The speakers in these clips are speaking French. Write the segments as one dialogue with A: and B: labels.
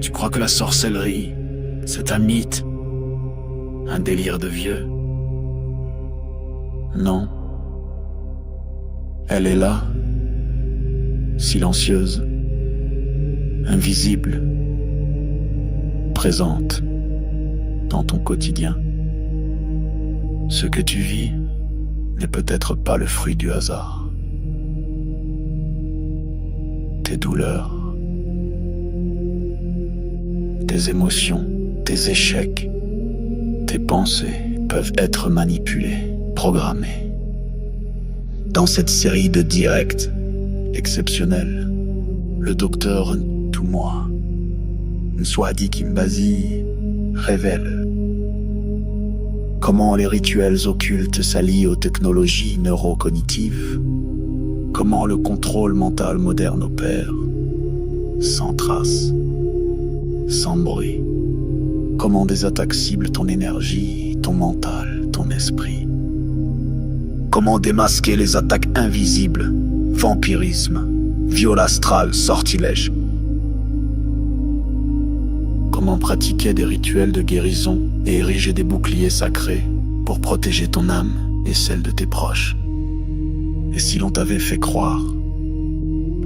A: Tu crois que la sorcellerie, c'est un mythe, un délire de vieux? Non. Elle est là, silencieuse, invisible, présente dans ton quotidien. Ce que tu vis n'est peut-être pas le fruit du hasard. Tes douleurs, tes émotions, tes échecs, tes pensées peuvent être manipulées, programmées. Dans cette série de directs exceptionnels, le docteur Toumoua, Nswadi Kimbazi, révèle comment les rituels occultes s'allient aux technologies neurocognitives, comment le contrôle mental moderne opère, sans trace, sans bruit, comment des attaques ciblent ton énergie, ton mental, ton esprit, comment démasquer les attaques invisibles, vampirisme, viol astral, sortilège, comment pratiquer des rituels de guérison et ériger des boucliers sacrés pour protéger ton âme et celle de tes proches. Et si l'on t'avait fait croire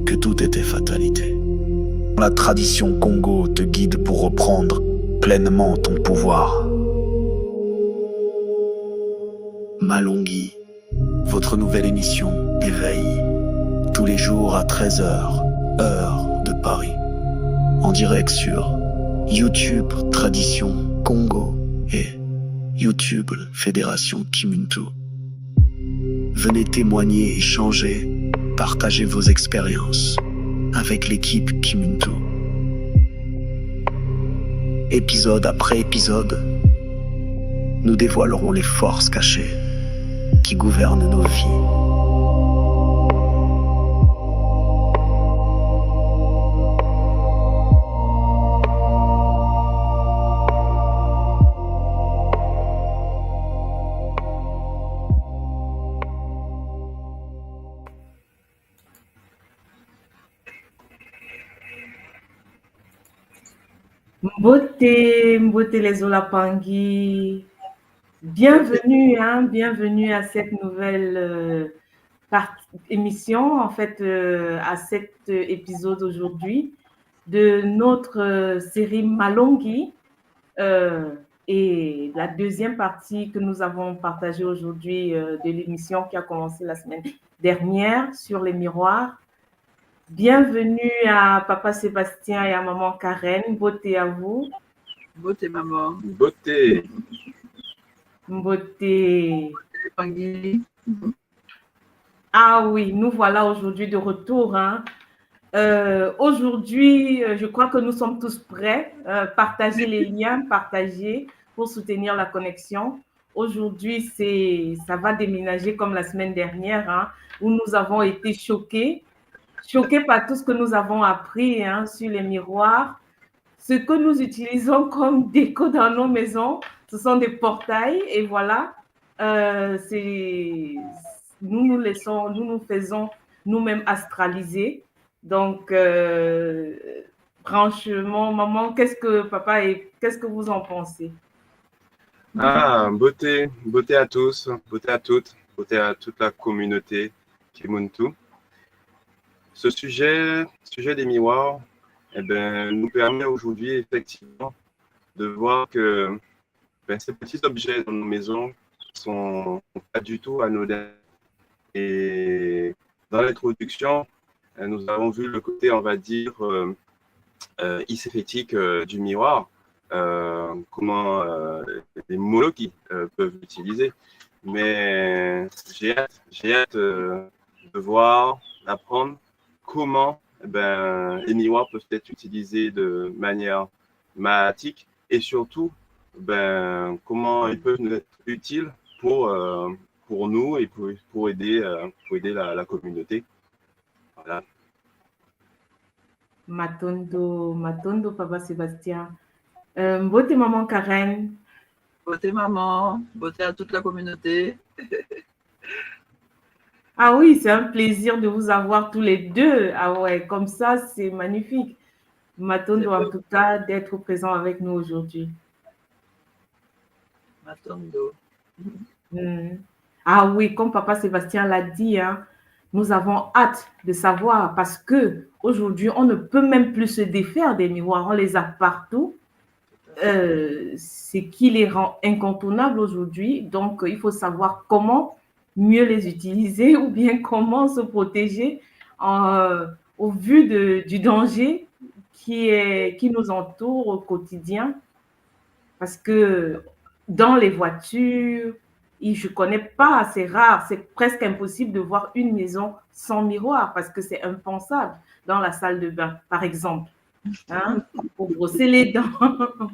A: que tout était fatalité? La tradition Congo te guide pour reprendre pleinement ton pouvoir. Malonghi, votre nouvelle émission Éveil, tous les jours à 13h, heure de Paris, en direct sur YouTube Tradition Congo et YouTube Fédération Kimuntu. Venez témoigner, échanger, partager vos expériences avec l'équipe Kimuntu. Épisode après épisode, nous dévoilerons les forces cachées qui gouvernent nos vies.
B: Mbote les Olapangui. Bienvenue à cette nouvelle émission, en fait, à cet épisode aujourd'hui de notre série Malonghi et la deuxième partie que nous avons partagée aujourd'hui de l'émission qui a commencé la semaine dernière sur les miroirs. Bienvenue à Papa Sébastien et à Maman Karen. Beauté à vous.
C: Beauté, maman.
D: Beauté.
B: Beauté.
C: Pangui.
B: Ah oui, nous voilà aujourd'hui de retour. Aujourd'hui, je crois que nous sommes tous prêts. Partager les liens, partager pour soutenir la connexion. Aujourd'hui, ça va déménager comme la semaine dernière, où nous avons été choqués par tout ce que nous avons appris sur les miroirs. Ce que nous utilisons comme déco dans nos maisons, ce sont des portails et voilà, nous nous faisons nous-mêmes astraliser. Donc, franchement, maman, qu'est-ce que vous en pensez?
D: Beauté à tous, beauté à toutes, beauté à toute la communauté Kimuntu. Ce sujet des miroirs, nous permet aujourd'hui effectivement de voir que ces petits objets dans nos maisons sont pas du tout anodins. Et dans l'introduction, nous avons vu le côté, on va dire, iséphétique du miroir, comment les Moloki peuvent l'utiliser. Mais j'ai hâte de voir, d'apprendre comment les miroirs peuvent être utilisés de manière mathématique et surtout comment ils peuvent nous être utiles pour nous et pour aider la communauté. Voilà.
B: Matondo, Papa Sébastien. Beauté, Maman Karen.
C: Beauté, maman. Beauté à toute la communauté.
B: Ah oui, c'est un plaisir de vous avoir tous les deux. Ah ouais, comme ça, c'est magnifique. Matondo, en tout cas, d'être présent avec nous aujourd'hui.
C: Matondo.
B: Hmm. Ah oui, comme Papa Sébastien l'a dit, hein, nous avons hâte de savoir parce que aujourd'hui, on ne peut même plus se défaire des miroirs. On les a partout. Ce qui les rend incontournables aujourd'hui. Donc, il faut savoir comment mieux les utiliser ou bien comment se protéger au vu du danger qui nous entoure au quotidien. Parce que dans les voitures, je ne connais pas, c'est rare, c'est presque impossible de voir une maison sans miroir parce que c'est impensable dans la salle de bain, par exemple. Hein, pour brosser les dents,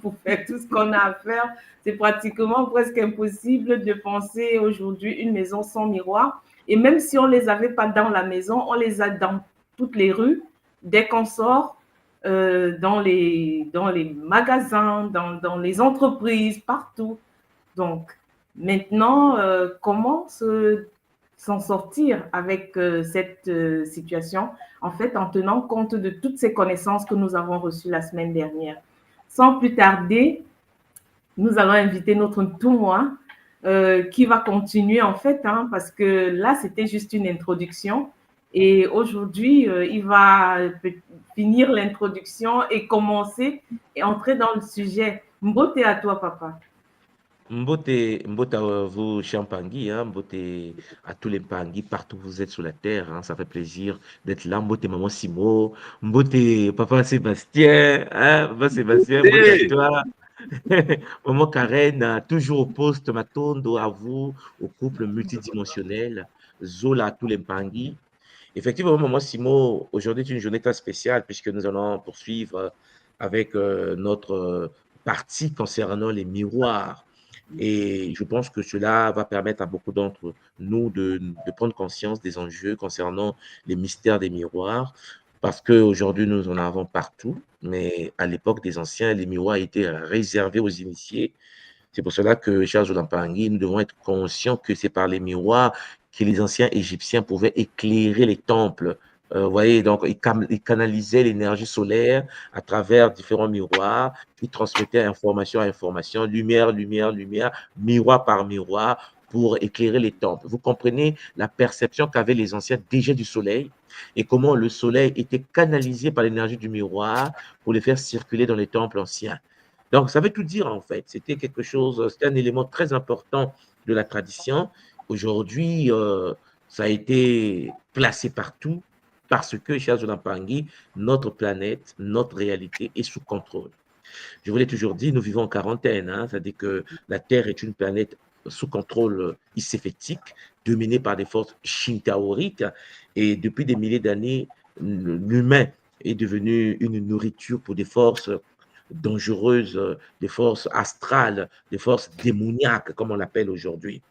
B: pour faire tout ce qu'on a à faire. C'est pratiquement presque impossible de penser aujourd'hui une maison sans miroir. Et même si on ne les avait pas dans la maison, on les a dans toutes les rues, dès qu'on sort, dans les magasins, dans les entreprises, partout. Donc, maintenant, comment s'en sortir avec cette situation, en fait, en tenant compte de toutes ces connaissances que nous avons reçues la semaine dernière. Sans plus tarder, nous allons inviter notre Toumoua qui va continuer, en fait, hein, parce que là, c'était juste une introduction. Et aujourd'hui, il va finir l'introduction et commencer et entrer dans le sujet. Mbote à toi, papa.
E: Mbote à vous, Champangui, hein, Mbote à tous les Pangui, partout où vous êtes sur la terre, hein, ça fait plaisir d'être là. Mbote Maman Simo, Mbote Papa Sébastien, hein, Papa Sébastien, Mbote à
D: Hey,
E: toi. Maman Karen, toujours au poste, Matondo à vous, au couple multidimensionnel, Zola à tous les Pangui. Effectivement, Maman Simo, aujourd'hui est une journée très spéciale puisque nous allons poursuivre avec notre partie concernant les miroirs. Et je pense que cela va permettre à beaucoup d'entre nous de prendre conscience des enjeux concernant les mystères des miroirs, parce qu'aujourd'hui, nous en avons partout, mais à l'époque des anciens, les miroirs étaient réservés aux initiés. C'est pour cela que, chers Olampangui, nous devons être conscients que c'est par les miroirs que les anciens Égyptiens pouvaient éclairer les temples. Vous voyez, donc ils canalisaient l'énergie solaire à travers différents miroirs, ils transmettaient information à information, lumière, lumière, lumière, miroir par miroir, pour éclairer les temples. Vous comprenez la perception qu'avaient les anciens déjà du soleil et comment le soleil était canalisé par l'énergie du miroir pour les faire circuler dans les temples anciens. Donc, ça veut tout dire en fait. C'était quelque chose, c'était un élément très important de la tradition. Aujourd'hui, ça a été placé partout parce que, chers Olampangui, notre planète, notre réalité est sous contrôle. Je vous l'ai toujours dit, nous vivons en quarantaine, hein, c'est-à-dire que la Terre est une planète sous contrôle iséfétique, dominée par des forces shintaoriques, et depuis des milliers d'années, l'humain est devenu une nourriture pour des forces dangereuses, des forces astrales, des forces démoniaques, comme on l'appelle aujourd'hui.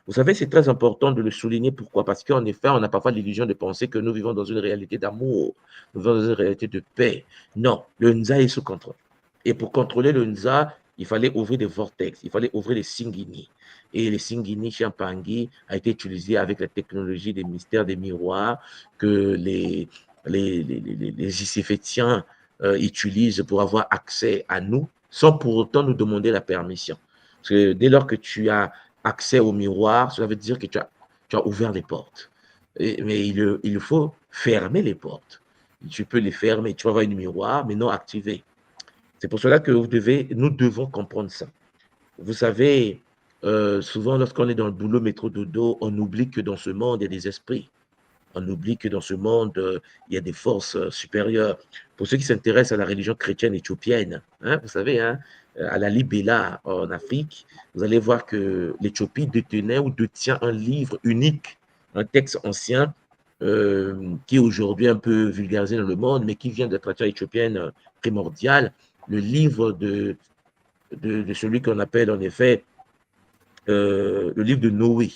E: Vous savez, c'est très important de le souligner. Pourquoi? Parce qu'en effet, on a parfois l'illusion de penser que nous vivons dans une réalité d'amour, nous vivons dans une réalité de paix. Non, le Nza est sous contrôle. Et pour contrôler le Nza, il fallait ouvrir des vortex, il fallait ouvrir les Singini. Et les Singini Champangui a été utilisé avec la technologie des mystères des miroirs que les Iséfétiens utilisent pour avoir accès à nous sans pour autant nous demander la permission. Parce que dès lors que tu as accès au miroir, cela veut dire que tu as ouvert les portes. Mais il faut fermer les portes. Tu peux les fermer, tu vas avoir un miroir, mais non activé. C'est pour cela que nous devons comprendre ça. Vous savez, souvent lorsqu'on est dans le boulot métro dodo, on oublie que dans ce monde, il y a des esprits. On oublie que dans ce monde, il y a des forces supérieures. Pour ceux qui s'intéressent à la religion chrétienne éthiopienne, hein, vous savez, hein, à la Libéla en Afrique, vous allez voir que l'Éthiopie détenait ou détient un livre unique, un texte ancien qui est aujourd'hui un peu vulgarisé dans le monde, mais qui vient de la tradition éthiopienne primordiale, le livre de celui qu'on appelle en effet le livre de Noé.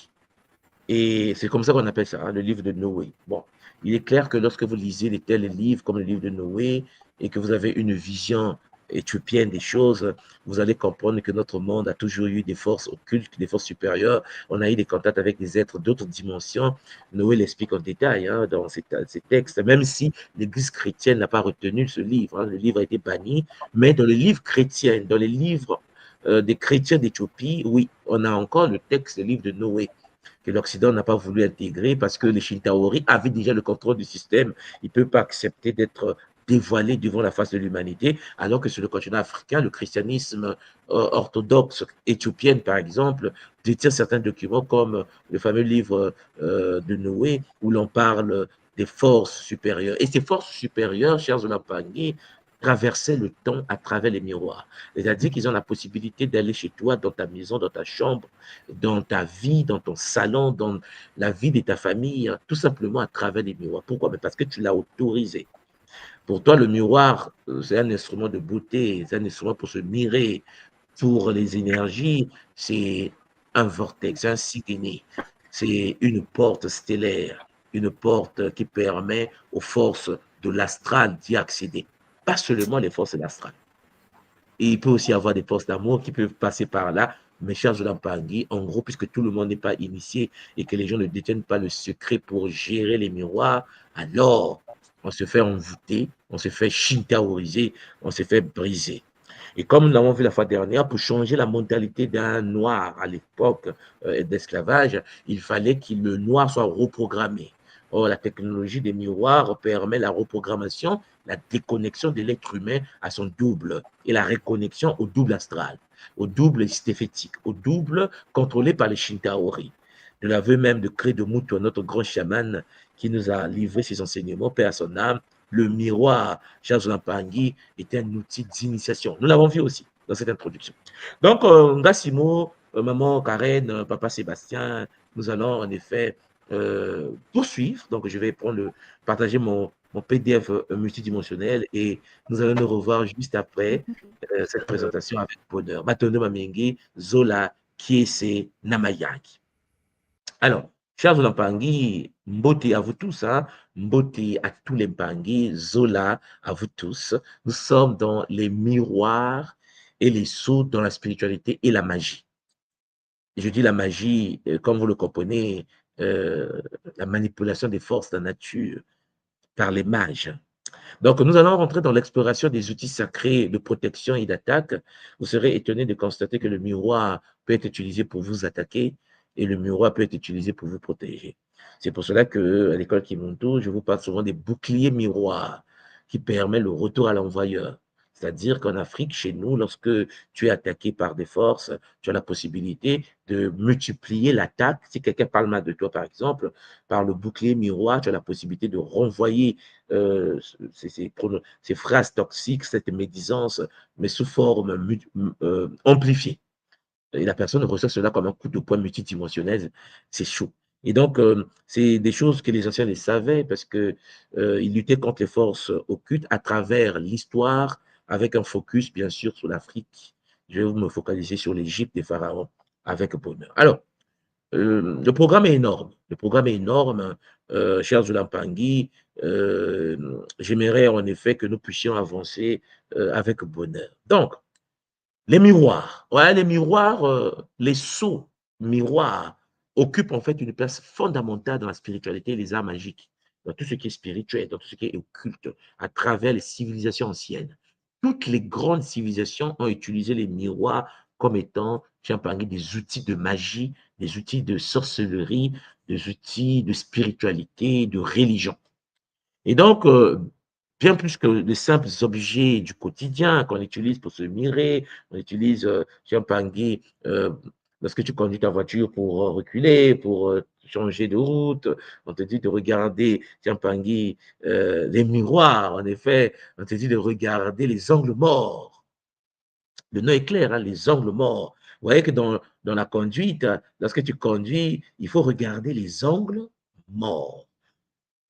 E: Et c'est comme ça qu'on appelle ça, hein, le livre de Noé. Bon, il est clair que lorsque vous lisez des tels livres comme le livre de Noé et que vous avez une vision éthiopienne des choses, vous allez comprendre que notre monde a toujours eu des forces occultes, des forces supérieures. On a eu des contacts avec des êtres d'autres dimensions. Noé l'explique en détail hein, dans ses textes, même si l'Église chrétienne n'a pas retenu ce livre. Hein, le livre a été banni, mais dans les livres chrétiens, dans les livres des chrétiens d'Éthiopie, oui, on a encore le texte, le livre de Noé, que l'Occident n'a pas voulu intégrer parce que les Shintaori avaient déjà le contrôle du système. Ils ne peuvent pas accepter d'être dévoilés devant la face de l'humanité, alors que sur le continent africain, le christianisme orthodoxe éthiopienne, par exemple, détient certains documents comme le fameux livre de Noé, où l'on parle des forces supérieures. Et ces forces supérieures, chers Olampangui, traversaient le temps à travers les miroirs. C'est-à-dire qu'ils ont la possibilité d'aller chez toi, dans ta maison, dans ta chambre, dans ta vie, dans ton salon, dans la vie de ta famille, tout simplement à travers les miroirs. Pourquoi? Parce que tu l'as autorisé. Pour toi, le miroir, c'est un instrument de beauté, c'est un instrument pour se mirer. Pour les énergies, c'est un vortex, c'est un cycléné, c'est une porte stellaire, une porte qui permet aux forces de l'astral d'y accéder. Pas seulement les forces de l'astral. Et il peut aussi y avoir des forces d'amour qui peuvent passer par là. Mais chers Olampangui, en gros, puisque tout le monde n'est pas initié et que les gens ne détiennent pas le secret pour gérer les miroirs, alors on se fait envoûter, on se fait shintaoriser, on se fait briser. Et comme nous l'avons vu la fois dernière, pour changer la mentalité d'un noir à l'époque d'esclavage, il fallait que le noir soit reprogrammé. Or, la technologie des miroirs permet la reprogrammation, la déconnexion de l'être humain à son double et la reconnexion au double astral, au double stéphétique, au double contrôlé par les Shintaori. De l'aveu même de Credo-Mutwa, notre grand chaman qui nous a livré ses enseignements, paix à son âme, le miroir, chers Olampangui, était un outil d'initiation. Nous l'avons vu aussi dans cette introduction. Donc, Ngassimo, maman Karen, papa Sébastien, nous allons en effet poursuivre. Donc, je vais partager mon PDF multidimensionnel et nous allons nous revoir juste après cette présentation avec bonheur. Matondo Mamengi, Zola, Kiese, Namayaki. Alors, chers Olampangui, Mbote à vous tous, hein? Mbote à tous les Mpangui, Zola à vous tous. Nous sommes dans les miroirs et les sauts dans la spiritualité et la magie. Je dis la magie, comme vous le comprenez, la manipulation des forces de la nature par les mages. Donc, nous allons rentrer dans l'exploration des outils sacrés de protection et d'attaque. Vous serez étonné de constater que le miroir peut être utilisé pour vous attaquer et le miroir peut être utilisé pour vous protéger. C'est pour cela qu'à l'école Kimuntu, je vous parle souvent des boucliers miroirs qui permettent le retour à l'envoyeur. C'est-à-dire qu'en Afrique, chez nous, lorsque tu es attaqué par des forces, tu as la possibilité de multiplier l'attaque. Si quelqu'un parle mal de toi, par exemple, par le bouclier miroir, tu as la possibilité de renvoyer ces phrases toxiques, cette médisance, mais sous forme amplifiée. Et la personne reçoit cela comme un coup de poing multidimensionnel, c'est chaud. Et donc, c'est des choses que les anciens les savaient parce qu'ils luttaient contre les forces occultes à travers l'histoire, avec un focus, bien sûr, sur l'Afrique. Je vais me focaliser sur l'Égypte des pharaons avec bonheur. Alors, le programme est énorme. Le programme est énorme, chers Olampangui. J'aimerais en effet que nous puissions avancer avec bonheur. Donc, les miroirs, ouais, les miroirs, les sceaux miroirs occupent en fait une place fondamentale dans la spiritualité et les arts magiques, dans tout ce qui est spirituel, dans tout ce qui est occulte, à travers les civilisations anciennes. Toutes les grandes civilisations ont utilisé les miroirs comme étant, j'ai parlé des outils de magie, des outils de sorcellerie, des outils de spiritualité, de religion. Et donc, bien plus que les simples objets du quotidien qu'on utilise pour se mirer, on utilise, tiens, Pangui, lorsque tu conduis ta voiture pour reculer, pour changer de route, on te dit de regarder, tiens, Pangui, les miroirs, en effet, on te dit de regarder les angles morts. Le nom est clair, hein, les angles morts. Vous voyez que dans la conduite, lorsque tu conduis, il faut regarder les angles morts.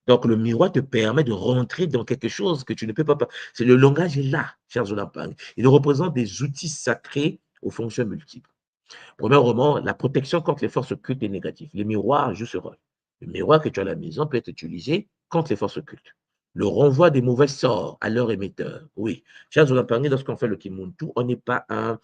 E: Donc, le miroir te permet de rentrer dans quelque chose que tu ne peux pas. C'est le langage est là, chers Olampangui. Il représente des outils sacrés aux fonctions multiples. Premièrement, la protection contre les forces occultes et négatives. Les miroirs jouent ce rôle. Le miroir que tu as à la maison peut être utilisé contre les forces occultes. le renvoi des mauvais sorts à leur émetteur. Oui, chers Olampangi, lorsqu'on fait le Kimuntu, on n'est pas un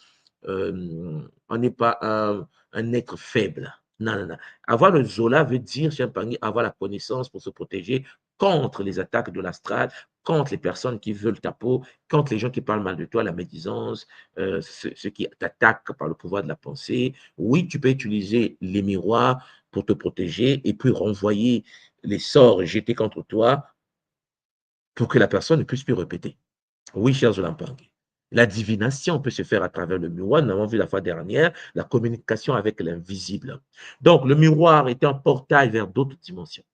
E: être faible. Non, non, non. Avoir le Zola veut dire, chers Olampangi, avoir la connaissance pour se protéger contre les attaques de l'astral, contre les personnes qui veulent ta peau, contre les gens qui parlent mal de toi, la médisance, ceux qui t'attaquent par le pouvoir de la pensée. Oui, tu peux utiliser les miroirs pour te protéger et puis renvoyer les sorts jetés contre toi pour que la personne ne puisse plus répéter. Oui, chers Olampangi. La divination peut se faire à travers le miroir. Nous avons vu la fois dernière la communication avec l'invisible. Donc, le miroir est un portail vers d'autres dimensions.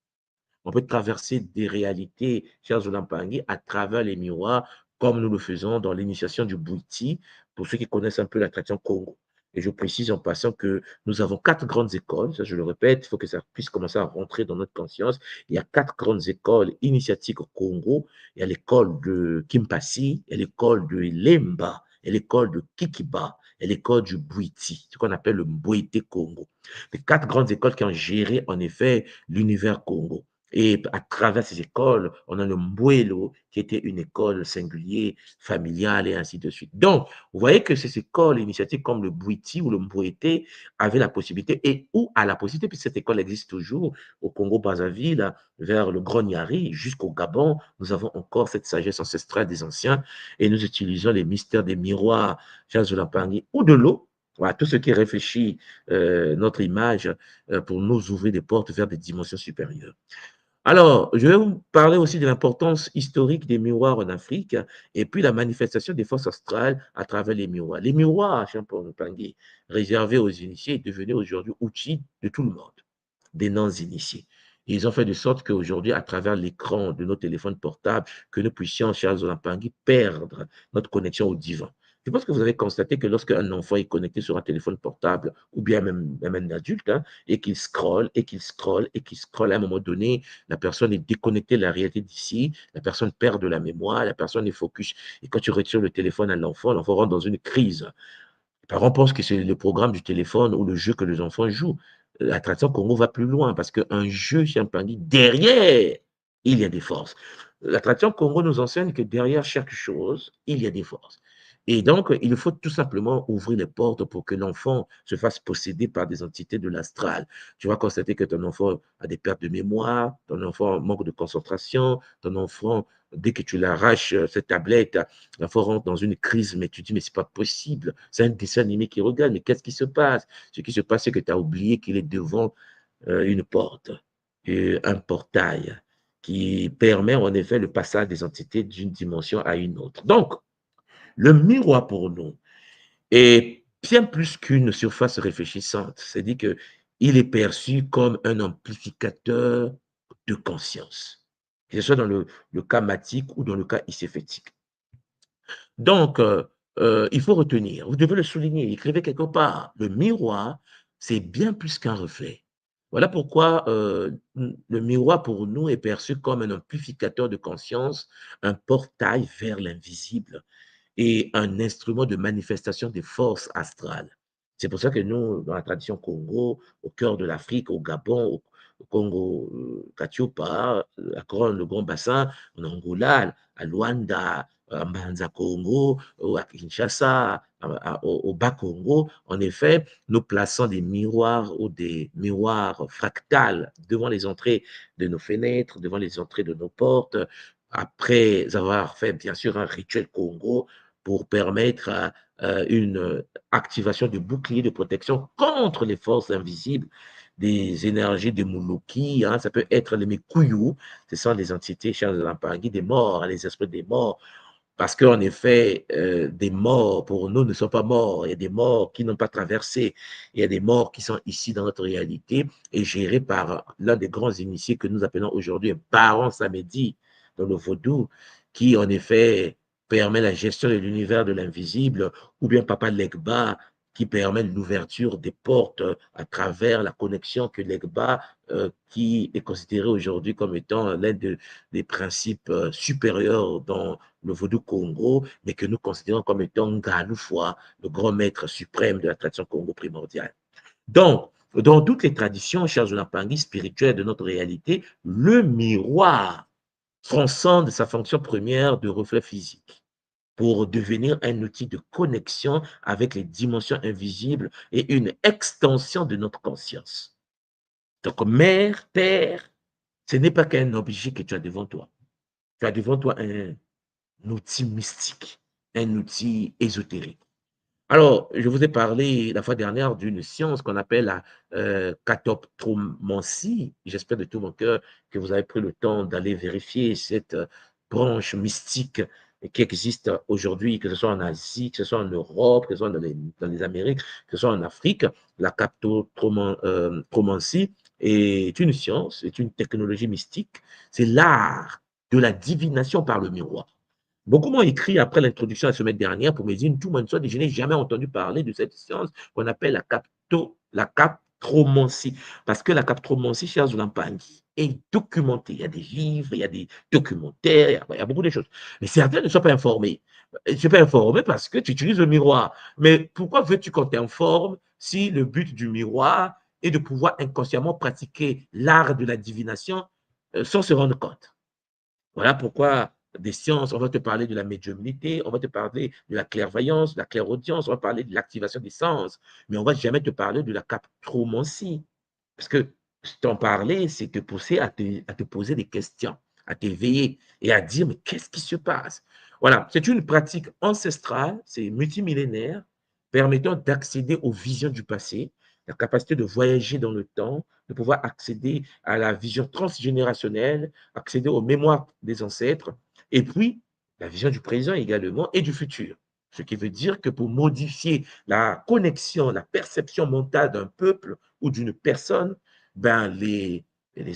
E: On peut traverser des réalités, chers Olampangi, à travers les miroirs, comme nous le faisons dans l'initiation du Bwiti, pour ceux qui connaissent un peu la tradition Congo. Et je précise en passant que nous avons 4 grandes écoles, ça je le répète, il faut que ça puisse commencer à rentrer dans notre conscience. Il y a 4 grandes écoles initiatiques au Congo. Il y a l'école de Kimpasi, il y a l'école de Lemba, il y a l'école de Kikiba, et l'école du Bwiti, ce qu'on appelle le Mbwete Congo. Les 4 grandes écoles qui ont géré en effet l'univers Congo. Et à travers ces écoles, on a le Mbwelo, qui était une école singulière, familiale, et ainsi de suite. Donc, vous voyez que ces écoles initiatiques comme le Bwiti ou le Mbwete avaient la possibilité, et ou à la possibilité, puisque cette école existe toujours au Congo-Brazzaville, vers le Grand Niari, jusqu'au Gabon, nous avons encore cette sagesse ancestrale des anciens, et nous utilisons les mystères des miroirs, chers Olampangi, ou de l'eau. Voilà, tout ce qui réfléchit notre image pour nous ouvrir des portes vers des dimensions supérieures. Alors, je vais vous parler aussi de l'importance historique des miroirs en Afrique et puis la manifestation des forces astrales à travers les miroirs. Les miroirs, Olampangi, réservés aux initiés, est devenu aujourd'hui outil de tout le monde, des non-initiés. Ils ont fait de sorte qu'aujourd'hui, à travers l'écran de nos téléphones portables, que nous puissions, chers Olampangi, perdre notre connexion au divin. Je pense que vous avez constaté que lorsqu'un enfant est connecté sur un téléphone portable, ou bien même un adulte, hein, et qu'il scrolle, et qu'il scrolle, et qu'il scrolle, à un moment donné, la personne est déconnectée de la réalité d'ici, la personne perd de la mémoire, la personne est focus. Et quand tu retires le téléphone à l'enfant rentre dans une crise. Les parents pensent que c'est le programme du téléphone ou le jeu que les enfants jouent. La tradition Congo va plus loin parce qu'un jeu, Champagny, derrière, il y a des forces. La tradition Congo nous enseigne que derrière chaque chose, il y a des forces. Et donc, il faut tout simplement ouvrir les portes pour que l'enfant se fasse posséder par des entités de l'astral. Tu vas constater que ton enfant a des pertes de mémoire, ton enfant manque de concentration, ton enfant, dès que tu l'arraches, cette tablette, l'enfant rentre dans une crise, mais tu dis, mais c'est pas possible. C'est un dessin animé qui regarde, mais qu'est-ce qui se passe? Ce qui se passe, c'est que tu as oublié qu'il est devant une porte, un portail qui permet en effet le passage des entités d'une dimension à une autre. Donc, le miroir pour nous est bien plus qu'une surface réfléchissante. C'est-à-dire qu'il est perçu comme un amplificateur de conscience, que ce soit dans le cas matique ou dans le cas iséphétique. Donc, il faut retenir, vous devez le souligner, écrivez quelque part, le miroir, c'est bien plus qu'un reflet. Voilà pourquoi le miroir pour nous est perçu comme un amplificateur de conscience, un portail vers l'invisible et un instrument de manifestation des forces astrales. C'est pour ça que nous, dans la tradition Congo, au cœur de l'Afrique, au Gabon, au Congo, Katiopa, le Grand Bassin, en Angola, à Luanda, à Mbanza Congo, à Kinshasa, au Bas-Congo, en effet, nous plaçons des miroirs ou des miroirs fractales devant les entrées de nos fenêtres, devant les entrées de nos portes, après avoir fait bien sûr un rituel Congo pour permettre une activation du bouclier de protection contre les forces invisibles des énergies de Moulouki, hein, ça peut être les Mekuyou, ce sont des entités, chers Olampangi, des morts, les esprits des morts, parce qu'en effet, des morts pour nous ne sont pas morts, il y a des morts qui n'ont pas traversé, il y a des morts qui sont ici dans notre réalité et gérés par l'un des grands initiés que nous appelons aujourd'hui un Baron Samedi dans le vaudou, qui en effet permet la gestion de l'univers de l'invisible, ou bien Papa Legba, qui permet l'ouverture des portes à travers la connexion que Legba, qui est considéré aujourd'hui comme étant l'un des principes supérieurs dans le vaudou Congo, mais que nous considérons comme étant Ngaloufwa, le grand maître suprême de la tradition Congo primordiale. Donc, dans toutes les traditions, chers Olampangi, spirituelles de notre réalité, le miroir transcende sa fonction première de reflet physique pour devenir un outil de connexion avec les dimensions invisibles et une extension de notre conscience. Donc, mère, terre, ce n'est pas qu'un objet que tu as devant toi. Tu as devant toi un outil mystique, un outil ésotérique. Alors, je vous ai parlé la fois dernière d'une science qu'on appelle la catoptromancie. J'espère de tout mon cœur que vous avez pris le temps d'aller vérifier cette branche mystique qui existe aujourd'hui, que ce soit en Asie, que ce soit en Europe, que ce soit dans les Amériques, que ce soit en Afrique. La catoptromancie est une science, est une technologie mystique. C'est l'art de la divination par le miroir. Beaucoup m'ont écrit après l'introduction la semaine dernière pour me dire tout le monde soit, je n'ai jamais entendu parler de cette science qu'on appelle la captromancie. Parce que la captromancie, cher Zulampangui, est documentée. Il y a des livres, il y a des documentaires, il y a beaucoup de choses. Mais certains ne sont pas informés. Je ne suis pas informé parce que tu utilises le miroir. Mais pourquoi veux-tu qu'on t'informe si le but du miroir est de pouvoir inconsciemment pratiquer l'art de la divination sans se rendre compte? Voilà pourquoi des sciences, on va te parler de la médiumnité, on va te parler de la clairvoyance, de la clairaudience, on va parler de l'activation des sens, mais on ne va jamais te parler de la captromancie. Parce que t'en parler, c'est te pousser à te poser des questions, à t'éveiller et à dire, mais qu'est-ce qui se passe? Voilà, c'est une pratique ancestrale, c'est multimillénaire, permettant d'accéder aux visions du passé, la capacité de voyager dans le temps, de pouvoir accéder à la vision transgénérationnelle, accéder aux mémoires des ancêtres, et puis la vision du présent également et du futur. Ce qui veut dire que pour modifier la connexion, la perception mentale d'un peuple ou d'une personne, ben les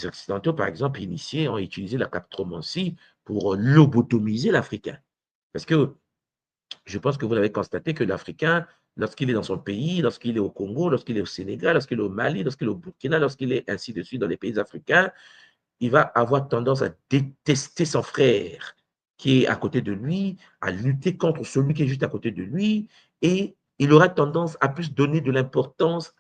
E: Occidentaux, par exemple, initiés, ont utilisé la captromancie pour lobotomiser l'Africain. Parce que je pense que vous l'avez constaté que l'Africain, lorsqu'il est dans son pays, lorsqu'il est au Congo, lorsqu'il est au Sénégal, lorsqu'il est au Mali, lorsqu'il est au Burkina, lorsqu'il est ainsi de suite dans les pays africains, il va avoir tendance à détester son frère qui est à côté de lui, à lutter contre celui qui est juste à côté de lui, et il aura tendance à plus donner de l'importance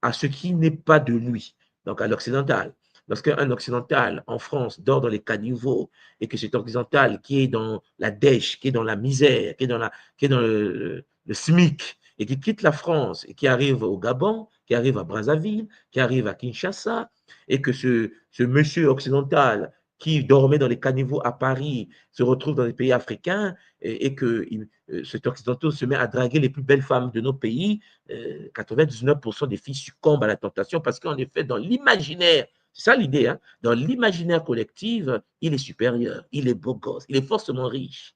E: à ce qui n'est pas de lui, donc à l'occidental. Lorsqu'un occidental en France dort dans les caniveaux et que cet occidental qui est dans la dèche, qui est dans la misère, qui est dans le SMIC et qui quitte la France et qui arrive au Gabon, qui arrive à Brazzaville, qui arrive à Kinshasa, et que ce monsieur occidental qui dormait dans les caniveaux à Paris se retrouve dans les pays africains et que cet occidental se met à draguer les plus belles femmes de nos pays, 99% des filles succombent à la tentation parce qu'en effet, dans l'imaginaire, c'est ça l'idée, hein, dans l'imaginaire collectif, il est supérieur, il est beau gosse, il est forcément riche.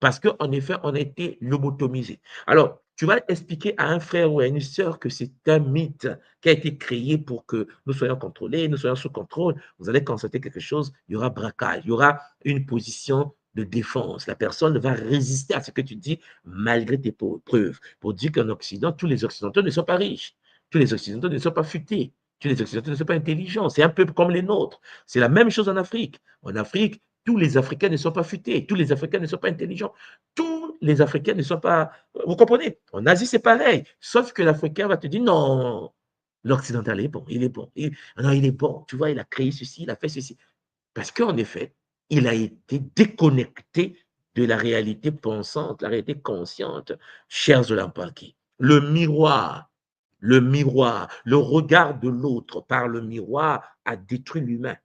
E: Parce qu'en effet, on a été lobotomisé. Alors, tu vas expliquer à un frère ou à une sœur que c'est un mythe qui a été créé pour que nous soyons contrôlés, nous soyons sous contrôle. Vous allez constater quelque chose, il y aura braquage, il y aura une position de défense. La personne va résister à ce que tu dis malgré tes preuves. Pour dire qu'en Occident, tous les Occidentaux ne sont pas riches, tous les Occidentaux ne sont pas futés, tous les Occidentaux ne sont pas intelligents. C'est un peu comme les nôtres. C'est la même chose en Afrique. En Afrique, tous les Africains ne sont pas futés, tous les Africains ne sont pas intelligents, tous les Africains ne sont pas... Vous comprenez? En Asie, c'est pareil, sauf que l'Africain va te dire non, l'Occidental est bon, il est bon. Non, il est bon, tu vois, il a créé ceci, il a fait ceci. Parce qu'en effet, il a été déconnecté de la réalité pensante, la réalité consciente, cher Zolampaki. Le miroir, le regard de l'autre par le miroir a détruit l'humain.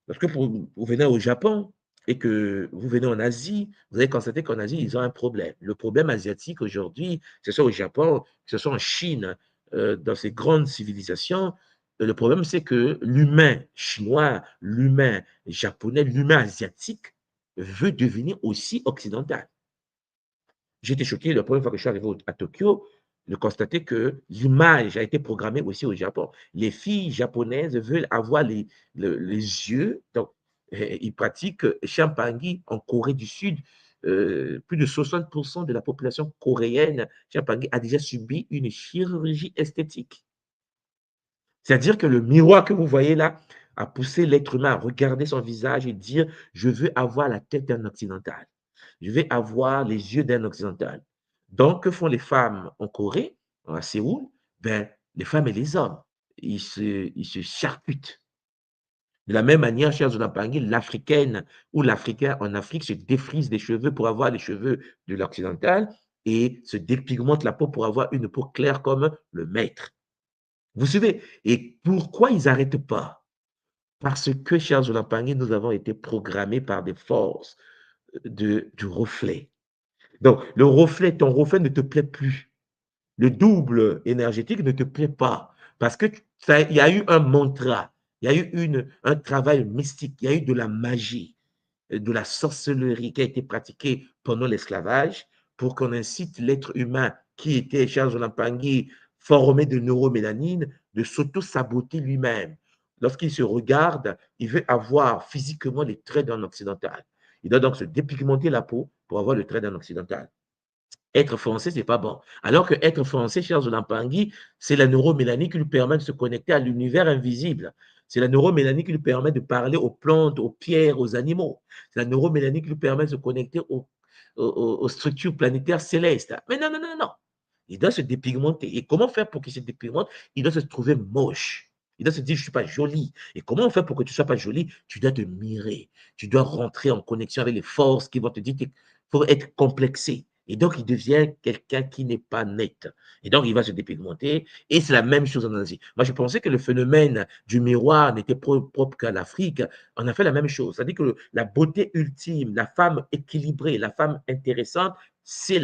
E: Parce que vous venez au Japon et que vous venez en Asie, vous allez constater qu'en Asie, ils ont un problème. Le problème asiatique aujourd'hui, que ce soit au Japon, que ce soit en Chine, dans ces grandes civilisations, le problème, c'est que l'humain chinois, l'humain japonais, l'humain asiatique veut devenir aussi occidental. J'étais choqué la première fois que je suis arrivé à Tokyo de constater que l'image a été programmée aussi au Japon. Les filles japonaises veulent avoir les yeux, donc ils pratiquent Champangui en Corée du Sud. Plus de 60% de la population coréenne, Champangui, a déjà subi une chirurgie esthétique. C'est-à-dire que le miroir que vous voyez là a poussé l'être humain à regarder son visage et dire « je veux avoir la tête d'un occidental ». Je vais avoir les yeux d'un occidental. Donc, que font les femmes en Corée, à Séoul? Ben, les femmes et les hommes, ils se charcutent. De la même manière, chers Zoulampangui, l'Africaine ou l'Africain en Afrique se défrise des cheveux pour avoir les cheveux de l'occidental et se dépigmente la peau pour avoir une peau claire comme le maître. Vous suivez? Et pourquoi ils n'arrêtent pas? Parce que, chers Zoulampangui, nous avons été programmés par des forces du reflet. Donc, le reflet, ton reflet ne te plaît plus. Le double énergétique ne te plaît pas. Parce que il y a eu un mantra, il y a eu un travail mystique, il y a eu de la magie, de la sorcellerie qui a été pratiquée pendant l'esclavage pour qu'on incite l'être humain qui était, Charles Lampangui, formé de neuromélanine, de s'auto-saboter lui-même. Lorsqu'il se regarde, il veut avoir physiquement les traits d'un occidental. Il doit donc se dépigmenter la peau pour avoir le trait d'un occidental. Être français, c'est pas bon. Alors que être français, cher Zolampangui, c'est la neuromélanie qui lui permet de se connecter à l'univers invisible. C'est la neuromélanie qui lui permet de parler aux plantes, aux pierres, aux animaux. C'est la neuromélanie qui lui permet de se connecter aux structures planétaires célestes. Mais non, non, non, non. Il doit se dépigmenter. Et comment faire pour qu'il se dépigmente? Il doit se trouver moche. Il doit se dire, je ne suis pas jolie. Et comment on fait pour que tu ne sois pas jolie? Tu dois te mirer. Tu dois rentrer en connexion avec les forces qui vont te dire qu'il faut être complexé. Et donc, il devient quelqu'un qui n'est pas net. Et donc, il va se dépigmenter. Et c'est la même chose en Asie. Moi, je pensais que le phénomène du miroir n'était propre qu'à l'Afrique. On a fait la même chose. C'est-à-dire que la beauté ultime, la femme équilibrée, la femme intéressante, c'est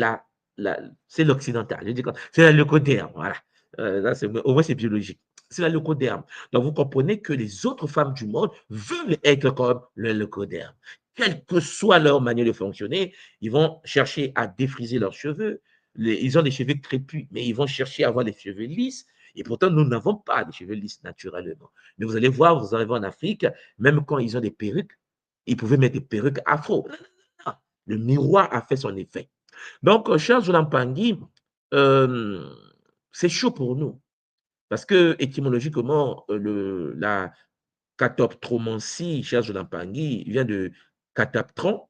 E: l'occidental. C'est la leucoderme. Voilà. Là, au moins, c'est biologique. C'est la leucoderme. Donc, vous comprenez que les autres femmes du monde veulent être comme le leucoderme. Quelle que soit leur manière de fonctionner, ils vont chercher à défriser leurs cheveux. Ils ont des cheveux crépus, mais ils vont chercher à avoir des cheveux lisses. Et pourtant, nous n'avons pas de cheveux lisses naturellement. Mais vous allez voir, vous arrivez en Afrique, même quand ils ont des perruques, ils pouvaient mettre des perruques afro. Non. Le miroir a fait son effet. Donc, cher Zolampangui, c'est chaud pour nous. Parce que, étymologiquement, la catoptromancie, cher Zolampangui, vient de cataptron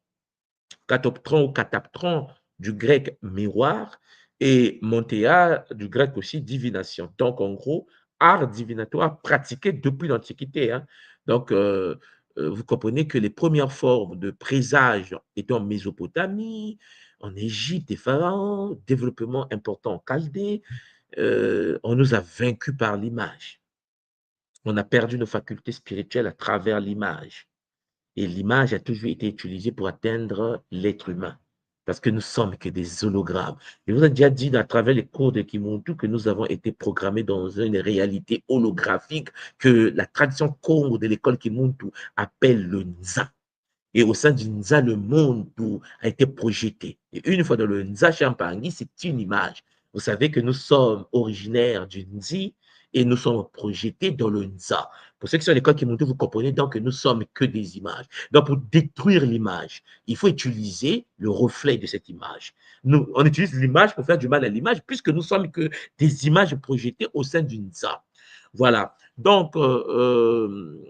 E: ou cataptron du grec miroir et montéa du grec aussi divination. Donc, en gros, art divinatoire pratiqué depuis l'Antiquité. Hein. Donc, vous comprenez que les premières formes de présage étaient en Mésopotamie, en Égypte des pharaons, développement important en Chaldée. On nous a vaincus par l'image. On a perdu nos facultés spirituelles à travers l'image. Et l'image a toujours été utilisée pour atteindre l'être humain. Parce que nous sommes que des hologrammes. Je vous ai déjà dit à travers les cours de Kimuntu que nous avons été programmés dans une réalité holographique que la tradition Congo de l'école Kimuntu appelle le Nza. Et au sein du Nza, le monde a été projeté. Et une fois dans le Nza Champangui, c'est une image. Vous savez que nous sommes originaires du Nzi et nous sommes projetés dans le Nza. Pour ceux qui sont à l'école Kimuntu, vous comprenez donc que nous sommes que des images. Donc, pour détruire l'image, il faut utiliser le reflet de cette image. Nous, on utilise l'image pour faire du mal à l'image, puisque nous sommes que des images projetées au sein du Nza. Voilà. Donc, il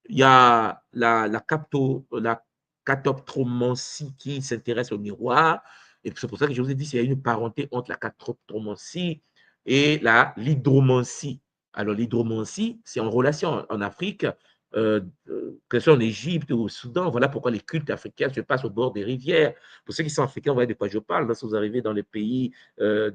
E: y a la catoptromancie qui s'intéresse au miroir. Et c'est pour ça que je vous ai dit qu'il y a une parenté entre la catoptromancie et l'hydromancie. Alors, l'hydromancie, c'est en relation en Afrique, que ce soit en Égypte ou au Soudan. Voilà pourquoi les cultes africains se passent au bord des rivières. Pour ceux qui sont africains, vous voyez de quoi je parle. Lorsque vous arrivez dans le pays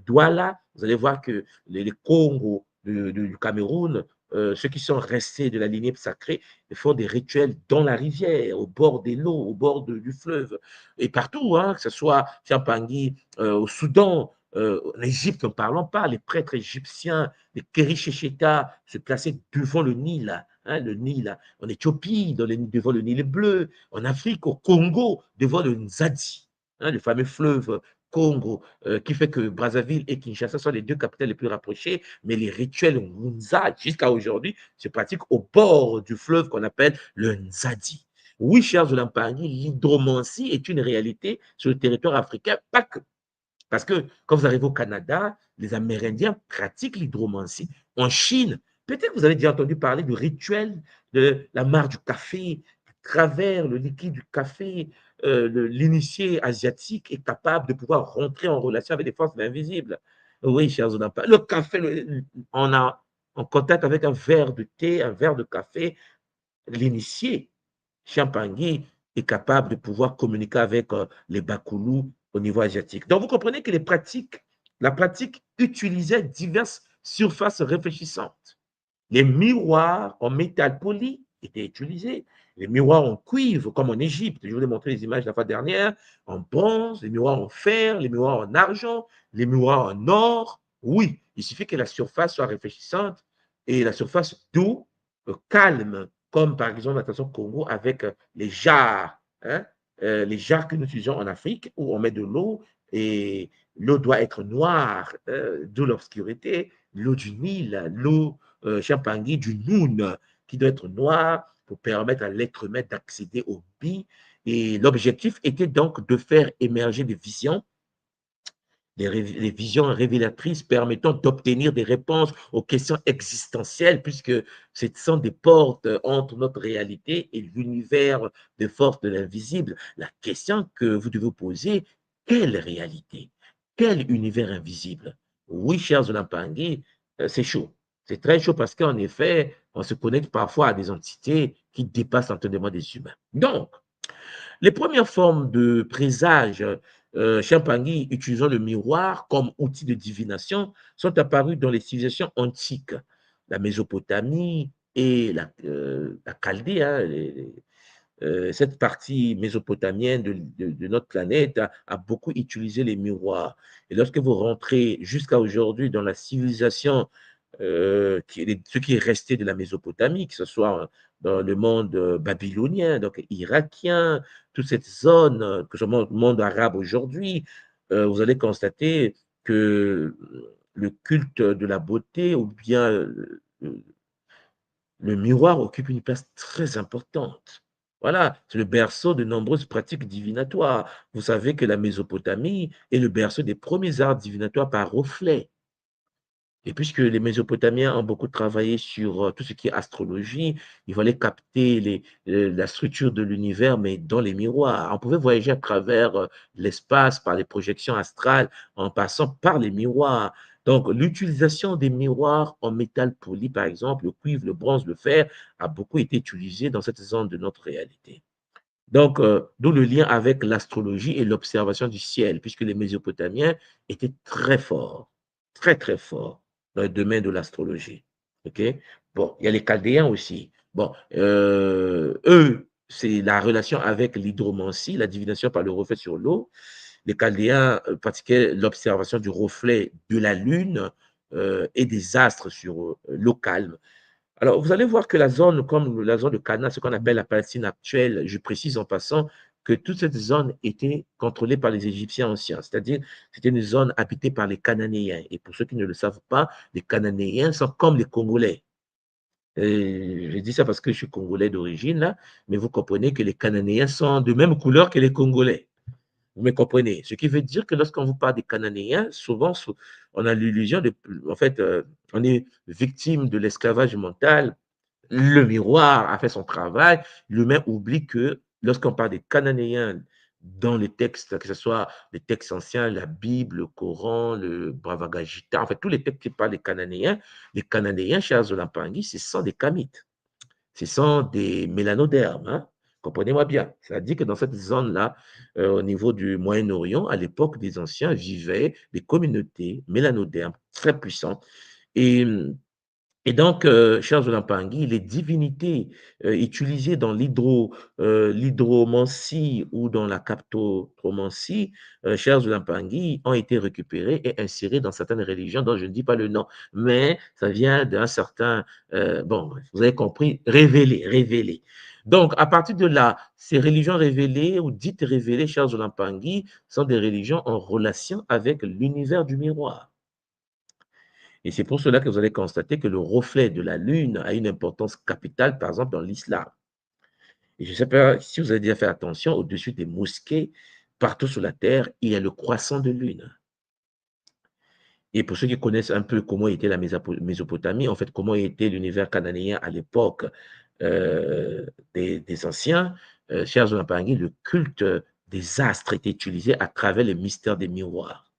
E: Douala, vous allez voir que les Congos du Cameroun, ceux qui sont restés de la lignée sacrée font des rituels dans la rivière, au bord des lots, au bord du fleuve, et partout, hein, que ce soit Champangui, au Soudan, en Égypte, ne parlons pas, les prêtres égyptiens, les Kérichéchétas se plaçaient devant le Nil, hein, le Nil, en Éthiopie, devant le Nil bleu, en Afrique, au Congo, devant le Nzadi, hein, le fameux fleuve Congo, qui fait que Brazzaville et Kinshasa sont les deux capitales les plus rapprochées, mais les rituels Nza, jusqu'à aujourd'hui, se pratiquent au bord du fleuve qu'on appelle le Nzadi. Oui, chers Zolampangui, l'hydromancie est une réalité sur le territoire africain, pas que. Parce que quand vous arrivez au Canada, les Amérindiens pratiquent l'hydromancie. En Chine, peut-être que vous avez déjà entendu parler du rituel de la mare du café. À travers le liquide du café, l'initié asiatique est capable de pouvoir rentrer en relation avec des forces invisibles. Oui, chers Zolampangui, le café, on a en contact avec un verre de thé, un verre de café, l'initié, Champangui, est capable de pouvoir communiquer avec les Bakoulous au niveau asiatique. Donc, vous comprenez que la pratique utilisait diverses surfaces réfléchissantes. Les miroirs en métal poli étaient utilisés. Les miroirs en cuivre, comme en Égypte, je vous ai montré les images la fois dernière, en bronze, les miroirs en fer, les miroirs en argent, les miroirs en or. Oui, il suffit que la surface soit réfléchissante et la surface d'eau calme, comme par exemple, attention, Congo, avec les jarres, hein, les jarres que nous utilisons en Afrique, où on met de l'eau et l'eau doit être noire, d'où l'obscurité, l'eau du Nil, l'eau Champangui du Noun, qui doit être noir pour permettre à l'être humain d'accéder au bi. Et l'objectif était donc de faire émerger des visions, les visions révélatrices permettant d'obtenir des réponses aux questions existentielles, puisque ce sont des portes entre notre réalité et l'univers de force de l'invisible. La question que vous devez vous poser, quelle réalité? Quel univers invisible? Oui, chers Zolampangui, c'est chaud. C'est très chaud parce qu'en effet, on se connecte parfois à des entités qui dépassent l'entendement des humains. Donc, les premières formes de présage Champangui utilisant le miroir comme outil de divination sont apparues dans les civilisations antiques, la Mésopotamie et la Chaldée. Hein, cette partie mésopotamienne de notre planète a beaucoup utilisé les miroirs. Et lorsque vous rentrez jusqu'à aujourd'hui dans la civilisation, ce qui est resté de la Mésopotamie, que ce soit dans le monde babylonien, donc irakien, toute cette zone, que ce soit le monde arabe aujourd'hui, vous allez constater que le culte de la beauté ou bien le miroir occupe une place très importante. Voilà, c'est le berceau de nombreuses pratiques divinatoires. Vous savez que la Mésopotamie est le berceau des premiers arts divinatoires par reflet. Et puisque les Mésopotamiens ont beaucoup travaillé sur tout ce qui est astrologie, il fallait capter la structure de l'univers, mais dans les miroirs. On pouvait voyager à travers l'espace par les projections astrales, en passant par les miroirs. Donc, l'utilisation des miroirs en métal poli, par exemple, le cuivre, le bronze, le fer, a beaucoup été utilisé dans cette zone de notre réalité. Donc, d'où le lien avec l'astrologie et l'observation du ciel, puisque les Mésopotamiens étaient très forts, très, très forts dans le domaine de l'astrologie. OK? Bon, il y a les Chaldéens aussi. Bon, eux, c'est la relation avec l'hydromancie, la divination par le reflet sur l'eau. Les Chaldéens pratiquaient l'observation du reflet de la lune et des astres sur l'eau calme. Alors, vous allez voir que la zone, comme la zone de Cana, ce qu'on appelle la Palestine actuelle, je précise en passant que toute cette zone était contrôlée par les Égyptiens anciens, c'est-à-dire c'était une zone habitée par les Cananéens. Et pour ceux qui ne le savent pas, les Cananéens sont comme les Congolais. Je dis ça parce que je suis Congolais d'origine, là, mais vous comprenez que les Cananéens sont de même couleur que les Congolais. Vous me comprenez? Ce qui veut dire que lorsqu'on vous parle des Cananéens, souvent, on a l'illusion de. En fait, on est victime de l'esclavage mental. Le miroir a fait son travail. L'humain oublie que lorsqu'on parle des Cananéens dans les textes, que ce soit les textes anciens, la Bible, le Coran, le Bhagavad Gita, en fait, tous les textes qui parlent des Cananéens, chers Zolampangui, ce sont des Kamites. Ce sont des mélanodermes, hein? Comprenez-moi bien. C'est-à-dire que dans cette zone-là, au niveau du Moyen-Orient, à l'époque des anciens, vivaient des communautés mélanodermes très puissantes. Et donc, chers Zolampangui, les divinités utilisées dans l'hydromancie ou dans la captotromancie, chers Zolampangui, ont été récupérées et insérées dans certaines religions dont je ne dis pas le nom, mais ça vient d'un certain, bon, vous avez compris, révélé. Donc, à partir de là, ces religions révélées ou dites révélées, chers Zolampangui, sont des religions en relation avec l'univers du miroir. Et c'est pour cela que vous allez constater que le reflet de la lune a une importance capitale, par exemple, dans l'islam. Et je ne sais pas si vous avez déjà fait attention, au-dessus des mosquées, partout sur la terre, il y a le croissant de lune. Et pour ceux qui connaissent un peu comment était la Mésopotamie, en fait, comment était l'univers cananéen à l'époque des anciens, chers Zolampangui, le culte des astres était utilisé à travers les mystères des miroirs.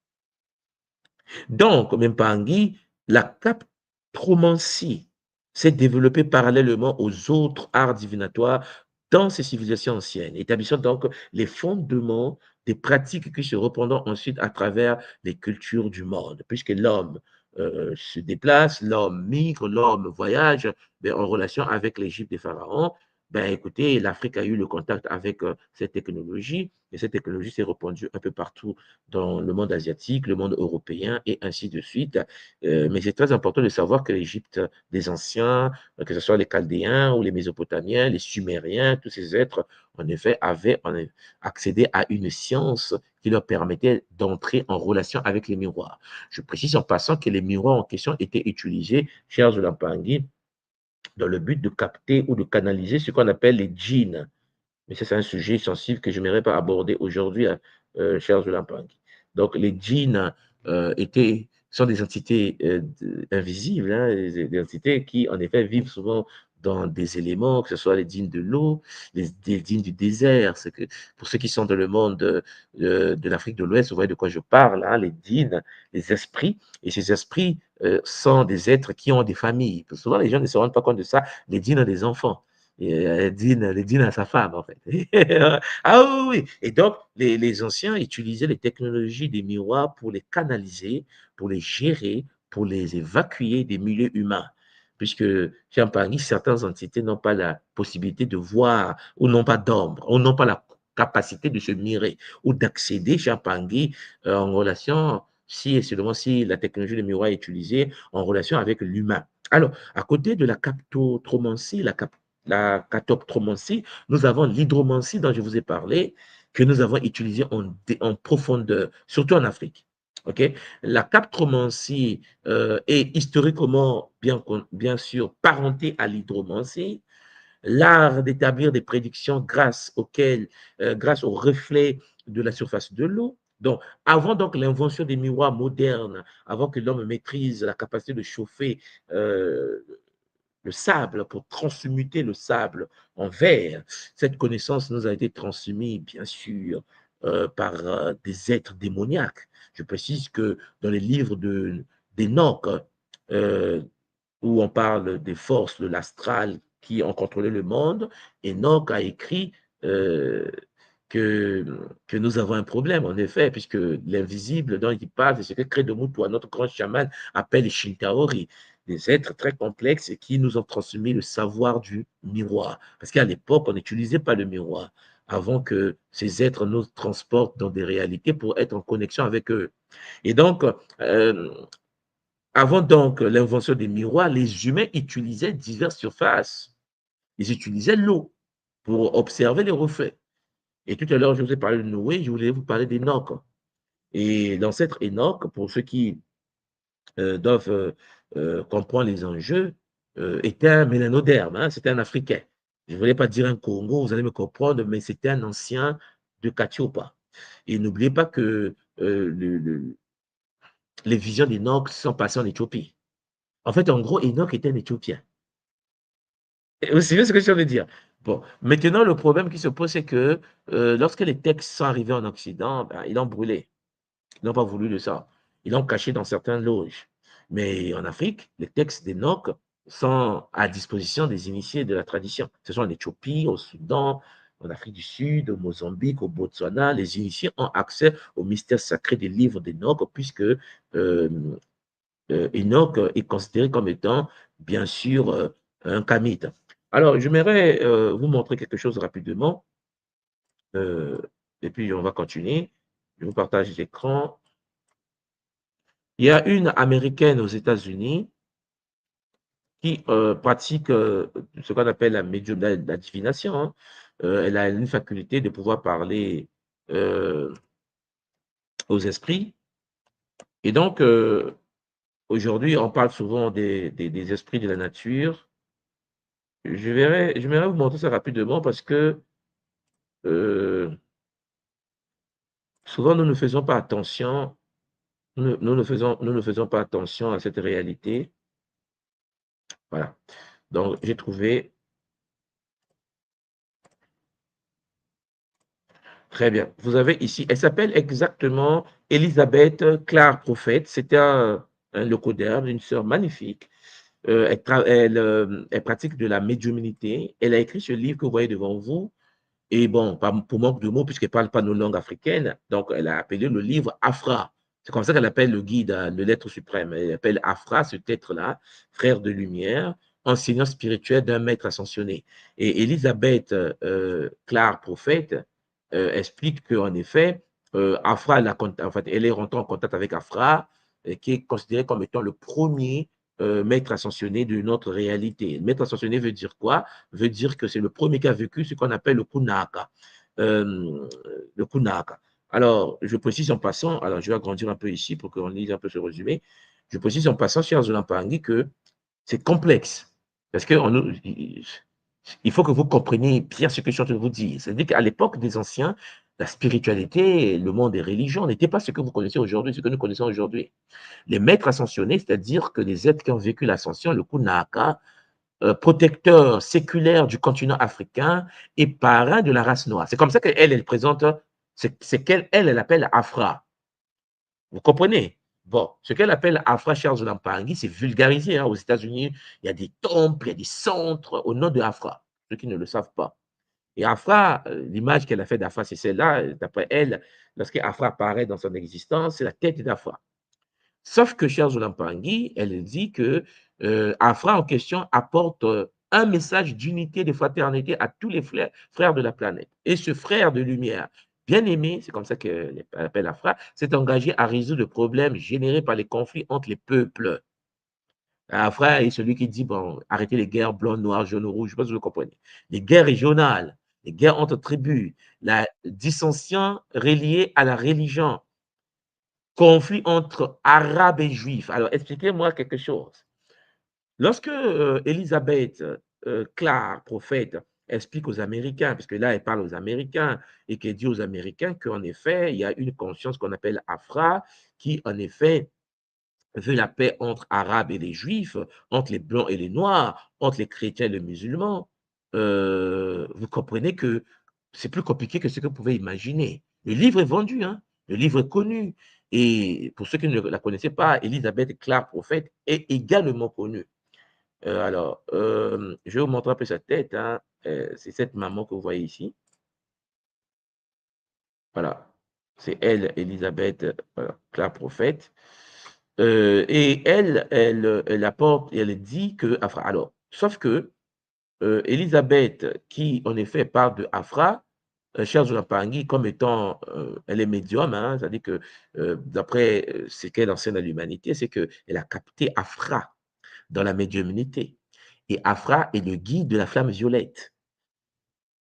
E: Donc, Mpangui, la captromancie, s'est développé parallèlement aux autres arts divinatoires dans ces civilisations anciennes, établissant donc les fondements des pratiques qui se répandront ensuite à travers les cultures du monde, puisque l'homme se déplace, l'homme migre, l'homme voyage en relation avec l'Égypte des pharaons. Ben, écoutez, l'Afrique a eu le contact avec cette technologie, et cette technologie s'est répandue un peu partout dans le monde asiatique, le monde européen, et ainsi de suite. Mais c'est très important de savoir que l'Égypte des anciens, que ce soit les Chaldéens ou les Mésopotamiens, les Sumériens, tous ces êtres, en effet, avaient accédé à une science qui leur permettait d'entrer en relation avec les miroirs. Je précise en passant que les miroirs en question étaient utilisés, chers Zolampangui, dans le but de capter ou de canaliser ce qu'on appelle les djinns. Mais ça, c'est un sujet sensible que je n'aimerais pas aborder aujourd'hui, chers Zolampangui. Donc, les djinns sont des entités invisibles, hein, des entités qui, en effet, vivent souvent dans des éléments, que ce soit les djinns de l'eau, les djinns du désert. Que, pour ceux qui sont dans le monde de l'Afrique de l'Ouest, vous voyez de quoi je parle, hein, les djinns, les esprits. Et ces esprits sont des êtres qui ont des familles. Souvent, les gens ne se rendent pas compte de ça. Les djinns ont des enfants. Et les dîne à sa femme, en fait. Ah oui, oui. Et donc, les anciens utilisaient les technologies des miroirs pour les canaliser, pour les gérer, pour les évacuer des milieux humains. Puisque chez Paris, certaines entités n'ont pas la possibilité de voir, ou n'ont pas d'ombre, ou n'ont pas la capacité de se mirer, ou d'accéder chez Paris en relation, si et seulement si la technologie des miroirs est utilisée, en relation avec l'humain. Alors, à côté de la captotromancie, la catoptromancie, nous avons l'hydromancie dont je vous ai parlé, que nous avons utilisé en profondeur, surtout en Afrique. Okay? La captromancie est historiquement, bien sûr, parentée à l'hydromancie, l'art d'établir des prédictions grâce aux reflets de la surface de l'eau. Donc, avant donc l'invention des miroirs modernes, avant que l'homme maîtrise la capacité de chauffer le sable, pour transmuter le sable en verre. Cette connaissance nous a été transmise, bien sûr, par des êtres démoniaques. Je précise que dans les livres d'Enoch, où on parle des forces de l'astral qui ont contrôlé le monde, Enoch a écrit que nous avons un problème, en effet, puisque l'invisible dont il parle, c'est ce que Credo-Mutwa, notre grand chaman, appelle les Shintaori, des êtres très complexes qui nous ont transmis le savoir du miroir. Parce qu'à l'époque, on n'utilisait pas le miroir avant que ces êtres nous transportent dans des réalités pour être en connexion avec eux. Et donc, avant donc l'invention des miroirs, les humains utilisaient diverses surfaces. Ils utilisaient l'eau pour observer les reflets. Et tout à l'heure, je vous ai parlé de Noé, je voulais vous parler d'Enoch. Et l'ancêtre Enoch, pour ceux qui doivent comprendre les enjeux, était un mélanoderme, hein, c'était un Africain. Je ne voulais pas dire un Congo, vous allez me comprendre, mais c'était un ancien de Katiopa. Et n'oubliez pas que les visions d'Enoch sont passées en Éthiopie. En fait, en gros, Enoch était un Éthiopien. Vous savez ce que je veux dire? Bon, maintenant, le problème qui se pose, c'est que lorsque les textes sont arrivés en Occident, ben, ils l'ont brûlé. Ils n'ont pas voulu de ça. Ils l'ont caché dans certaines loges. Mais en Afrique, les textes d'Enoch sont à disposition des initiés de la tradition. Ce sont en Éthiopie, au Soudan, en Afrique du Sud, au Mozambique, au Botswana. Les initiés ont accès au mystère sacré des livres d'Enoch, puisque Enoch est considéré comme étant, bien sûr, un kamite. Alors, j'aimerais vous montrer quelque chose rapidement, et puis on va continuer. Je vous partage l'écran. Il y a une Américaine aux États-Unis qui pratique ce qu'on appelle la divination. Hein. Elle a une faculté de pouvoir parler aux esprits. Et donc, aujourd'hui, on parle souvent des esprits de la nature. J'aimerais vous montrer ça rapidement parce que souvent, nous ne faisons pas attention, nous ne faisons pas attention à cette réalité. Voilà. Donc, j'ai trouvé. Très bien. Vous avez ici, elle s'appelle exactement Elisabeth Clare Prophète. C'était un locodère, une sœur magnifique. Elle pratique de la médiumnité. Elle a écrit ce livre que vous voyez devant vous. Et bon, pour manque de mots, puisqu'elle ne parle pas nos langues africaines, donc elle a appelé le livre Afra. C'est comme ça qu'elle appelle le guide, le l'être suprême. Elle appelle Afra, ce être-là, frère de lumière, enseignant spirituel d'un maître ascensionné. Et Elisabeth Clark, prophète, explique qu'en effet, Afra, en fait, elle est rentrée en contact avec Afra, qui est considéré comme étant le premier maître ascensionné de notre réalité. Maître ascensionné veut dire quoi? Veut dire que c'est le premier qui a vécu ce qu'on appelle le Kunaka. Le Kunaka. Alors, je précise en passant, alors je vais agrandir un peu ici pour qu'on lise un peu ce résumé. Je précise en passant, cher Zolampangi, que c'est complexe. Parce que il faut que vous compreniez bien ce que je suis en train de vous dire. C'est-à-dire qu'à l'époque des anciens, la spiritualité, le monde des religions n'était pas ce que vous connaissez aujourd'hui, ce que nous connaissons aujourd'hui. Les maîtres ascensionnés, c'est-à-dire que les êtres qui ont vécu l'ascension, le Kunaka, protecteur séculaire du continent africain et parrain de la race noire. C'est comme ça qu'elle, elle présente, c'est qu'elle, elle appelle Afra. Vous comprenez? Bon, ce qu'elle appelle Afra Charles Lampangi, c'est vulgarisé. Hein. Aux États-Unis, il y a des temples, il y a des centres au nom de Afra, ceux qui ne le savent pas. Et Afra, l'image qu'elle a faite d'Afra, c'est celle-là. D'après elle, lorsque Afra apparaît dans son existence, c'est la tête d'Afra. Sauf que Charles Lampangi, elle dit que Afra en question apporte un message d'unité, de fraternité à tous les frères de la planète. Et ce frère de lumière, bien aimé, c'est comme ça qu'elle appelle Afra, s'est engagé à résoudre le problème généré par les conflits entre les peuples. Afra est celui qui dit, bon, arrêtez les guerres blancs, noirs, jaunes, rouges, je ne sais pas si vous comprenez. Les guerres régionales, les guerres entre tribus, la dissension reliée à la religion, conflit entre Arabes et Juifs. Alors, expliquez-moi quelque chose. Lorsque Elisabeth Clark, prophète, explique aux Américains, puisque là, elle parle aux Américains, et qu'elle dit aux Américains qu'en effet, il y a une conscience qu'on appelle Afra, qui, en effet, veut la paix entre Arabes et les Juifs, entre les Blancs et les Noirs, entre les chrétiens et les musulmans, vous comprenez que c'est plus compliqué que ce que vous pouvez imaginer. Le livre est vendu, hein? Le livre est connu. Et pour ceux qui ne la connaissaient pas, Elisabeth Clark, prophète, est également connue. Je vais vous montrer un peu sa tête. Hein. C'est cette maman que vous voyez ici. Voilà. C'est elle, Elisabeth Clark, prophète. Et elle apporte, elle dit que Afra. Alors, sauf que Elisabeth, qui en effet parle de Afra, Charles Lampangi, comme étant, elle est médium, hein, c'est-à-dire que d'après ce qu'elle enseigne à l'humanité, c'est qu'elle a capté Afra dans la médiumnité. Et Afra est le guide de la flamme violette.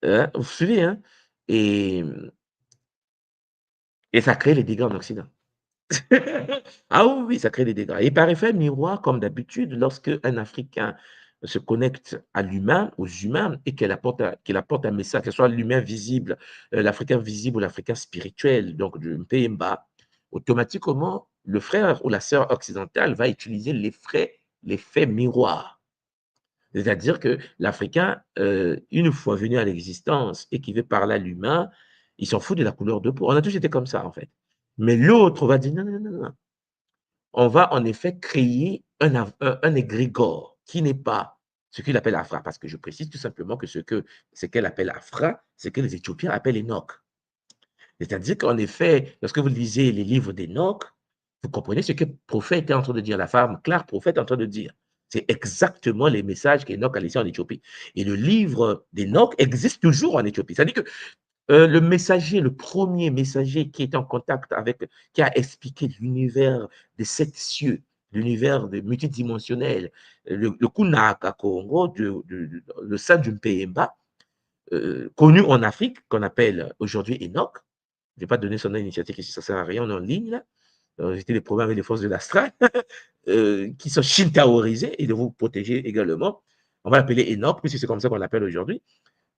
E: Hein, vous vous souvenez, hein? Et ça crée les dégâts en Occident. Ah oui, oui, ça crée des dégâts. Et par effet miroir, comme d'habitude, lorsque un Africain se connecte à l'humain, aux humains, et qu'il apporte un message, que ce soit l'humain visible, l'Africain visible ou l'Africain spirituel, donc du Mpemba, automatiquement, le frère ou la sœur occidentale va utiliser l'effet miroir. C'est-à-dire que l'Africain, une fois venu à l'existence et qui veut parler à l'humain, il s'en fout de la couleur de peau. On a tous été comme ça, en fait. Mais l'autre va dire non, non, non, non. On va en effet créer un égrégore qui n'est pas ce qu'il appelle Afra, parce que je précise tout simplement que ce qu'elle appelle Afra, c'est que les Éthiopiens appellent Enoch. C'est-à-dire qu'en effet, lorsque vous lisez les livres d'Enoch, vous comprenez ce que le prophète est en train de dire, la femme Clark, prophète est en train de dire. C'est exactement les messages qu'Enoch a laissés en Éthiopie. Et le livre d'Enoch existe toujours en Éthiopie. C'est-à-dire que le messager, le premier messager qui est en contact avec, qui a expliqué l'univers des sept cieux, l'univers multidimensionnel, le Kunaka Congo, le sein du Mpemba, connu en Afrique, qu'on appelle aujourd'hui Enoch. Je ne vais pas donner son nom initiatique ici, ça ne sert à rien, on est en ligne là. C'était des problèmes avec les forces de l'astral qui sont shintaorisées et de vous protéger également. On va l'appeler Enoch, puisque c'est comme ça qu'on l'appelle aujourd'hui.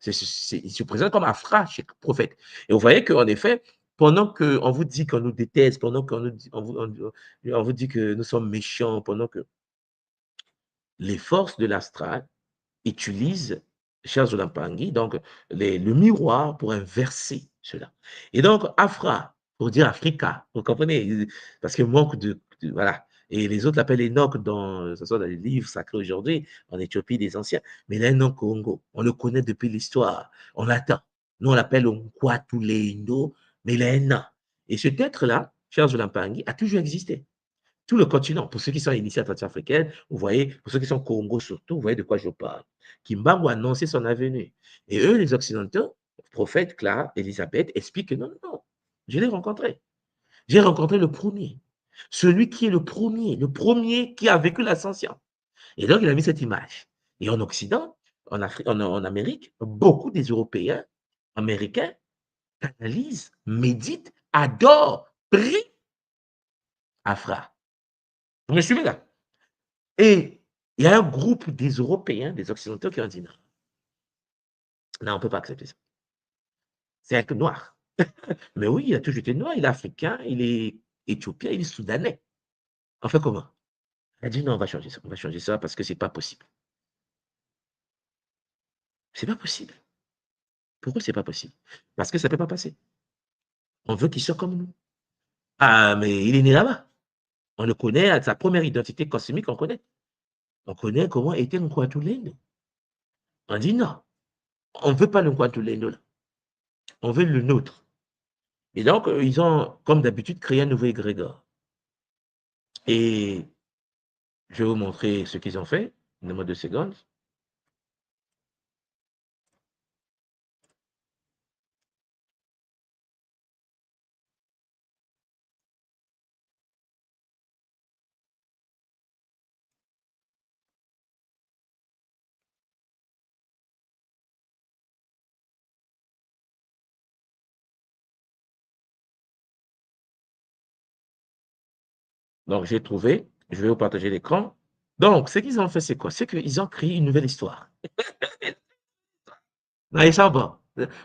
E: Il se présente comme Afra, chez le prophète. Et vous voyez qu'en effet, pendant qu'on vous dit qu'on nous déteste, pendant qu'on vous dit que nous sommes méchants, pendant que les forces de l'astral utilisent Charles Lampangi, donc le miroir pour inverser cela. Et donc, Afra, pour dire Africa, vous comprenez? Parce qu'il manque voilà. Et les autres l'appellent Enoch dans, ce soit dans les livres sacrés aujourd'hui, en Éthiopie des anciens. Mais il a un nom Congo. On le connaît depuis l'histoire. On l'attend. Nous, on l'appelle Nkwatulendo, mais il a un nom. Et cet être-là, Charles Lampangi, a toujours existé. Tout le continent, pour ceux qui sont initiés africaine, vous voyez, pour ceux qui sont Congo surtout, vous voyez de quoi je parle. Kimbangu a annoncé son avenue. Et eux, les Occidentaux, prophète Clara, Elisabeth, expliquent que non, non, non, je l'ai rencontré. J'ai rencontré le premier. Celui qui est le premier qui a vécu l'ascension. Et donc, il a mis cette image. Et en Occident, en Afrique, en Amérique, beaucoup des Européens, Américains, analysent, méditent, adorent, prient Afra. Vous me suivez là? Et il y a un groupe des Européens, des Occidentaux qui ont dit non. Non, on ne peut pas accepter ça. C'est un noir. Mais oui, il a toujours été noir, il est africain, il est éthiopien, il est soudanais. On fait comment? Elle a dit non, on va changer ça parce que c'est pas possible. C'est pas possible. Pourquoi c'est pas possible? Parce que ça peut pas passer. On veut qu'il soit comme nous. Ah, mais il est né là-bas. On le connaît à sa première identité cosmique, on connaît. On connaît comment était Nkwatulendo. On dit non, on ne veut pas le Nkwatulendo là. On veut le nôtre. Et donc, ils ont, comme d'habitude, créé un nouveau égrégore. Et je vais vous montrer ce qu'ils ont fait. Donnez-moi 2 secondes. Donc, j'ai trouvé. Je vais vous partager l'écran. Donc, ce qu'ils ont fait, c'est quoi? C'est qu'ils ont créé une nouvelle histoire. Non, ils sont bons.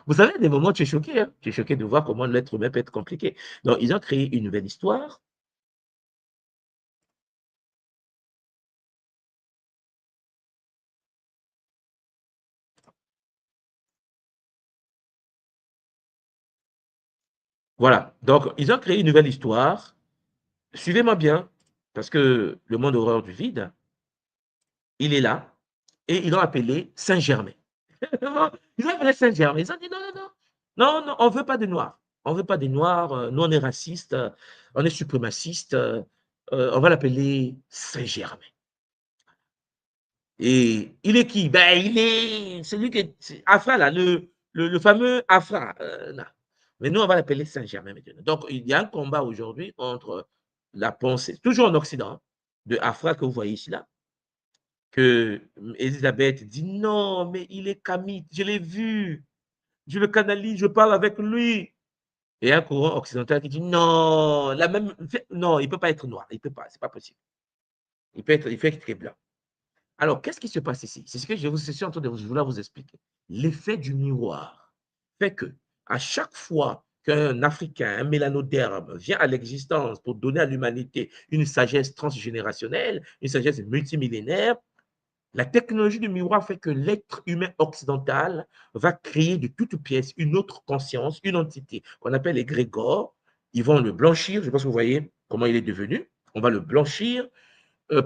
E: Vous savez, des moments, tu es choqué. Hein? Tu es choqué de voir comment l'être humain peut être compliqué. Donc, ils ont créé une nouvelle histoire. Voilà. Donc, ils ont créé une nouvelle histoire. Suivez-moi bien, parce que le monde horreur du vide, il est là. Et ils l'ont appelé Saint-Germain. Ils ont appelé Saint-Germain. Ils ont dit non, non, non. Non, non, on ne veut pas de noirs. On ne veut pas des noirs. Nous, on est racistes. On est suprémacistes. On va l'appeler Saint-Germain. Et il est qui? Ben, il est celui qui est Afra, là, le fameux Afra. Non. Mais nous, on va l'appeler Saint-Germain maintenant. Donc, il y a un combat aujourd'hui entre la pensée, toujours en Occident, de Afra que vous voyez ici, là, que Elisabeth dit non, mais il est kamite, je l'ai vu, je le canalise, je parle avec lui. Et un courant occidental qui dit non, non, il ne peut pas être noir, il ne peut pas, c'est pas possible. Il peut être très blanc. Alors, qu'est-ce qui se passe ici? C'est ce que je suis en train de vouloir vous expliquer. L'effet du miroir fait que à chaque fois qu'un Africain, un mélanoderme vient à l'existence pour donner à l'humanité une sagesse transgénérationnelle, une sagesse multimillénaire, la technologie du miroir fait que l'être humain occidental va créer de toutes pièces une autre conscience, une entité qu'on appelle l'égrégore. Ils vont le blanchir. Je pense que vous voyez comment il est devenu. On va le blanchir.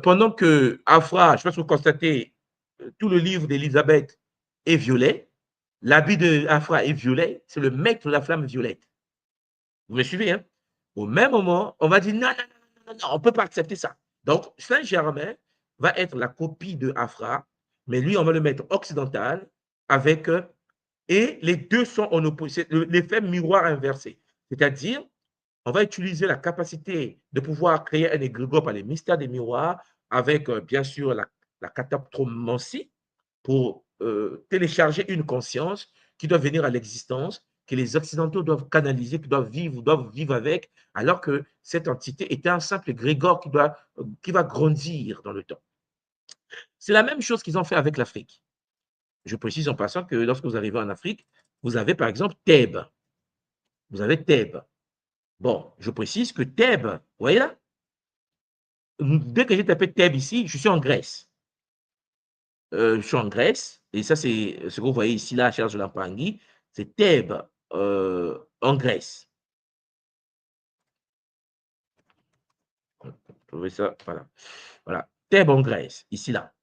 E: Pendant que Afra, je ne sais pas si vous constatez, tout le livre d'Elisabeth est violet. L'habit d'Afra est violet. C'est le maître de la flamme violette. Vous me suivez, hein? Au même moment, on va dire non, non, non, non, non, on ne peut pas accepter ça. Donc, Saint-Germain va être la copie de Afra, mais lui, on va le mettre occidental avec, et les deux sont en opposition, l'effet miroir inversé. C'est-à-dire, on va utiliser la capacité de pouvoir créer un égrégore par les mystères des miroirs avec, bien sûr, la cataptromancie pour télécharger une conscience qui doit venir à l'existence, que les Occidentaux doivent canaliser, qui doivent vivre avec, alors que cette entité est un simple égrégore qui va grandir dans le temps. C'est la même chose qu'ils ont fait avec l'Afrique. Je précise en passant que lorsque vous arrivez en Afrique, vous avez par exemple Thèbes. Vous avez Thèbes. Bon, je précise que Thèbes, vous voyez là, dès que j'ai tapé Thèbes ici, je suis en Grèce. Je suis en Grèce, et ça, c'est ce que vous voyez ici, là, Charles de Lampangui, c'est Thèbes en Grèce. trouvez ça, voilà. Voilà. Thèbes en Grèce, ici, là.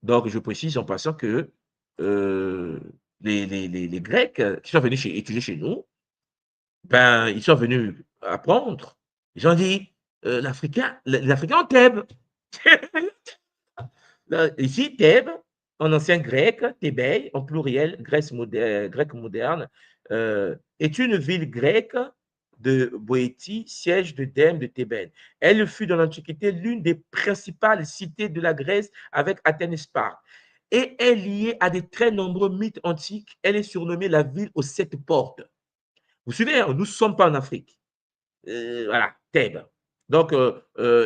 E: Donc, je précise en passant que les Grecs qui sont venus étudier chez nous, ben, ils sont venus apprendre. Ils ont dit, les Africains ont Thèbes. Ici, Thèbes, en ancien grec, Thébès, en pluriel, grec moderne, est une ville grecque de Boétie, siège de Dème de Thébène. Elle fut dans l'Antiquité l'une des principales cités de la Grèce avec Athènes et Sparte. Et est liée à des très nombreux mythes antiques. Elle est surnommée la ville aux 7 portes. Vous suivez, hein, nous ne sommes pas en Afrique. Voilà, Thèbes. Donc,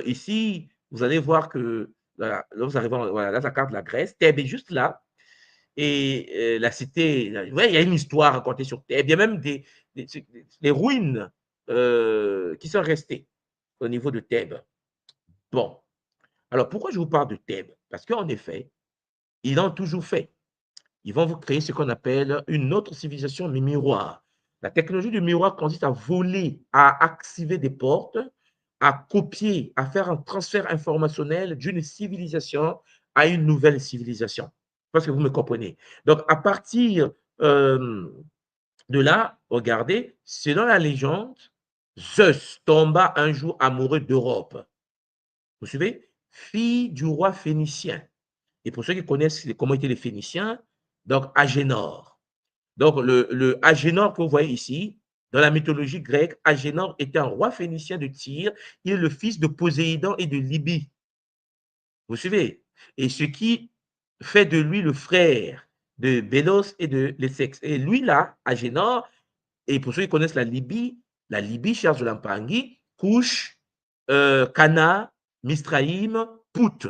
E: ici, vous allez voir que, voilà, là, vous arrivez, voilà, là, la carte de la Grèce, Thèbes est juste là. Et la cité, ouais, il y a une histoire racontée sur Thèbes. Il y a même des ruines qui sont restées au niveau de Thèbes. Bon, alors pourquoi je vous parle de Thèbes? Parce qu'en effet, ils l'ont toujours fait. Ils vont vous créer ce qu'on appelle une autre civilisation, mais miroir. La technologie du miroir consiste à voler, à activer des portes, à copier, à faire un transfert informationnel d'une civilisation à une nouvelle civilisation. Parce que vous me comprenez. Donc, à partir de là, regardez, selon la légende, Zeus tomba un jour amoureux d'Europe. Vous suivez? Fille du roi phénicien. Et pour ceux qui connaissent comment étaient les Phéniciens, donc Agénor. Donc le Agénor que vous voyez ici, dans la mythologie grecque, Agénor était un roi phénicien de Tyr. Il est le fils de Poséidon et de Libye. Vous suivez? Et ce qui fait de lui le frère de Bélos et de Lessex. Et lui là, Agénor, et pour ceux qui connaissent la Libye, chers Zolampangui, Couche, Cana, Mistraïm, Pout.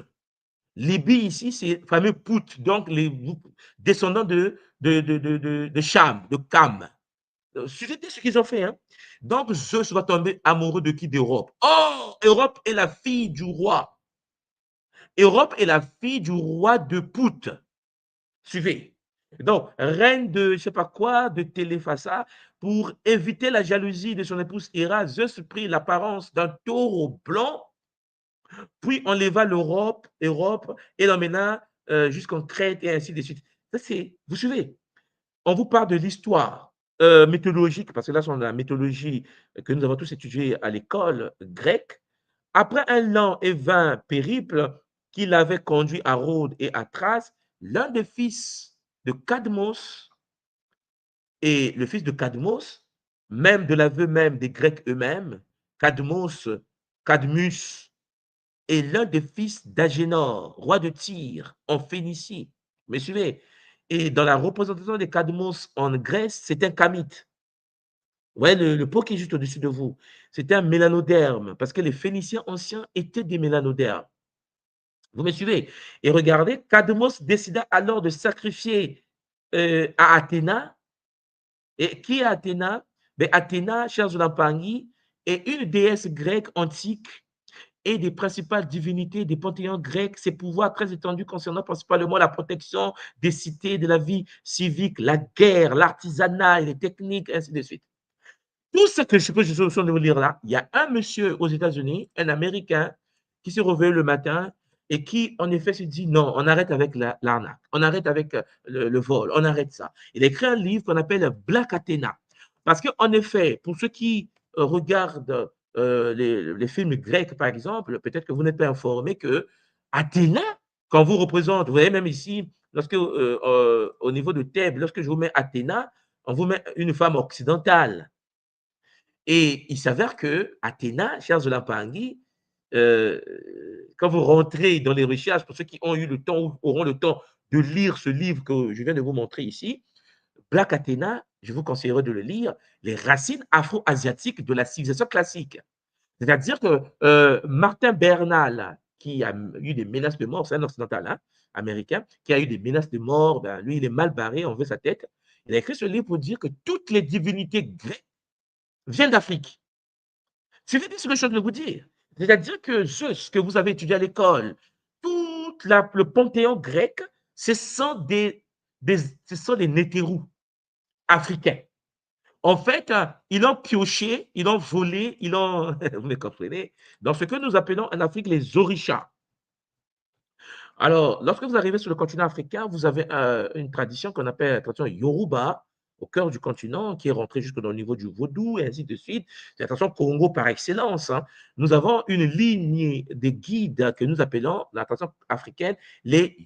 E: Libye ici, c'est le fameux Pout, donc les descendants de Cham, de Cam. C'était ce qu'ils ont fait. Hein. Donc, Zeus va tomber amoureux de qui? D'Europe. Oh, Europe est la fille du roi. Europe est la fille du roi de Pout. Suivez. Donc, reine de je ne sais pas quoi, de Téléphassa, pour éviter la jalousie de son épouse Héra, Zeus prit l'apparence d'un taureau blanc, puis enleva Europe et l'emmena jusqu'en Crète et ainsi de suite. Ça, c'est, vous suivez, on vous parle de l'histoire mythologique, parce que là, c'est la mythologie que nous avons tous étudiée à l'école grecque. Après un lent et vain périple qui l'avait conduit à Rhodes et à Thrace, l'un des fils de Cadmos, et le fils de Cadmos, même de l'aveu même des Grecs eux-mêmes, Cadmus, est l'un des fils d'Agénor, roi de Tyr, en Phénicie. Vous me suivez? Et dans la représentation des Cadmos en Grèce, c'est un camite. Vous voyez le pot qui est juste au-dessus de vous. C'était un mélanoderme, parce que les Phéniciens anciens étaient des mélanodermes. Vous me suivez? Et regardez, Cadmos décida alors de sacrifier à Athéna. Et qui est Athéna? Ben, Athéna, chers Zolampangui, est une déesse grecque antique et des principales divinités des panthéons grecs, ses pouvoirs très étendus concernant principalement la protection des cités, de la vie civique, la guerre, l'artisanat et les techniques, ainsi de suite. Tout ce que je suis en train de vous lire là, il y a un monsieur aux États-Unis, un Américain, qui se réveille le matin et qui, en effet, se dit non, on arrête avec l'arnaque, on arrête avec le vol, on arrête ça. Il a écrit un livre qu'on appelle Black Athena. Parce qu'en effet, pour ceux qui regardent les films grecs, par exemple, peut-être que vous n'êtes pas informé que Athéna, quand vous représente, vous voyez même ici, lorsque, au niveau de Thèbes, lorsque je vous mets Athéna, on vous met une femme occidentale. Et il s'avère que Athéna, chers Zolampangui, quand vous rentrez dans les recherches, pour ceux qui ont eu le temps ou auront le temps de lire ce livre que je viens de vous montrer ici, Black Athena, je vous conseillerais de le lire, les racines afro-asiatiques de la civilisation classique. C'est-à-dire que Martin Bernal, qui a eu des menaces de mort, c'est un occidental hein, américain, qui a eu des menaces de mort, ben, lui, il est mal barré, on veut sa tête. Il a écrit ce livre pour dire que toutes les divinités grecques viennent d'Afrique. C'est ce que je suis en train de vous dire. C'est-à-dire que ce que vous avez étudié à l'école, tout le panthéon grec, ce sont des nétérous africains. En fait, ils ont pioché, ils ont volé, ils ont, vous me comprenez, dans ce que nous appelons en Afrique les orishas. Alors, lorsque vous arrivez sur le continent africain, vous avez une tradition qu'on appelle la tradition Yoruba, au cœur du continent, qui est rentrée jusque dans le niveau du vaudou, et ainsi de suite. C'est la tradition Congo par excellence, hein. Nous avons une lignée de guides que nous appelons, dans la tradition africaine, les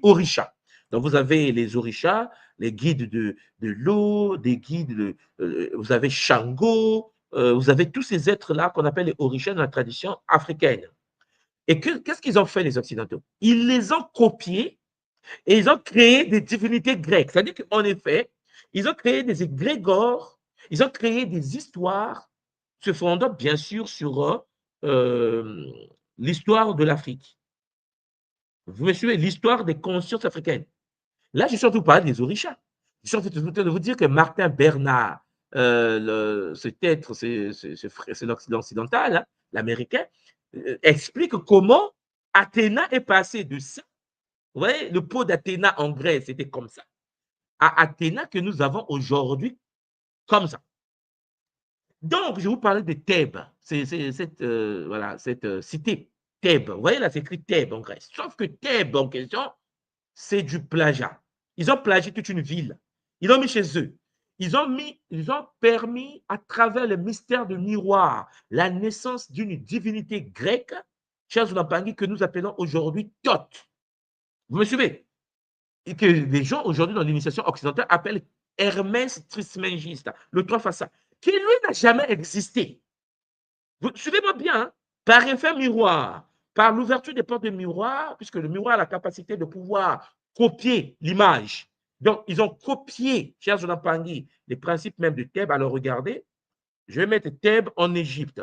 E: orishas. Donc, vous avez les orishas, les guides de l'eau, des guides vous avez Shango, vous avez tous ces êtres-là qu'on appelle les orishas dans la tradition africaine. Et qu'est-ce qu'ils ont fait, les Occidentaux? Ils les ont copiés et ils ont créé des divinités grecques. C'est-à-dire qu'en effet, ils ont créé des égrégores, ils ont créé des histoires se fondant bien sûr sur l'histoire de l'Afrique. Vous me suivez? L'histoire des consciences africaines. Là, je suis surtout parler des orishas. Je suis surtout de vous dire que Martin Bernard, cet être, c'est l'occidental, hein, l'américain, explique comment Athéna est passée de ça. Vous voyez, le pot d'Athéna en Grèce, c'était comme ça, à Athéna que nous avons aujourd'hui comme ça. Donc, je vous parlais de Thèbes, c'est cette cité Thèbes. Vous voyez là, c'est écrit Thèbes en Grèce. Sauf que Thèbes en question, c'est du plagiat. Ils ont plagié toute une ville. Ils l'ont mis chez eux. Ils ont permis, à travers le mystère de miroir, la naissance d'une divinité grecque, chers Zulampangi, que nous appelons aujourd'hui Thoth. Vous me suivez? Et que les gens aujourd'hui dans l'initiation occidentale appellent Hermès Trismégiste, le trois façades, qui lui n'a jamais existé. Vous suivez-moi bien, hein? Par effet miroir, par l'ouverture des portes de miroir, puisque le miroir a la capacité de pouvoir copier l'image. Donc, ils ont copié, chers Zulampangi, les principes même de Thèbes. Alors, regardez, je vais mettre Thèbes en Égypte.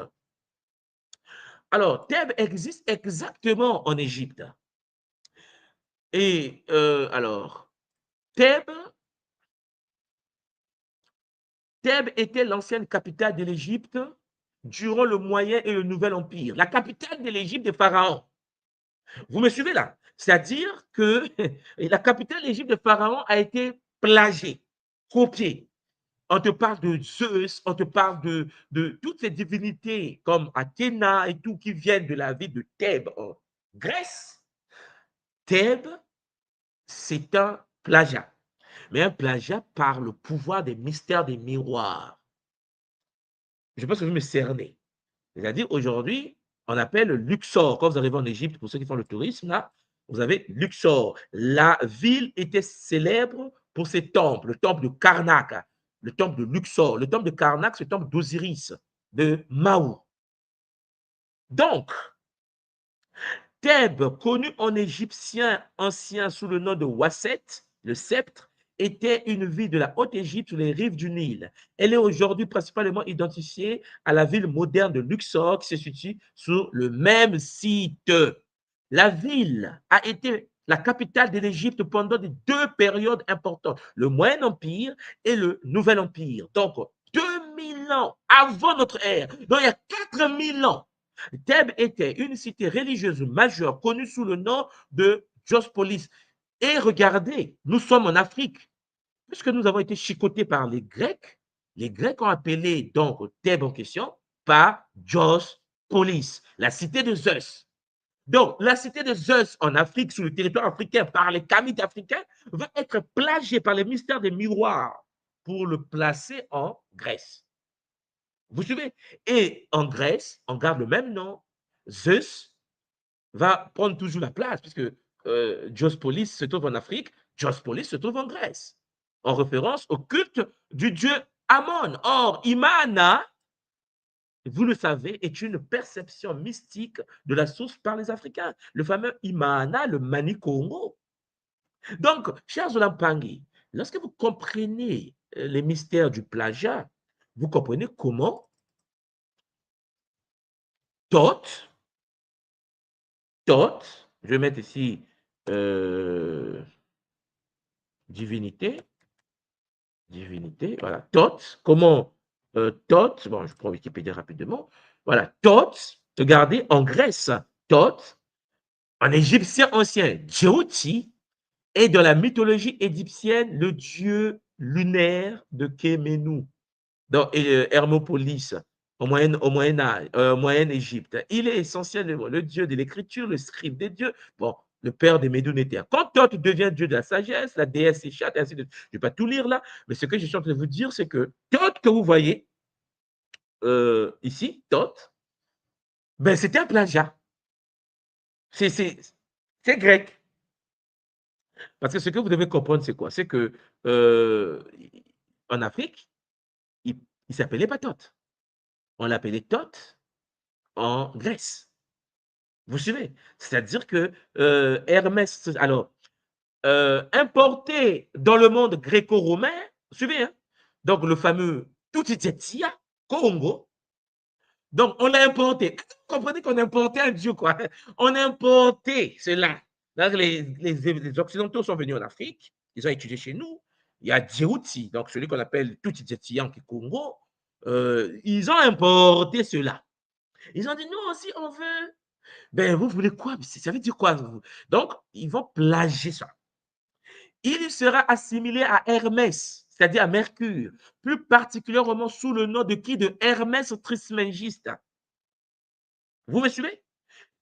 E: Alors, Thèbes existe exactement en Égypte. Et alors, Thèbes était l'ancienne capitale de l'Égypte durant le Moyen et le Nouvel Empire. La capitale de l'Égypte des pharaons. Vous me suivez là? C'est-à-dire que la capitale de l'Égypte des pharaons a été plagiée, copiée. On te parle de Zeus, on te parle de toutes ces divinités comme Athéna et tout qui viennent de la ville de Thèbes en Grèce. Thèbes, c'est un plagiat. Mais un plagiat par le pouvoir des mystères des miroirs. Je pense que vous me cernez. C'est-à-dire, aujourd'hui, on appelle Luxor. Quand vous arrivez en Égypte, pour ceux qui font le tourisme, là, vous avez Luxor. La ville était célèbre pour ses temples, le temple de Karnak, le temple de Luxor. Le temple de Karnak, c'est le temple d'Osiris, de Maou. Donc, Thèbes, connu en égyptien ancien sous le nom de Wasset, le sceptre, était une ville de la Haute-Égypte sur les rives du Nil. Elle est aujourd'hui principalement identifiée à la ville moderne de Luxor qui se situe sur le même site. La ville a été la capitale de l'Égypte pendant deux périodes importantes, le Moyen Empire et le Nouvel Empire. Donc, 2000 ans avant notre ère, donc il y a 4000 ans, Thèbes était une cité religieuse majeure connue sous le nom de Diospolis. Et regardez, nous sommes en Afrique. Puisque nous avons été chicotés par les Grecs ont appelé donc Thèbes en question par Diospolis, la cité de Zeus. Donc, la cité de Zeus en Afrique, sur le territoire africain, par les Kamites africains, va être plagiée par les mystères des miroirs pour le placer en Grèce. Vous suivez? Et en Grèce, on garde le même nom. Zeus va prendre toujours la place, puisque Diospolis se trouve en Afrique, Diospolis se trouve en Grèce, en référence au culte du dieu Amon. Or, Imana, vous le savez, est une perception mystique de la source par les Africains. Le fameux Imana, le Mani Congo. Donc, chers Zulampangi, lorsque vous comprenez les mystères du plagiat, vous comprenez comment Thoth, je vais mettre ici divinité, voilà, Thoth, comment Thoth, bon, je prends Wikipédia rapidement, voilà, Thoth, regardez, en Grèce, Thoth, en égyptien ancien, Djouti, et dans la mythologie égyptienne, le dieu lunaire de Kéménou. Donc, Hermopolis, Moyenne Égypte. Il est essentiellement le dieu de l'écriture, le scribe des dieux. Bon, le père des Médounétaires. Quand Thoth devient dieu de la sagesse, la déesse Échat, et ainsi de suite. Je ne vais pas tout lire là, mais ce que je suis en train de vous dire, c'est que Thoth que vous voyez ici, Thoth, ben, c'était un plagiat. C'est grec. Parce que ce que vous devez comprendre, c'est quoi? C'est que en Afrique, il ne s'appelait pas Thoth. On l'appelait Thoth en Grèce. Vous suivez? C'est-à-dire que Hermès, alors, importé dans le monde gréco-romain, suivez, hein? Donc le fameux Tutitsetsia, Congo. Donc on l'a importé. Vous comprenez qu'on a importé un dieu, quoi. On a importé cela. Donc, les Occidentaux sont venus en Afrique, ils ont étudié chez nous. Il y a Djibouti, donc celui qu'on appelle Tutitsetsia qui est Congo. Ils ont importé cela. Ils ont dit, nous aussi, on veut. Ben, vous voulez quoi? Ça veut dire quoi? Donc, ils vont plagier ça. Il sera assimilé à Hermès, c'est-à-dire à Mercure, plus particulièrement sous le nom de qui? De Hermès Trismégiste. Vous me suivez?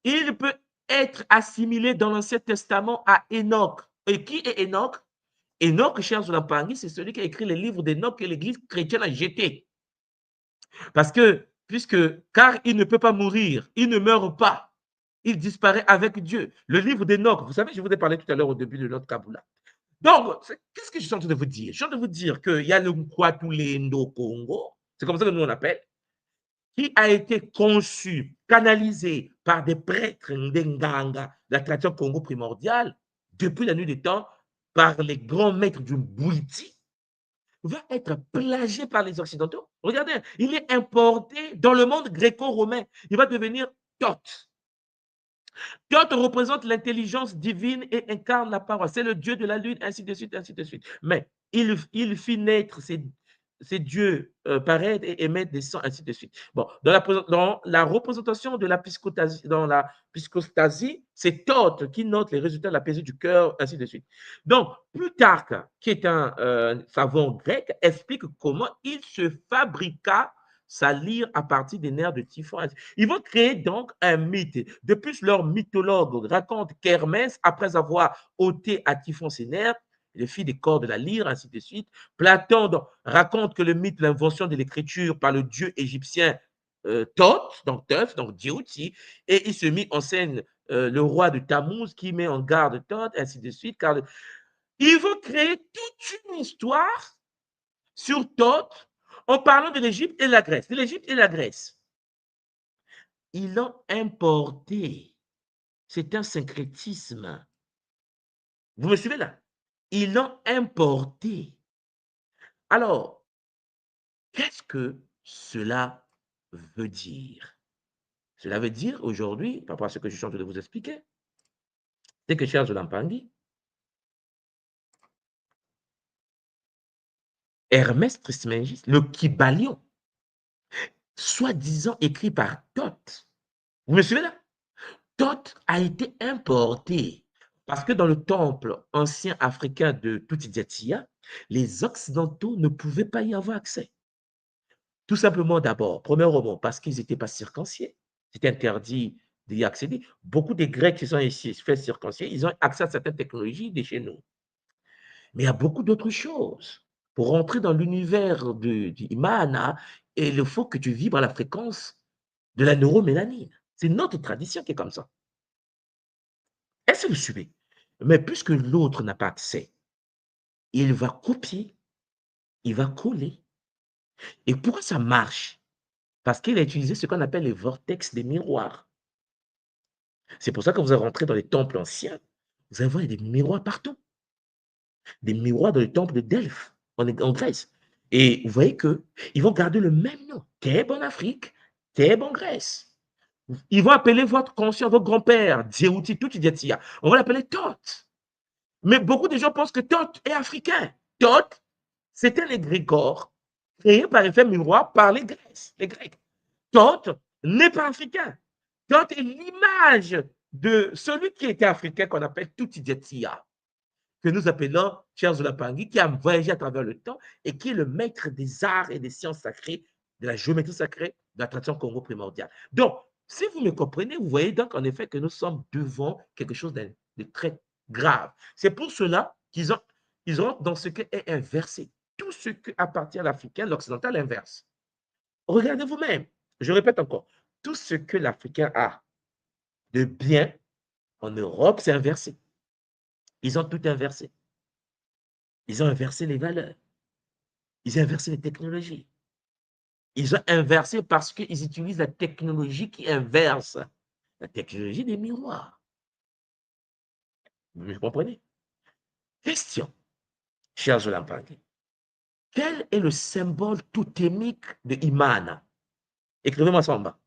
E: Il peut être assimilé dans l'Ancien Testament à Enoch. Et qui est Enoch? Enoch, cher Zoulampangui, c'est celui qui a écrit les livres d'Enoch que l'Église chrétienne a jeté. Parce que, car il ne peut pas mourir, il ne meurt pas, il disparaît avec Dieu. Le livre d'Enoch, vous savez, je vous ai parlé tout à l'heure au début de notre Kaboula. Donc, qu'est-ce que je suis en train de vous dire? Je suis en train de vous dire qu'il y a le Nkwatulendo Congo, c'est comme ça que nous on appelle, qui a été conçu, canalisé par des prêtres Ndenganga, de la tradition Congo primordiale, depuis la nuit des temps, par les grands maîtres du Bouiti, va être plagié par les Occidentaux. Regardez, il est importé dans le monde gréco-romain. Il va devenir Thoth. Thoth représente l'intelligence divine et incarne la parole. C'est le dieu de la lune, ainsi de suite, ainsi de suite. Mais il fit naître ces dieux paraître et émettre des sangs, ainsi de suite. Bon, dans la représentation de la psychostasie, c'est Thoth qui note les résultats de la paix du cœur, ainsi de suite. Donc, Plutarque, qui est un savant grec, explique comment il se fabriqua sa lyre à partir des nerfs de Typhon. Ils vont créer donc un mythe. De plus, leur mythologue raconte qu'Hermès, après avoir ôté à Typhon ses nerfs, le fit des corps de la lyre, ainsi de suite. Platon raconte que le mythe, l'invention de l'écriture par le dieu égyptien Thoth, donc Djibouti, et il se mit en scène le roi de Tammuz qui met en garde Thoth, ainsi de suite. Car ils vont créer toute une histoire sur Thoth en parlant de l'Égypte et de la Grèce. De l'Égypte et de la Grèce. Ils l'ont importé. C'est un syncrétisme. Vous me suivez là? Ils l'ont importé. Alors, qu'est-ce que cela veut dire? Cela veut dire aujourd'hui, par rapport à ce que je suis en train de vous expliquer, c'est que, cher Zoulampangui, Hermès Trismégiste, le Kybalion, soi-disant écrit par Thoth, vous me suivez là? Thoth a été importé parce que dans le temple ancien africain de Tutidjatia, les Occidentaux ne pouvaient pas y avoir accès. Tout simplement d'abord, premièrement, parce qu'ils n'étaient pas circonciés. C'était interdit d'y accéder. Beaucoup des Grecs qui sont ici fait circoncier, ils ont accès à certaines technologies de chez nous. Mais il y a beaucoup d'autres choses. Pour rentrer dans l'univers du Imana, il faut que tu vibres à la fréquence de la neuromélanine. C'est notre tradition qui est comme ça. Est-ce que vous suivez? Mais puisque l'autre n'a pas accès, il va copier, il va coller. Et pourquoi ça marche? Parce qu'il a utilisé ce qu'on appelle les vortex des miroirs. C'est pour ça que vous rentrez dans les temples anciens, vous allez voir des miroirs partout. Des miroirs dans le temple de Delphes, en Grèce. Et vous voyez qu'ils vont garder le même nom. Thèbes en Afrique, Thèbes en Grèce. Ils vont appeler votre conscient, votre grand-père, Djibouti, Tutidjatia. On va l'appeler Thoth. Mais beaucoup de gens pensent que Thoth est africain. Thoth, c'était les Grégores, créés par effet miroir par les Grecs. Thoth n'est pas africain. Thoth est l'image de celui qui était africain qu'on appelle Tutidjatia. que nous appelons Charles Zolapangui, qui a voyagé à travers le temps et qui est le maître des arts et des sciences sacrées, de la géométrie sacrée de la tradition Congo primordiale. Donc, si vous me comprenez, vous voyez donc en effet que nous sommes devant quelque chose de très grave. C'est pour cela qu'ils rentrent dans ce qui est inversé. Tout ce qui appartient à l'Africain, l'Occidental inverse. Regardez vous-même. Je répète encore. Tout ce que l'Africain a de bien en Europe, c'est inversé. Ils ont tout inversé. Ils ont inversé les valeurs. Ils ont inversé les technologies. Ils ont inversé parce qu'ils utilisent la technologie qui inverse. La technologie des miroirs. Vous comprenez? Question, cher Zolapangui. Quel est le symbole totémique de Imana? Écrivez-moi ça en bas.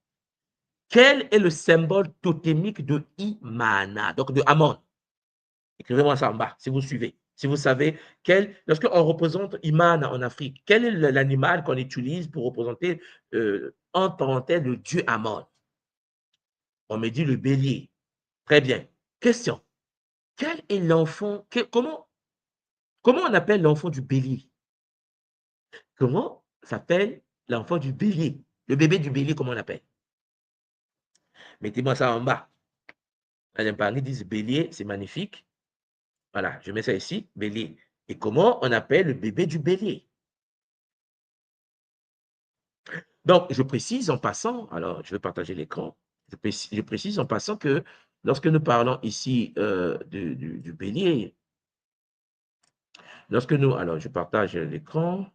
E: Quel est le symbole totémique de Imana, donc de Amon? Écrivez-moi ça en bas, si vous suivez. Si vous savez, lorsqu'on représente Imana en Afrique, quel est l'animal qu'on utilise pour représenter, en parenthèse, le dieu Amon? On me dit le bélier. Très bien. Question. Quel est l'enfant, comment on appelle l'enfant du bélier? Comment s'appelle l'enfant du bélier? Le bébé du bélier, comment on l'appelle? Mettez-moi ça en bas. Les Mpangui disent bélier, c'est magnifique. Voilà, je mets ça ici, bélier. Et comment on appelle le bébé du bélier? Donc, je précise en passant, alors je vais partager l'écran, je précise en passant que lorsque nous parlons ici du bélier, alors je partage l'écran.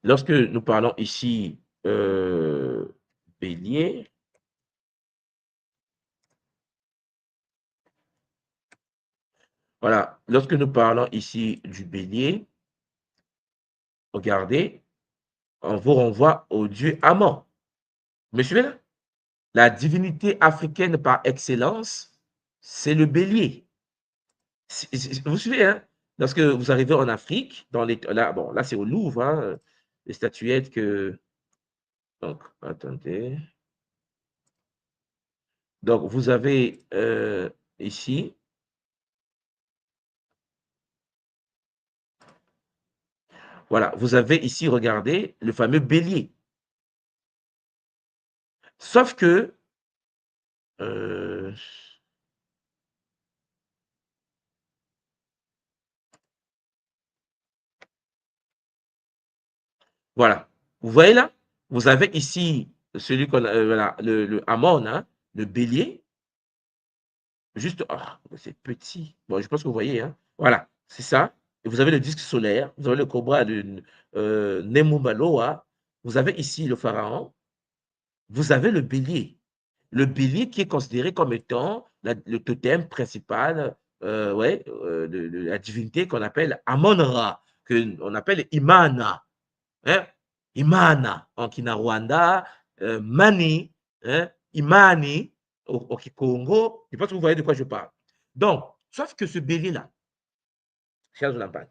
E: Lorsque nous parlons ici bélier, voilà, lorsque nous parlons ici du bélier, regardez, on vous renvoie au dieu Amon. Vous me suivez là? La divinité africaine par excellence, c'est le bélier. Vous suivez, hein? Lorsque vous arrivez en Afrique, là c'est au Louvre, hein, les statuettes que... Donc, attendez. Donc, vous avez ici... Voilà, vous avez ici, regardez, le fameux bélier. Sauf que... voilà. Vous voyez là? Vous avez ici celui qu'on a, voilà, le Amon, hein, le bélier. Juste, c'est petit. Bon, je pense que vous voyez, hein. Voilà, c'est ça. Et vous avez le disque solaire, vous avez le cobra de Nemumaloa, vous avez ici le pharaon, vous avez le bélier. Le bélier qui est considéré comme étant le totem principal de la divinité qu'on appelle Amon-Ra, qu'on appelle Imana. Hein? Imana en Kinyarwanda, Mani, hein? Imani au Kikongo. Je pense que vous voyez de quoi je parle. Donc, sauf que ce bélier-là, cher Zolapangui,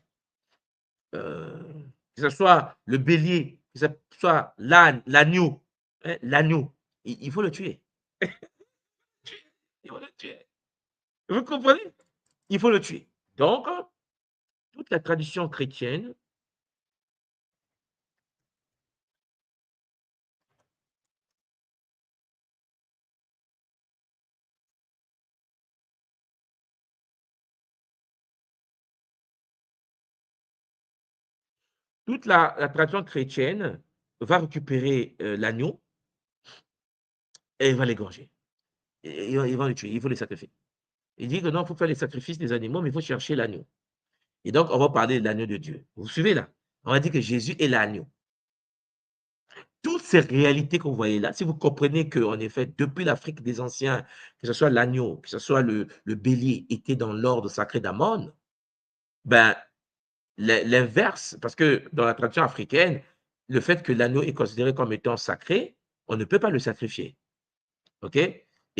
E: que ce soit le bélier, que ce soit l'agneau, hein, l'agneau, il faut le tuer. Il faut le tuer. Vous comprenez? Il faut le tuer. Donc, toute la tradition chrétienne tradition chrétienne va récupérer l'agneau et il va l'égorger. Il va le tuer, il faut le sacrifier. Il dit que non, il faut faire les sacrifices des animaux, mais il faut chercher l'agneau. Et donc, on va parler de l'agneau de Dieu. Vous suivez là? On va dire que Jésus est l'agneau. Toutes ces réalités que vous voyez là, si vous comprenez qu'en effet, depuis l'Afrique des anciens, que ce soit l'agneau, que ce soit le bélier, était dans l'ordre sacré d'Amon, ben, l'inverse, parce que dans la tradition africaine, le fait que l'agneau est considéré comme étant sacré, on ne peut pas le sacrifier. OK?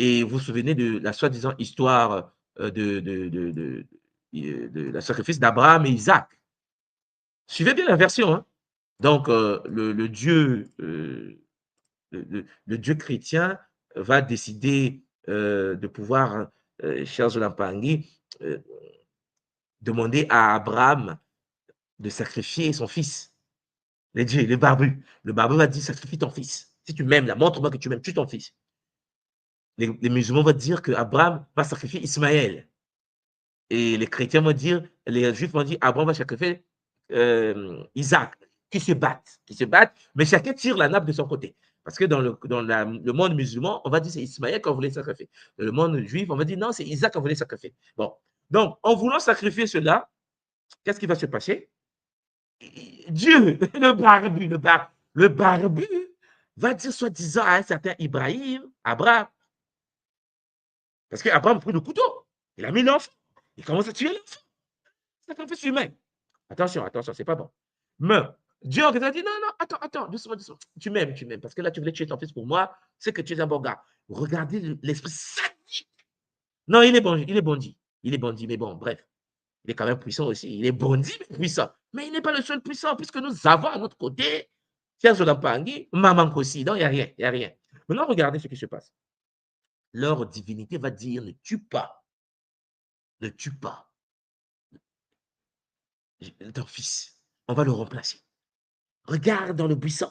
E: Et vous vous souvenez de la soi-disant histoire de la sacrifice d'Abraham et Isaac. Suivez bien la version, hein? Donc, le Dieu chrétien va décider de pouvoir cher Zolampangi, demander à Abraham de sacrifier son fils. Le barbu. Le barbu va dire, sacrifie ton fils. Si tu m'aimes, là, montre-moi que tu m'aimes, tue ton fils. Les musulmans vont dire que Abraham va sacrifier Ismaël. Et les chrétiens vont dire, les juifs vont dire, Abraham va sacrifier Isaac, qui se battent, mais chacun tire la nappe de son côté. Parce que dans le monde musulman, on va dire c'est Ismaël qu'on voulait sacrifier. Dans le monde juif, on va dire non, c'est Isaac qu'on voulait sacrifier. Bon. Donc, en voulant sacrifier cela, qu'est-ce qui va se passer? Dieu, le barbu va dire soi-disant à un certain Abraham, parce qu'Abraham a pris le couteau, il a mis l'enfant, il commence à tuer l'enfant. Sacrifice humain. Attention, c'est pas bon. Mais Dieu a dit non, attends, doucement. Tu m'aimes, parce que là, tu voulais tuer ton fils pour moi, c'est que tu es un bon gars. Regardez l'esprit sadique. Non, il est bandit, mais bon, bref. Il est quand même puissant aussi. Il est bandit, mais puissant. Mais il n'est pas le seul puissant, puisque nous avons à notre côté, Pierre Zolampangi, Maman aussi. Donc, il n'y a rien. Maintenant, regardez ce qui se passe. Leur divinité va dire ne tue pas. Ne tue pas ton fils. On va le remplacer. Regarde dans le buisson.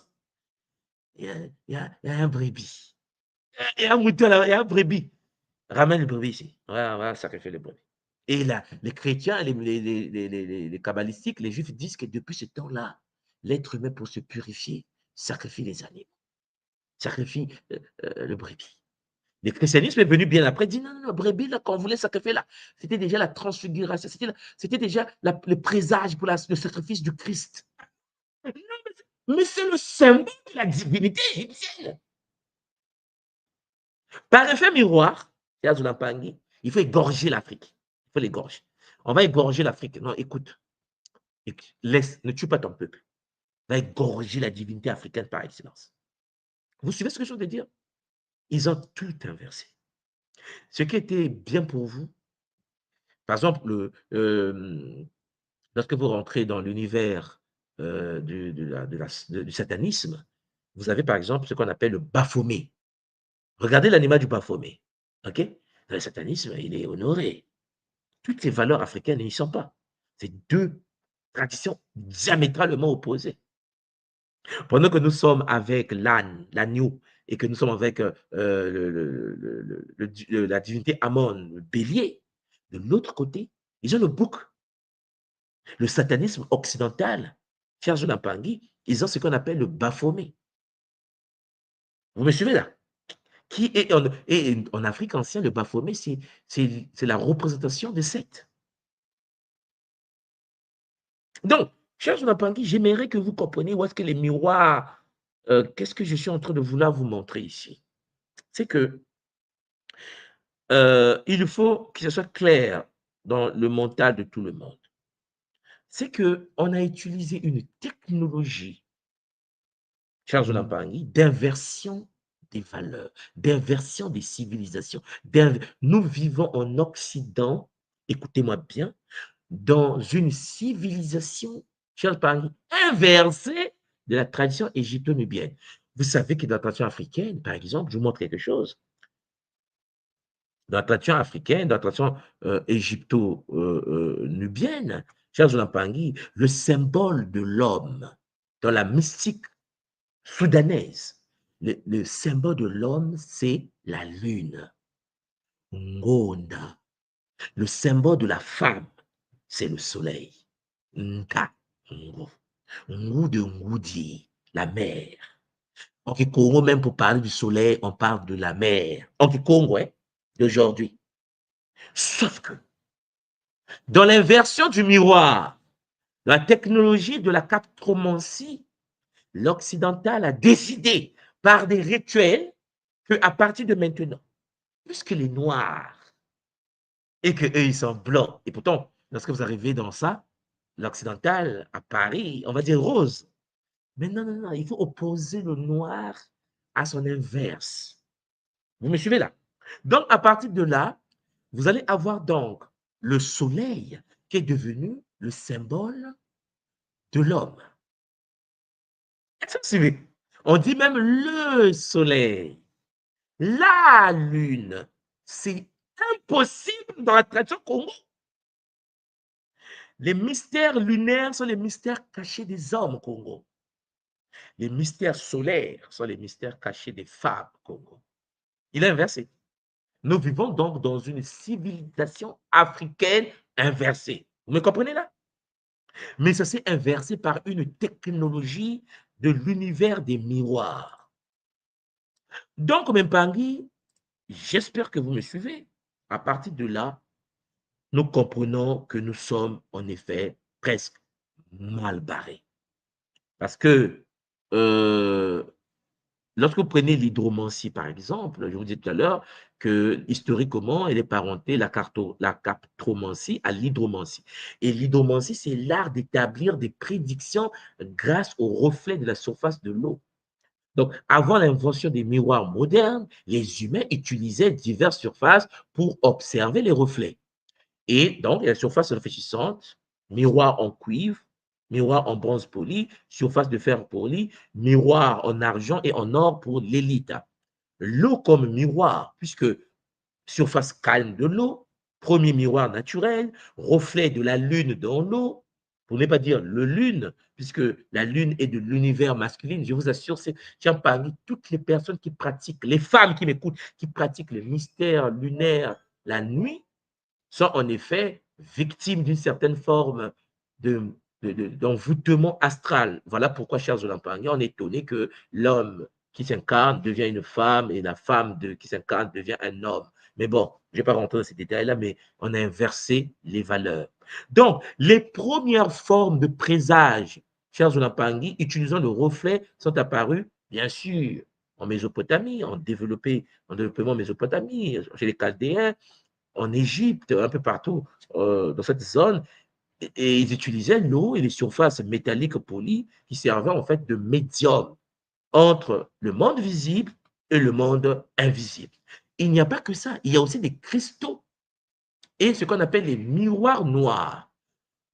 E: Il y a un brebis. Il y a un mouton là, il y a un brebis. Ramène le brebis ici. Voilà, sacrifier le brebis. Et là, les chrétiens, les kabbalistiques, les juifs disent que depuis ce temps-là, l'être humain, pour se purifier, sacrifie les animaux. Sacrifie le brebis. Le christianisme est venu bien après, dit non, le brebis, là, qu'on voulait sacrifier là, c'était déjà la transfiguration, c'était déjà le présage pour le sacrifice du Christ. Mais c'est le symbole de la divinité égyptienne. Par effet miroir, il faut égorger l'Afrique. Il faut l'égorger. On va égorger l'Afrique. Non, écoute. Ne tue pas ton peuple. On va égorger la divinité africaine par excellence. Vous suivez ce que je veux dire? Ils ont tout inversé. Ce qui était bien pour vous, par exemple, lorsque vous rentrez dans l'univers du satanisme, vous avez par exemple ce qu'on appelle le Baphomet. Regardez l'animal du Baphomet. OK? Dans le satanisme, il est honoré. Toutes les valeurs africaines n'y sont pas. C'est deux traditions diamétralement opposées. Pendant que nous sommes avec l'agneau, et que nous sommes avec la divinité Amon, le bélier, de l'autre côté, ils ont le bouc. Le satanisme occidental, cher Zolampangi, ils ont ce qu'on appelle le Baphomet. Vous me suivez là? Et en Afrique ancienne, le Baphomet, c'est la représentation de Seth. Donc, cher Zolampangi, j'aimerais que vous compreniez où est-ce que les miroirs, qu'est-ce que je suis en train de vouloir vous montrer ici? C'est que il faut que ce soit clair dans le mental de tout le monde. C'est qu'on a utilisé une technologie, cher Zolampangi, d'inversion des valeurs, d'inversion des civilisations. Nous vivons en Occident, écoutez-moi bien, dans une civilisation, cher Zolampangi, inversée de la tradition égypto-nubienne. Vous savez que dans la tradition africaine, par exemple, je vous montre quelque chose. Dans la tradition africaine, dans la tradition égypto-nubienne, cher Zolampangi, le symbole de l'homme dans la mystique soudanaise, le symbole de l'homme, c'est la lune. Ngonda. Le symbole de la femme, c'est le soleil. Nka. Ngou de Ngoudi, la mer. En Congo, même pour parler du soleil, on parle de la mer. En Congo, d'aujourd'hui. Sauf que, dans l'inversion du miroir, la technologie de la captromancie, l'occidental a décidé par des rituels qu'à partir de maintenant, puisque les noirs et qu'eux, ils sont blancs, et pourtant, lorsque vous arrivez dans ça, l'occidental à Paris, on va dire rose. Mais non, il faut opposer le noir à son inverse. Vous me suivez là? Donc, à partir de là, vous allez avoir donc le soleil qui est devenu le symbole de l'homme. Est-ce que vous suivez? On dit même le soleil. La lune, c'est impossible dans la tradition Congo. Les mystères lunaires sont les mystères cachés des hommes au Congo. Les mystères solaires sont les mystères cachés des femmes au Congo. Il est inversé. Nous vivons donc dans une civilisation africaine inversée. Vous me comprenez là? Mais ça s'est inversé par une technologie de l'univers des miroirs. Donc, Mempangui, j'espère que vous me suivez. À partir de là, nous comprenons que nous sommes en effet presque mal barrés. Parce que lorsque vous prenez l'hydromancie, par exemple, je vous disais tout à l'heure que historiquement, elle est parentée, la cartomancie, à l'hydromancie. Et l'hydromancie, c'est l'art d'établir des prédictions grâce au reflet de la surface de l'eau. Donc, avant l'invention des miroirs modernes, les humains utilisaient diverses surfaces pour observer les reflets. Et donc, il y a la surface réfléchissante, miroir en cuivre, miroir en bronze poli, surface de fer poli, miroir en argent et en or pour l'élite. L'eau comme miroir, puisque surface calme de l'eau, premier miroir naturel, reflet de la lune dans l'eau, pour ne pas dire le lune, puisque la lune est de l'univers masculin, je vous assure, tiens, parmi toutes les personnes qui pratiquent, les femmes qui m'écoutent, qui pratiquent le mystère lunaire la nuit, sont en effet victimes d'une certaine forme d'envoûtement astral. Voilà pourquoi, chers Olampangais, on est étonné que l'homme qui s'incarne devient une femme et la femme qui s'incarne devient un homme. Mais bon, je ne vais pas rentrer dans ces détails-là, mais on a inversé les valeurs. Donc, les premières formes de présage, chers Olampangais, utilisant le reflet, sont apparues, bien sûr, en Mésopotamie, en développement Mésopotamie, chez les Chaldéens, en Égypte, un peu partout dans cette zone, et ils utilisaient l'eau et les surfaces métalliques polies qui servaient en fait de médium entre le monde visible et le monde invisible. Il n'y a pas que ça, il y a aussi des cristaux et ce qu'on appelle les miroirs noirs.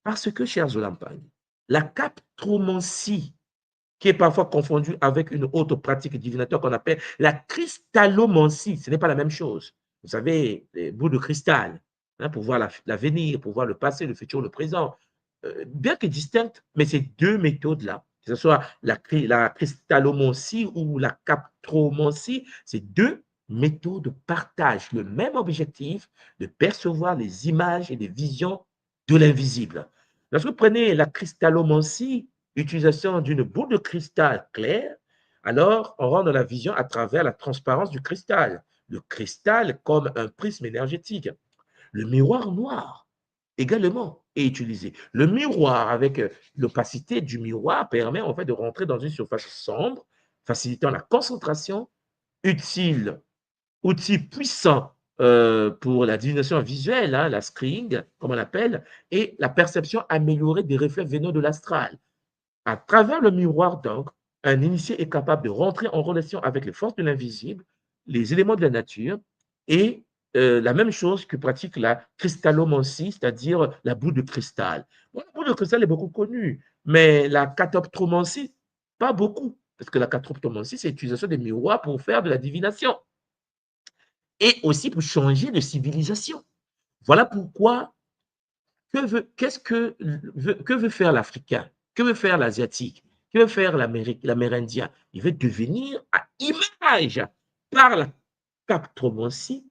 E: Parce que, chers Olampangais, la captromancie, qui est parfois confondue avec une autre pratique divinatoire qu'on appelle la cristallomancie, ce n'est pas la même chose. Vous savez, les bouts de cristal, hein, pour voir l'avenir, pour voir le passé, le futur, le présent. Bien que distinctes, mais ces deux méthodes-là, que ce soit la cristallomancie ou la captromancie, ces deux méthodes partagent le même objectif de percevoir les images et les visions de l'invisible. Lorsque vous prenez la cristallomancie, utilisation d'une boule de cristal claire, alors on rend la vision à travers la transparence du cristal. Le cristal comme un prisme énergétique. Le miroir noir également est utilisé. Le miroir, avec l'opacité du miroir, permet en fait de rentrer dans une surface sombre, facilitant la concentration, outil puissant pour la divination visuelle, hein, la scrying, comme on l'appelle, et la perception améliorée des reflets venant de l'astral. À travers le miroir, donc, un initié est capable de rentrer en relation avec les forces de l'invisible, les éléments de la nature, et la même chose que pratique la cristallomancie, c'est-à-dire la boule de cristal. Bon, la boule de cristal est beaucoup connue, mais la catoptromancie, pas beaucoup, parce que la catoptromancie, c'est l'utilisation des miroirs pour faire de la divination, et aussi pour changer de civilisation. Voilà pourquoi, que veut faire l'Africain? Que veut faire l'Asiatique? Que veut faire l'Amérindien? Il veut devenir à image par la captromancie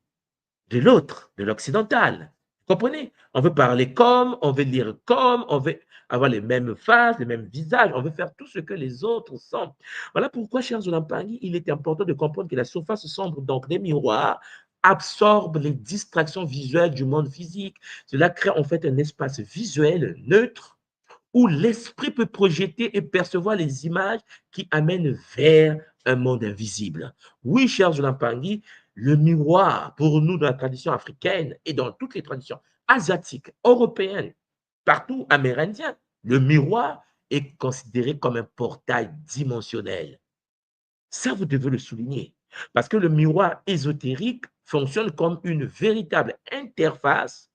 E: de l'autre, de l'occidental. Vous comprenez? On veut parler comme, on veut lire comme, on veut avoir les mêmes faces, les mêmes visages, on veut faire tout ce que les autres sont. Voilà pourquoi, chers Olampangais, il est important de comprendre que la surface sombre, donc des miroirs, absorbe les distractions visuelles du monde physique. Cela crée en fait un espace visuel neutre où l'esprit peut projeter et percevoir les images qui amènent vers un monde invisible. Oui, chers Olampangais, le miroir, pour nous, dans la tradition africaine et dans toutes les traditions asiatiques, européennes, partout amérindiennes, le miroir est considéré comme un portail dimensionnel. Ça, vous devez le souligner. Parce que le miroir ésotérique fonctionne comme une véritable interface,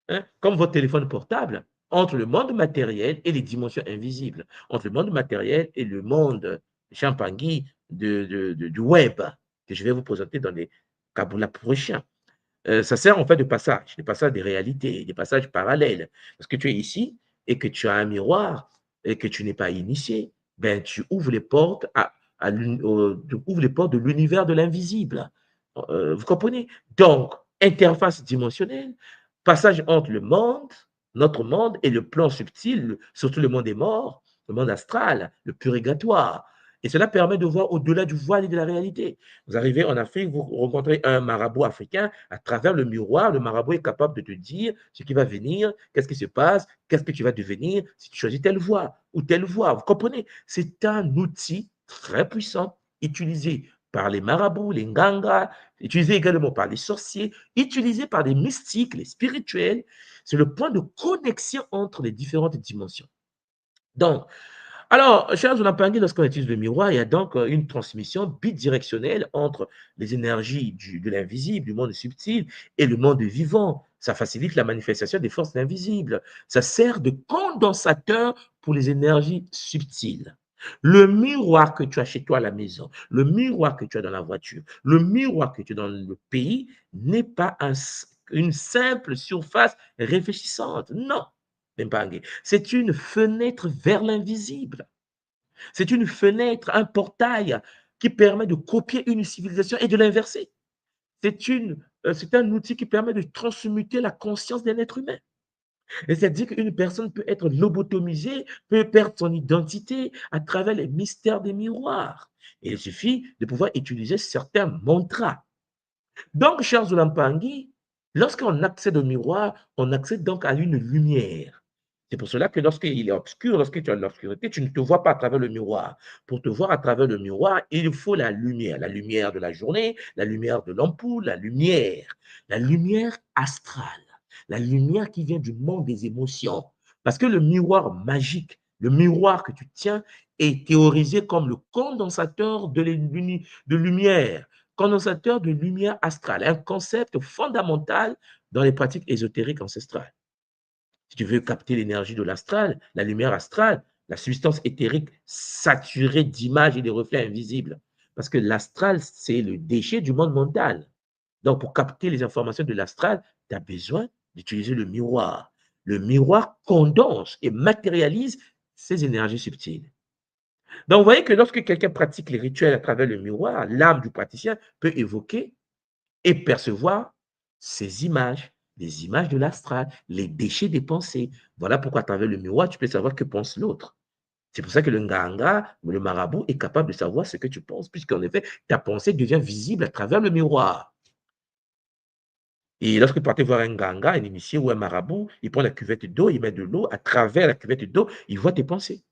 E: hein, comme votre téléphone portable, entre le monde matériel et les dimensions invisibles, entre le monde matériel et le monde Champangui du web, que je vais vous présenter dans les Kaboula prochains. Ça sert en fait de passage des réalités, des passages parallèles. Parce que tu es ici et que tu as un miroir et que tu n'es pas initié, ben, tu ouvres les portes, tu ouvres les portes de l'univers de l'invisible. Vous comprenez? Donc, interface dimensionnelle, passage entre le monde, notre monde et le plan subtil, surtout le monde des morts, le monde astral, le purgatoire. Et cela permet de voir au-delà du voile et de la réalité. Vous arrivez en Afrique, vous rencontrez un marabout africain, à travers le miroir, le marabout est capable de te dire ce qui va venir, qu'est-ce qui se passe, qu'est-ce que tu vas devenir si tu choisis telle voie ou telle voie. Vous comprenez? C'est un outil très puissant utilisé par les marabouts, les ngangas, utilisé également par les sorciers, utilisé par les mystiques, les spirituels. C'est le point de connexion entre les différentes dimensions. Donc, alors, chers Olampangi, lorsqu'on utilise le miroir, il y a donc une transmission bidirectionnelle entre les énergies de l'invisible, du monde subtil, et le monde vivant. Ça facilite la manifestation des forces invisibles. Ça sert de condensateur pour les énergies subtiles. Le miroir que tu as chez toi à la maison, le miroir que tu as dans la voiture, le miroir que tu as dans le pays n'est pas une simple surface réfléchissante. Non. C'est une fenêtre vers l'invisible. C'est une fenêtre, un portail qui permet de copier une civilisation et de l'inverser. C'est un outil qui permet de transmuter la conscience d'un être humain. C'est-à-dire qu'une personne peut être lobotomisée, peut perdre son identité à travers les mystères des miroirs. Et il suffit de pouvoir utiliser certains mantras. Donc, chers Olampangi, lorsqu'on accède au miroir, on accède donc à une lumière. C'est pour cela que lorsqu'il est obscur, lorsque tu as l'obscurité, tu ne te vois pas à travers le miroir. Pour te voir à travers le miroir, il faut la lumière de la journée, la lumière de l'ampoule, la lumière astrale, la lumière qui vient du monde des émotions. Parce que le miroir magique, le miroir que tu tiens, est théorisé comme le condensateur de lumière, condensateur de lumière astrale, un concept fondamental dans les pratiques ésotériques ancestrales. Si tu veux capter l'énergie de l'astral, la lumière astrale, la substance éthérique saturée d'images et de reflets invisibles. Parce que l'astral, c'est le déchet du monde mental. Donc, pour capter les informations de l'astral, tu as besoin d'utiliser le miroir. Le miroir condense et matérialise ces énergies subtiles. Donc, vous voyez que lorsque quelqu'un pratique les rituels à travers le miroir, l'âme du praticien peut évoquer et percevoir ces images, les images de l'astral, les déchets des pensées. Voilà pourquoi à travers le miroir, tu peux savoir que pense l'autre. C'est pour ça que le nganga, le marabout, est capable de savoir ce que tu penses, puisqu'en effet, ta pensée devient visible à travers le miroir. Et lorsque tu partez voir un nganga, un initié ou un marabout, il prend la cuvette d'eau, il met de l'eau, à travers la cuvette d'eau, il voit tes pensées.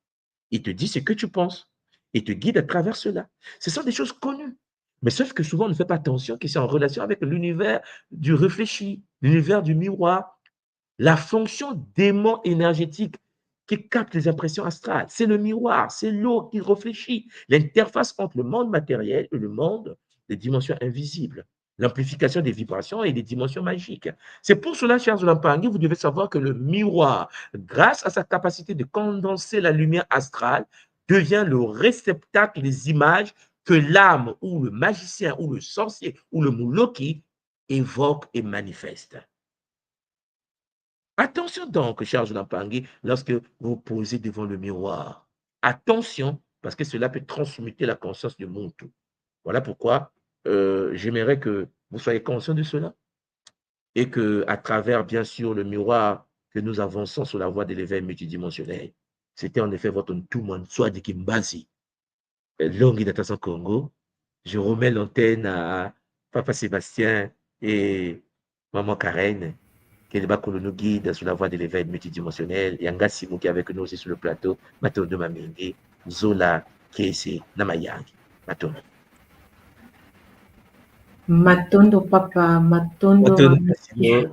E: Il te dit ce que tu penses. Il te guide à travers cela. Ce sont des choses connues. Mais sauf que souvent, on ne fait pas attention que c'est en relation avec l'univers du réfléchi, l'univers du miroir. La fonction d'aimant énergétique qui capte les impressions astrales, c'est le miroir, c'est l'eau qui réfléchit. L'interface entre le monde matériel et le monde des dimensions invisibles. L'amplification des vibrations et des dimensions magiques. C'est pour cela, chers Olampangi, vous devez savoir que le miroir, grâce à sa capacité de condenser la lumière astrale, devient le réceptacle des images que l'âme ou le magicien ou le sorcier ou le mouloki évoque et manifeste. Attention donc, cher Olampangi, lorsque vous vous posez devant le miroir. Attention, parce que cela peut transmuter la conscience du monde. Voilà pourquoi j'aimerais que vous soyez conscient de cela et que, à travers, bien sûr, le miroir que nous avançons sur la voie de l'éveil multidimensionnel, c'était en effet votre Ntumanswa de Kimbazi, Longi d'Atasan Congo. Je remets l'antenne à Papa Sébastien et Maman Karen, qui nous guide sur la voie de l'éveil multidimensionnel. Et Anga Simou qui est avec nous aussi sur le plateau, Matondo Mamenge, Zola, Kese, Namayangi. Matondo.
B: Matondo papa, Matondo mamie.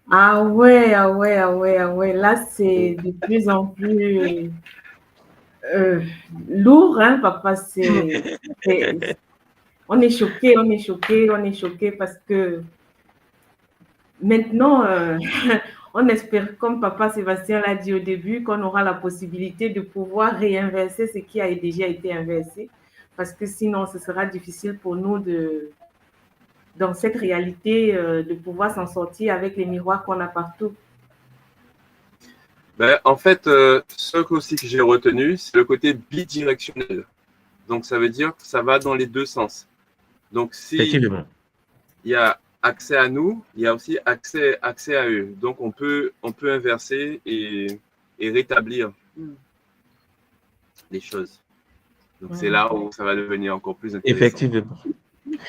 B: Ah ouais, ah ouais, ah ouais, ah ouais. Là, c'est de plus en plus lourd, hein, papa. On est choqué, on est choqué, on est choqué parce que maintenant, on espère, comme papa Sébastien l'a dit au début, qu'on aura la possibilité de pouvoir réinverser ce qui a déjà été inversé. Parce que sinon, ce sera difficile pour nous dans cette réalité de pouvoir s'en sortir avec les miroirs qu'on a partout?
D: Ben, en fait, ce aussi que j'ai retenu, c'est le côté bidirectionnel. Donc, ça veut dire que ça va dans les deux sens. Donc, si
E: Effectivement.
D: il y a accès à nous, il y a aussi accès à eux. Donc, on peut inverser et rétablir les choses. Donc, c'est là où ça va devenir encore plus intéressant.
E: Effectivement.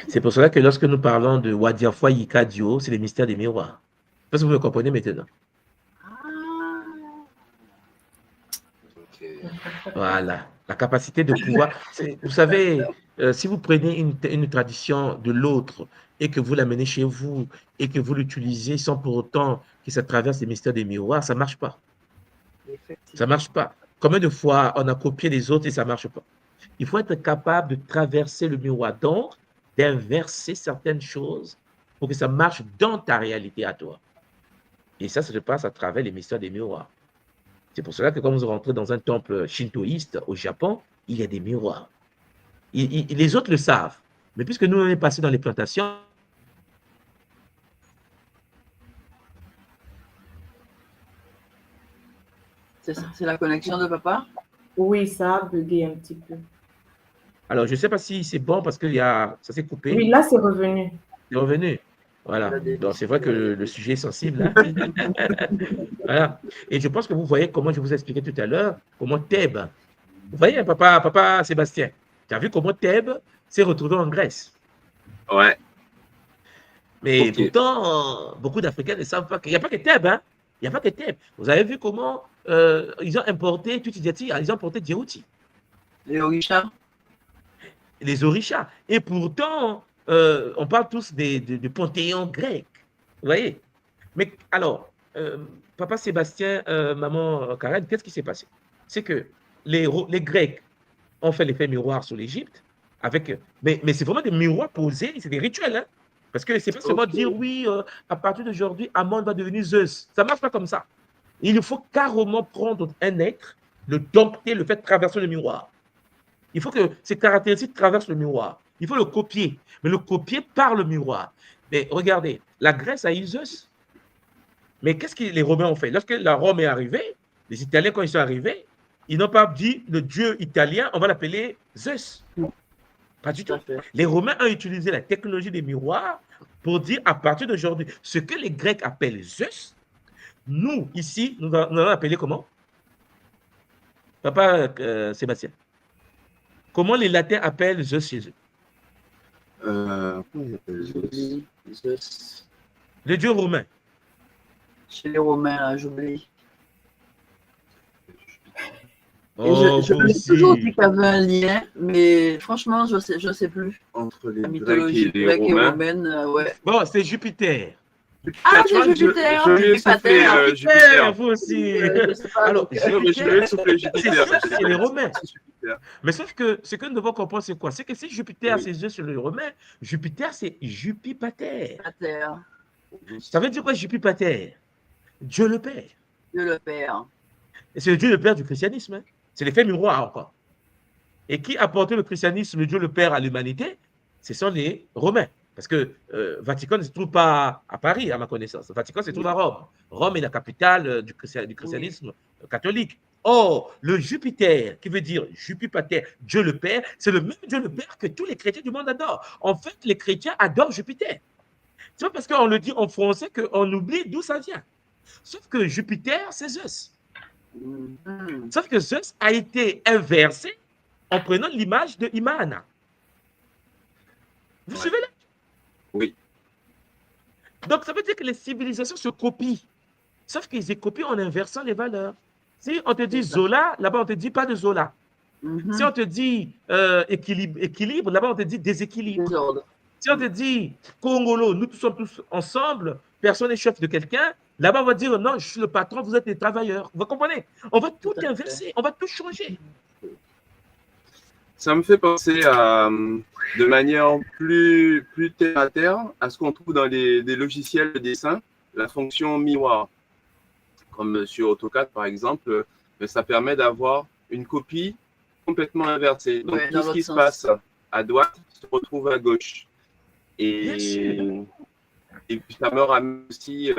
E: C'est pour cela que lorsque nous parlons de Wadiafwa Yikadio, c'est les mystères des miroirs. Parce que vous le comprenez maintenant.
D: Ok.
E: Voilà. La capacité de pouvoir. Vous savez, si vous prenez une tradition de l'autre et que vous l'amenez chez vous et que vous l'utilisez sans pour autant que ça traverse les mystères des miroirs, ça ne marche pas. Ça ne marche pas. Combien de fois on a copié les autres et ça ne marche pas? Il faut être capable de traverser le miroir, donc d'inverser certaines choses pour que ça marche dans ta réalité à toi. Et ça se passe à travers les mystères des miroirs. C'est pour cela que quand vous rentrez dans un temple shintoïste au Japon, il y a des miroirs. Les autres le savent. Mais puisque nous, on est passé dans les plantations,
C: C'est la connexion de papa?
B: Oui, ça a bugué un petit peu.
E: alors je ne sais pas si c'est bon parce que ça s'est coupé.
B: Oui, là, c'est revenu.
E: C'est revenu. Voilà. Donc, c'est vrai que le sujet est sensible. Hein? Voilà. Et je pense que vous voyez comment je vous ai expliqué tout à l'heure, comment Thèbes. Vous voyez, papa Sébastien, tu as vu comment Thèbes s'est retrouvé en Grèce.
D: Ouais.
E: Mais
D: Okay.
E: Pourtant, beaucoup d'Africains ne savent pas qu'il n'y a pas que Thèbes. Hein? Il n'y a pas que Thèbes. Vous avez vu comment ils ont importé Tutidjati, ils ont importé Djibouti.
C: Les Orishas?
E: Les Orishas. Et pourtant, on parle tous du panthéon grec. Vous voyez? Mais alors, papa Sébastien, maman Karen, qu'est-ce qui s'est passé? C'est que les Grecs ont fait l'effet miroir sur l'Égypte, mais c'est vraiment des miroirs posés, c'est des rituels. Hein? Parce que c'est pas seulement dire oui, à partir d'aujourd'hui, Amon va devenir Zeus. Ça ne marche pas comme ça. Il faut carrément prendre un être, le dompter, le faire traverser le miroir. Il faut que ces caractéristiques traversent le miroir. Il faut le copier, mais le copier par le miroir. Mais regardez, la Grèce a eu Zeus. Mais qu'est-ce que les Romains ont fait? Lorsque la Rome est arrivée, les Italiens, quand ils sont arrivés, ils n'ont pas dit le dieu italien, on va l'appeler Zeus. Pas du tout. Les Romains ont utilisé la technologie des miroirs pour dire à partir d'aujourd'hui, ce que les Grecs appellent Zeus, nous, ici, nous allons l'appeler comment? Papa Sébastien. Comment les Latins appellent Zeus chez eux?
D: Comment ils appellent Zeus?
C: Zeus.
E: Le dieu romain.
C: Chez les Romains, là, j'oublie.
E: Oh,
C: Je me suis toujours dit qu'il y avait un lien, mais franchement, je sais plus.
D: Entre les
C: La
D: Grecs
C: mythologie
D: et les
C: grecque et
D: Romains.
C: romaine, ouais.
E: Bon, c'est Jupiter.
C: Ah,
D: Tu vois,
C: c'est Jupiter,
D: je lui ai soufflé
C: Jupiter.
D: Jupiter.
E: Vous aussi.
C: Je sais pas,
E: Alors,
C: donc,
D: Non, mais je lui ai soufflé
E: c'est
D: Jupiter.
E: sûr, c'est les Romains.
D: C'est Jupiter.
E: Mais sauf que ce que nous devons comprendre, c'est quoi? C'est que si Jupiter,
D: Oui.
E: c'est Zeus sur le Romain, Jupiter, c'est Jupipater.
C: la terre,
E: Ça veut dire quoi, Jupipater? Dieu le Père.
C: Dieu le Père.
E: Et c'est le Dieu le Père du christianisme. Hein? C'est l'effet miroir encore. Et qui a apporté le christianisme, le Dieu le Père à l'humanité? Ce sont les Romains. Parce que Vatican ne se trouve pas à Paris, à ma connaissance. Vatican se trouve à Rome. Rome est la capitale du christianisme catholique. Or, le Jupiter, qui veut dire Jupipater, Dieu le Père, c'est le même Dieu le Père que tous les chrétiens du monde adorent. En fait, les chrétiens adorent Jupiter. C'est pas parce qu'on le dit en français qu'on oublie d'où ça vient. Sauf que Jupiter, c'est Zeus. Sauf que Zeus a été inversé en prenant l'image de Imana. Vous suivez là?
D: Oui.
E: Donc, ça veut dire que les civilisations se copient. Sauf qu'ils se copient en inversant les valeurs. Si on te dit Zola, là-bas, on ne te dit pas de Zola. Si on te dit équilibre, là-bas, on te dit déséquilibre.
C: Désordre.
E: Si on te dit Congolo, nous sommes tous ensemble, personne n'est chef de quelqu'un, là-bas, on va dire non, je suis le patron, vous êtes les travailleurs. Vous comprenez? On va tout inverser, on va tout changer.
D: Ça me fait penser de manière plus terre à terre à ce qu'on trouve dans des logiciels de dessin, la fonction miroir. Comme sur AutoCAD, par exemple, ça permet d'avoir une copie complètement inversée. Donc,
C: Ouais, dans
D: tout ce qui
C: l'autre
D: se
C: sens.
D: passe à droite se retrouve à gauche.
E: Bien sûr.
D: Et puis ça me ramène aussi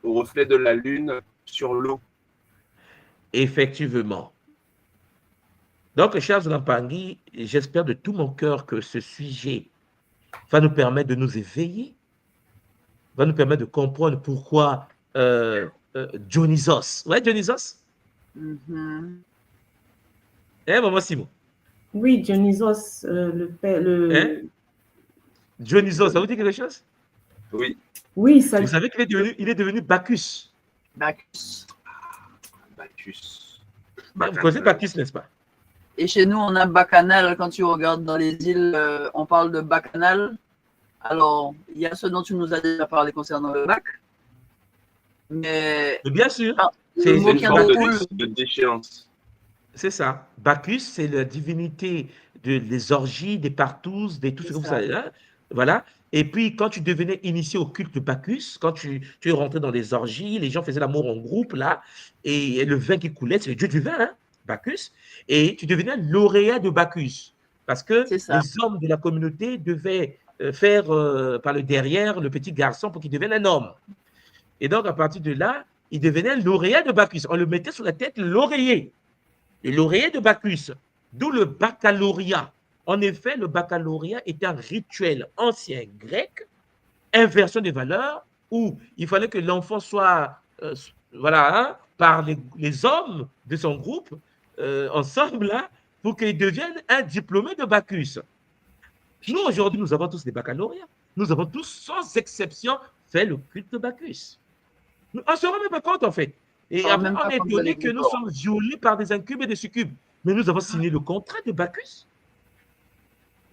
D: au reflet de la lune sur l'eau.
E: Effectivement. Donc, chers Lampangui, j'espère de tout mon cœur que ce sujet va nous permettre de nous éveiller, va nous permettre de comprendre pourquoi Dionysos. Ouais, Dionysos?
C: Mhm.
E: Hein, maman Simon?
B: Oui, Dionysos, le père,
E: Hein? Dionysos, ça vous dit quelque chose?
D: Oui,
B: Oui, ça.
E: Vous savez qu'il est devenu Bacchus.
C: Bacchus.
D: Bacchus.
E: Vous connaissez Bacchus, n'est-ce pas?
C: Et chez nous, on a Bacchanal. Quand tu regardes dans les îles, on parle de Bacchanal. Alors, il y a ce dont tu nous as déjà parlé concernant le bac. Mais
E: Bien sûr.
C: le
E: C'est
C: mot
D: une
C: qui en
D: forme
C: découle,
D: de déchéance.
E: C'est ça. Bacchus, c'est la divinité des orgies, des partous, de tout ce que
C: c'est
E: vous
C: ça.
E: savez. Hein? Voilà. Et puis, quand tu devenais initié au culte de Bacchus, quand tu es rentré dans les orgies, les gens faisaient l'amour en groupe, là, et le vin qui coulait, c'est le dieu du vin, hein, Bacchus, et tu devenais lauréat de Bacchus. Parce que
C: C'est ça.
E: les hommes de la communauté devaient faire par le derrière le petit garçon pour qu'il devienne un homme. Et donc, à partir de là, il devenait lauréat de Bacchus. On le mettait sur la tête l'oreiller. Le lauréat de Bacchus, d'où le baccalauréat. En effet, le baccalauréat était un rituel ancien grec, inversion des valeurs, où il fallait que l'enfant soit, voilà, hein, par les hommes de son groupe, ensemble, là, pour qu'il devienne un diplômé de Bacchus. Nous, aujourd'hui, nous avons tous des baccalauréats. Nous avons tous, sans exception, fait le culte de Bacchus. On ne se rend même pas compte, en fait. Et après, on est étonné que nous sommes violés par des incubes et des succubes. Mais nous avons signé le contrat de Bacchus.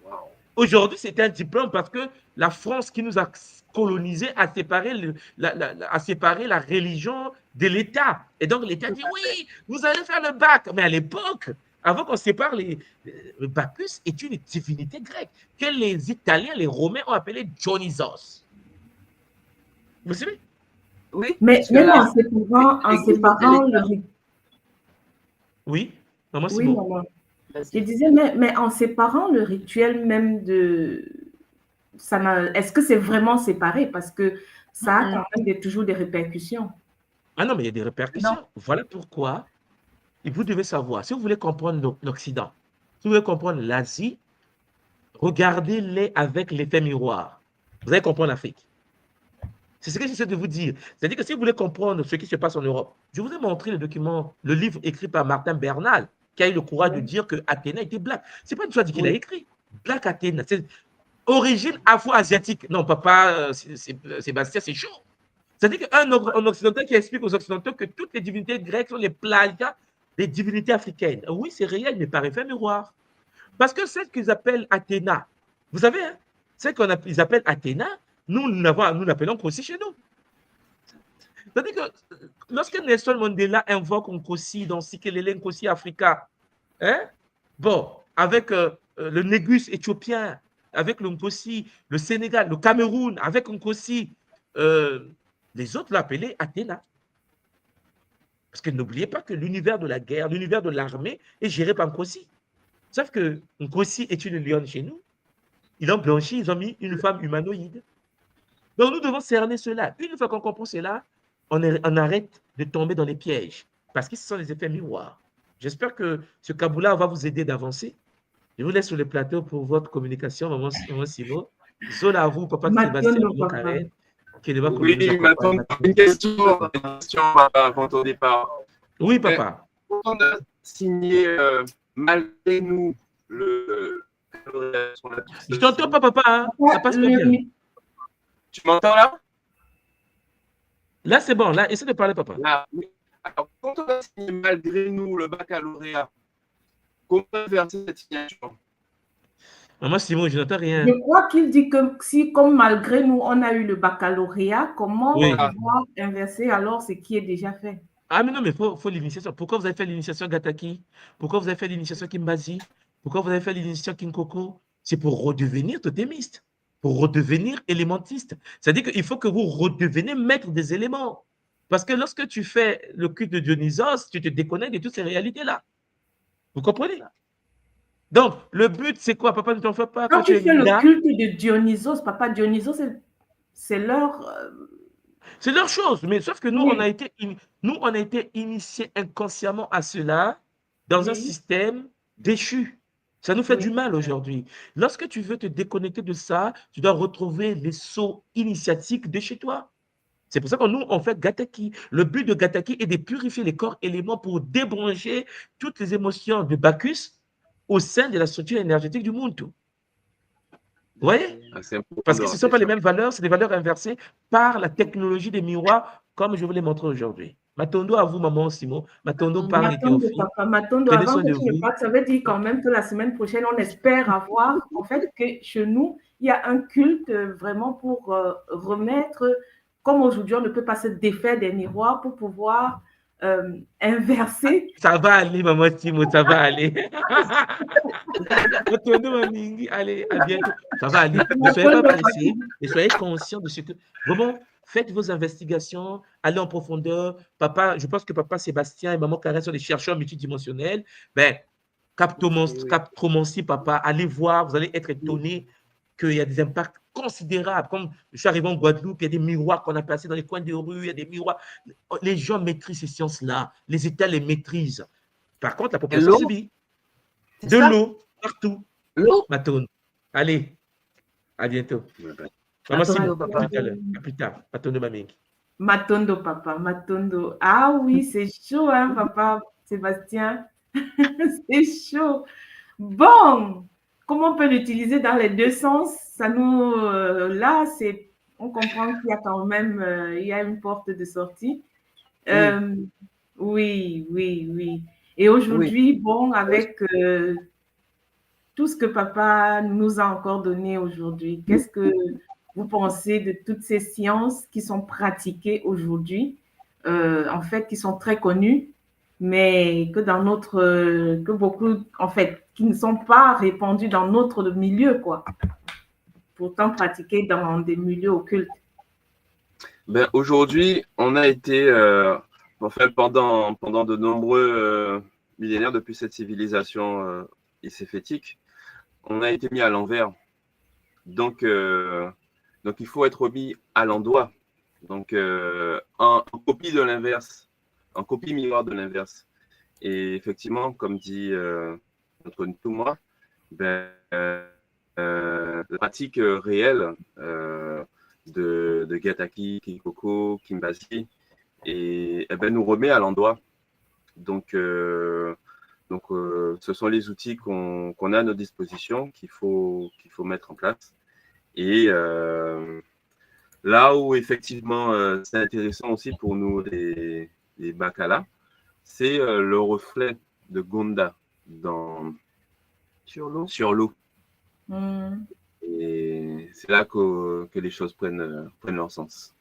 D: Wow.
E: Aujourd'hui, c'est un diplôme parce que la France qui nous a colonisés a séparé, a séparé la religion de l'État. Et donc, l'État dit, oui, vous allez faire le bac. Mais à l'époque, avant qu'on sépare, le Bacchus est une divinité grecque que les Italiens, les Romains ont appelé Dionysos. Vous savez?
C: Oui.
B: Mais même
C: là,
B: en séparant le...
E: Oui, maman
B: Oui,
E: Simon.
B: maman. Je disais, mais en séparant le rituel même de... Est-ce que c'est vraiment séparé? Parce que ça a quand même toujours des répercussions.
E: Ah non, mais il y a des répercussions.
C: Non.
E: Voilà pourquoi vous devez savoir, si vous voulez comprendre l'Occident, si vous voulez comprendre l'Asie, regardez-les avec l'effet miroir. Vous allez comprendre l'Afrique. C'est ce que j'essaie de vous dire. C'est-à-dire que si vous voulez comprendre ce qui se passe en Europe, je vous ai montré le document, le livre écrit par Martin Bernal, qui a eu le courage de dire que Athéna était black. Ce n'est pas une chose qu'il a écrit. Black Athéna, c'est origine afro-asiatique. Non, papa, Sébastien, c'est chaud. C'est-à-dire qu'un occidental qui explique aux occidentaux que toutes les divinités grecques sont les plagiats des divinités africaines. Oui, c'est réel, mais par effet miroir. Parce que celle qu'ils appellent Athéna, vous savez, hein, celle qu'ils appellent Athéna, nous l'appelons Nkosi chez nous. C'est-à-dire que lorsque Nelson Mandela invoque Nkosi dans Sikelele Nkosi Africa, hein, bon, avec le Négus éthiopien, avec le Nkosi, le Sénégal, le Cameroun, avec Nkosi, les autres l'appelaient Athéna. Parce que n'oubliez pas que l'univers de la guerre, l'univers de l'armée est géré par Nkosi. Sauf que Nkosi est une lionne chez nous. Ils l'ont blanchi, ils ont mis une femme humanoïde. Donc nous devons cerner cela. Une fois qu'on comprend cela, on arrête de tomber dans les pièges. Parce que ce sont les effets miroirs. J'espère que ce Kaboula va vous aider d'avancer. Je vous laisse sur le plateau pour votre communication, maman Simon. Zola à vous, papa Sébastien, maman Karen.
D: Oui, maintenant, une question avant ton départ.
E: Oui, papa.
D: On a signé, malgré nous, le...
E: Je t'entends pas, papa. Hein? Ça passe pas bien.
D: Tu m'entends là?
E: Là, c'est bon. Là, essaie de parler, papa.
D: Là, oui. Alors, quand on a signé malgré nous le baccalauréat, comment verser cette signature?
E: Maman Simon, je n'entends rien.
B: Je crois qu'il dit que si, comme malgré nous, on a eu le baccalauréat, comment on va inverser alors ce qui est déjà fait?
E: Ah, mais non, mais il faut l'initiation. Pourquoi vous avez fait l'initiation Gataki? Pourquoi vous avez fait l'initiation Kimbazi? Pourquoi vous avez fait l'initiation Kinkoko? C'est pour redevenir totémiste, pour redevenir élémentiste. C'est-à-dire qu'il faut que vous redeveniez maître des éléments. Parce que lorsque tu fais le culte de Dionysos, tu te déconnectes de toutes ces réalités-là. Vous comprenez? Donc, le but, c'est quoi? Papa, ne t'en fais pas.
B: Quand
E: Quand tu
B: tu
E: es
B: fais le
E: là,
B: culte de Dionysos, papa Dionysos, c'est leur...
E: c'est leur chose. Mais sauf que nous,
B: oui,
E: nous, on a été initiés inconsciemment à cela dans un
B: oui,
E: système déchu. Ça nous fait du
B: oui.
E: mal aujourd'hui. Lorsque tu veux te déconnecter de ça, tu dois retrouver les sauts initiatiques de chez toi. C'est pour ça que nous, on fait Gataki. Le but de Gataki est de purifier les corps éléments pour débrancher toutes les émotions de Bacchus au sein de la structure énergétique du monde. Vous voyez?
D: C'est important
E: Parce
D: de
E: que ce ne sont
D: rappeler
E: pas les
D: ça.
E: mêmes valeurs, c'est des valeurs inversées par la technologie des miroirs, comme je vous l'ai montré aujourd'hui. Matondo à vous, maman Simon. Matondo, parle et
B: Matondo,
E: Théophile.
B: papa, Matondo,
E: Prenez
B: avant
E: soin
B: que
E: de
B: tu ne
E: vous.
B: partes, ça veut dire quand même que la semaine prochaine, on espère avoir, en fait, que chez nous, il y a un culte vraiment pour remettre, comme aujourd'hui, on ne peut pas se défaire des miroirs pour pouvoir inverser.
E: Ça va aller, maman Simon, ça va aller. Matondo, Mamingi, allez, à bientôt. Ça va aller. Ne soyez pas
B: Matondo,
E: pressés, mais soyez conscients de ce que. Vraiment, faites vos investigations, allez en profondeur. Papa, je pense que papa Sébastien et maman Karen sont des chercheurs multidimensionnels. Ben, Captromancy, papa, allez voir, vous allez être étonnés qu'il y a des impacts considérables. Comme je suis arrivé en Guadeloupe, il y a des miroirs qu'on a placés dans les coins de rue, il y a des miroirs. Les gens maîtrisent ces sciences-là. Les États les maîtrisent. Par contre, la population subit. De l'eau, partout.
C: L'eau.
E: Matone. Allez, à bientôt.
D: Ouais, ben,
E: Maman
C: Matondo,
E: Simon,
C: papa.
E: à tout à l'heure. À plus tard. Matone Mamingi.
B: Matondo, papa, Matondo. Ah oui, c'est chaud, hein, papa Sébastien. C'est chaud. Bon, comment on peut l'utiliser dans les deux sens? Ça nous, là, on comprend qu'il y a quand même, il y a une porte de sortie. Oui, oui, oui. Et aujourd'hui, bon, avec tout ce que papa nous a encore donné aujourd'hui, qu'est-ce que vous pensez de toutes ces sciences qui sont pratiquées aujourd'hui, en fait, qui sont très connues, mais que beaucoup, en fait, qui ne sont pas répandues dans notre milieu, quoi, pourtant pratiquées dans des milieux occultes.
D: Ben, aujourd'hui, on a été, enfin, pendant de nombreux millénaires depuis cette civilisation iséphétique, on a été mis à l'envers. Donc, il faut être mis à l'endroit. Donc, en copie de l'inverse, en copie miroir de l'inverse. Et effectivement, comme dit notre Thomas, ben, la pratique réelle de Gataki, Kikoko, Kimbasi, et ben, nous remet à l'endroit. Donc, ce sont les outils qu'on a à notre disposition qu'il faut mettre en place. Et là où effectivement c'est intéressant aussi pour nous les Bakala, c'est le reflet de Gonda sur l'eau. Et c'est là que les choses prennent leur sens.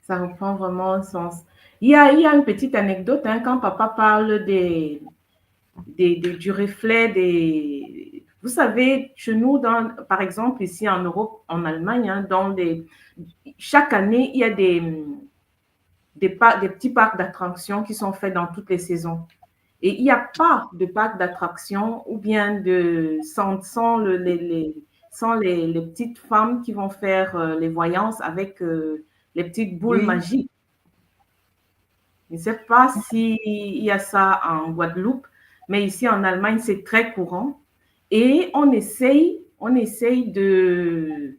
B: Ça reprend vraiment un sens. Il y a une petite anecdote, hein, quand papa parle du reflet Vous savez, chez nous, par exemple, ici en Europe, en Allemagne, hein, chaque année, il y a des petits parcs d'attractions qui sont faits dans toutes les saisons. Et il n'y a pas de parc d'attractions ou bien sans les petites femmes qui vont faire les voyances avec les petites boules magiques. Je ne sais pas s'il y a ça en Guadeloupe, mais ici en Allemagne, c'est très courant. Et on essaye de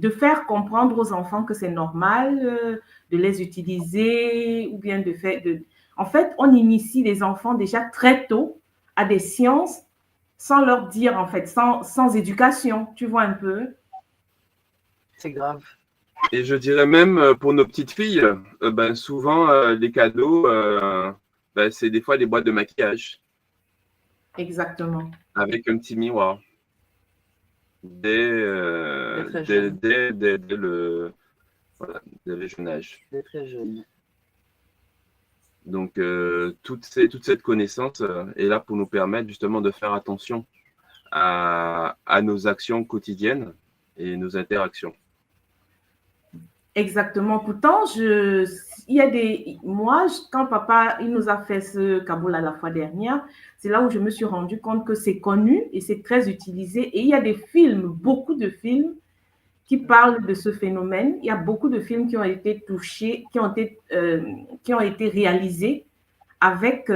B: faire comprendre aux enfants que c'est normal de les utiliser ou bien de faire... En fait, on initie les enfants déjà très tôt à des sciences sans leur dire, en fait, sans éducation, tu vois un peu.
C: C'est grave.
D: Et je dirais même pour nos petites filles, ben, souvent les cadeaux, ben, c'est des fois des boîtes de maquillage.
B: Exactement.
D: Avec un petit miroir. Dès le jeune âge.
C: Dès très jeune.
D: Donc, toute cette connaissance est là pour nous permettre justement de faire attention à nos actions quotidiennes et nos interactions.
B: Exactement. Pourtant, quand papa, il nous a fait ce Kaboul la fois dernière, c'est là où je me suis rendu compte que c'est connu et c'est très utilisé. Et il y a des films, beaucoup de films qui parlent de ce phénomène. Il y a beaucoup de films qui ont été touchés, qui ont été réalisés avec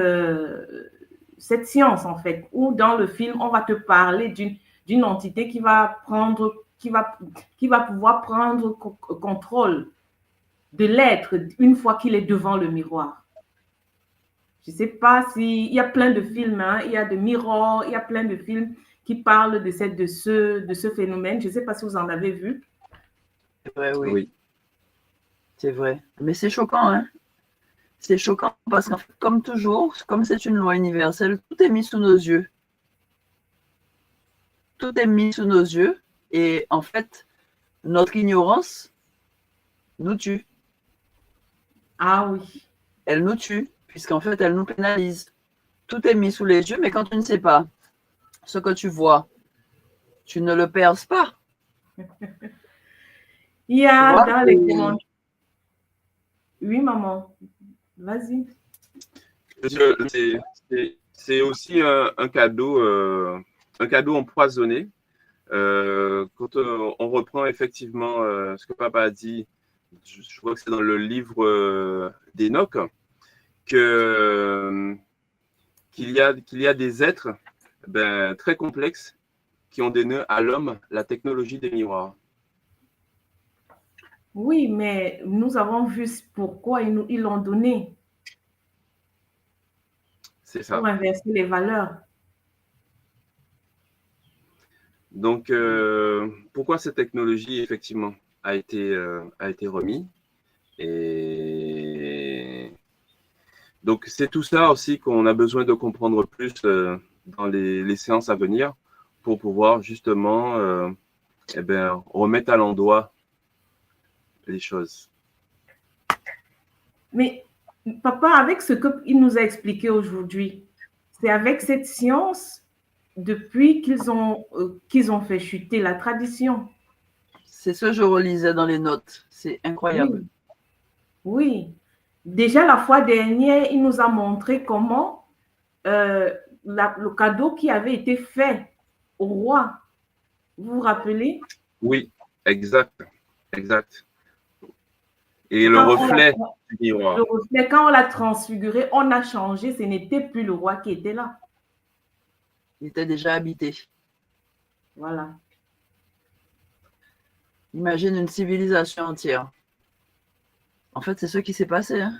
B: cette science, en fait, où dans le film, on va te parler d'une entité qui va pouvoir prendre contrôle de l'être une fois qu'il est devant le miroir. Je ne sais pas si... Il y a plein de films, hein, il y a de Mirror, il y a plein de films qui parlent de ce phénomène. Je ne sais pas si vous en avez vu.
C: C'est vrai, oui.
D: Oui.
C: C'est vrai. Mais c'est choquant, hein. C'est choquant parce qu'en fait, comme toujours, comme c'est une loi universelle, tout est mis sous nos yeux. Tout est mis sous nos yeux et en fait, notre ignorance nous tue.
B: Ah oui.
C: Elle nous tue, puisqu'en fait, elle nous pénalise. Tout est mis sous les yeux, mais quand tu ne sais pas ce que tu vois, tu ne le perces pas.
B: Il y a dans les commentaires... Oui, maman. Vas-y.
D: C'est aussi un cadeau empoisonné. Quand on reprend effectivement ce que papa a dit, je crois que c'est dans le livre d'Enoch, qu'il y a des êtres très complexes qui ont donné à l'homme la technologie des miroirs.
B: Oui, mais nous avons vu pourquoi ils l'ont donné.
D: C'est ça.
B: Pour inverser les valeurs.
D: Donc, pourquoi cette technologie, effectivement, a été remise? Et donc, c'est tout ça aussi qu'on a besoin de comprendre plus dans les séances à venir pour pouvoir justement remettre à l'endroit les choses.
B: Mais papa, avec ce qu'il nous a expliqué aujourd'hui, c'est avec cette science depuis qu'ils ont fait chuter la tradition.
C: C'est ce que je relisais dans les notes. C'est incroyable.
B: Oui. Oui. Déjà, la fois dernière, il nous a montré comment le cadeau qui avait été fait au roi. Vous vous rappelez?
D: Oui, exact. Exact. Et le reflet du miroir.
B: Le reflet, quand on l'a transfiguré, on a changé. Ce n'était plus le roi qui était là.
C: Il était déjà habité.
B: Voilà.
C: Imagine une civilisation entière. En fait, c'est ce qui s'est passé. Hein.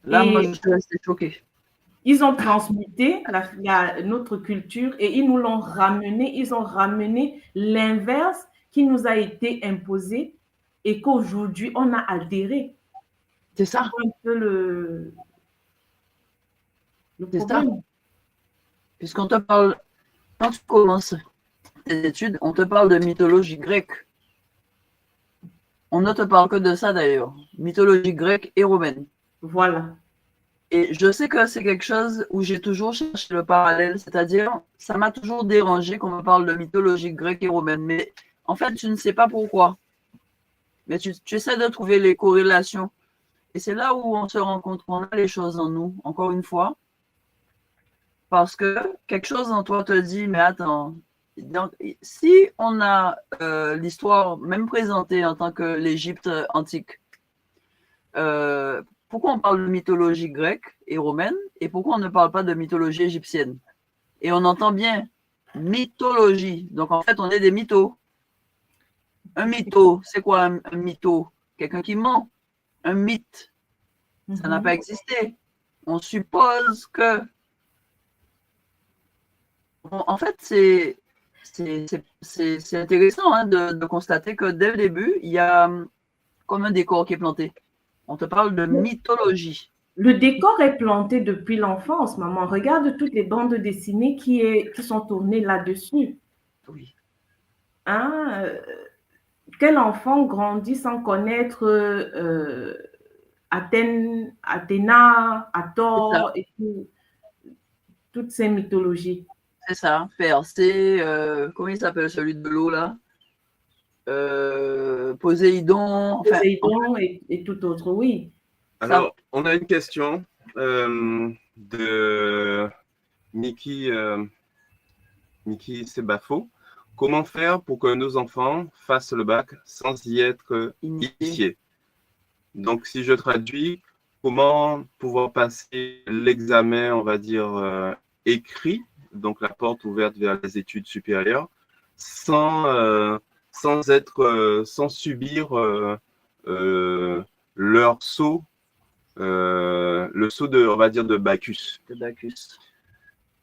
C: Là, moi, je suis restée choquée.
B: Ils ont transmuté notre culture et ils nous l'ont ramené. Ils ont ramené l'inverse qui nous a été imposé et qu'aujourd'hui, on a adhéré.
C: C'est ça.
B: C'est un peu le problème.
C: Ça. Puisqu'on te parle, quand tu commences tes études, on te parle de mythologie grecque. On ne te parle que de ça d'ailleurs. Mythologie grecque et romaine.
B: Voilà.
C: Et je sais que c'est quelque chose où j'ai toujours cherché le parallèle, c'est-à-dire, ça m'a toujours dérangé qu'on me parle de mythologie grecque et romaine, mais en fait, tu ne sais pas pourquoi. Mais tu essaies de trouver les corrélations. Et c'est là où on se rend compte qu'on a les choses en nous, encore une fois. Parce que quelque chose en toi te dit, mais attends, donc, si on a l'histoire même présentée en tant que l'Égypte antique, pourquoi on parle de mythologie grecque et romaine et pourquoi on ne parle pas de mythologie égyptienne? Et on entend bien mythologie. Donc en fait, on est des mythos. Un mytho, c'est quoi un mytho? Quelqu'un qui ment. Un mythe, ça n'a pas existé. On suppose que... Bon, en fait, c'est intéressant hein, de constater que dès le début, il y a comme un décor qui est planté. On te parle de mythologie.
B: Le décor est planté depuis l'enfance, maman. Regarde toutes les bandes dessinées qui sont tournées là-dessus.
C: Oui.
B: Hein? Quel enfant grandit sans connaître Athéna, Hathor et toutes ces mythologies?
C: C'est ça. Persée, comment il s'appelle celui de l'eau là? Poséidon, enfin,
B: Poséidon et tout autre, oui.
D: Alors, on a une question de Niki Sebafo. Comment faire pour que nos enfants fassent le bac sans y être initiés? Donc, si je traduis, comment pouvoir passer l'examen, on va dire, écrit, donc la porte ouverte vers les études supérieures, sans subir leur saut, le saut de, on va dire, de Bacchus.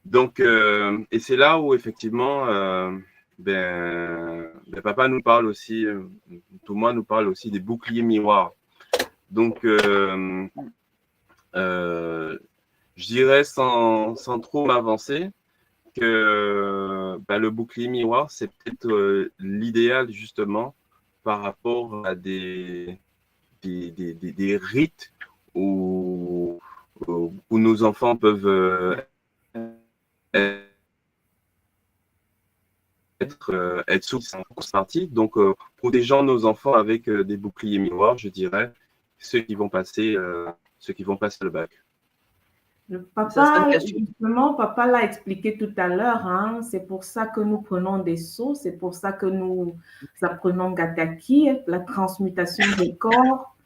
D: Donc, et c'est là où effectivement, papa nous parle aussi, Thomas nous parle aussi des boucliers miroirs. Donc, je dirais sans trop m'avancer que le bouclier miroir, c'est peut-être l'idéal justement par rapport à des rites où nos enfants peuvent être sous cette partie. Donc, protégeant nos enfants avec des boucliers miroirs, je dirais, ceux qui vont passer le bac.
B: Papa, justement, papa l'a expliqué tout à l'heure, hein, c'est pour ça que nous prenons des sauts, c'est pour ça que nous apprenons Gataki, la transmutation des corps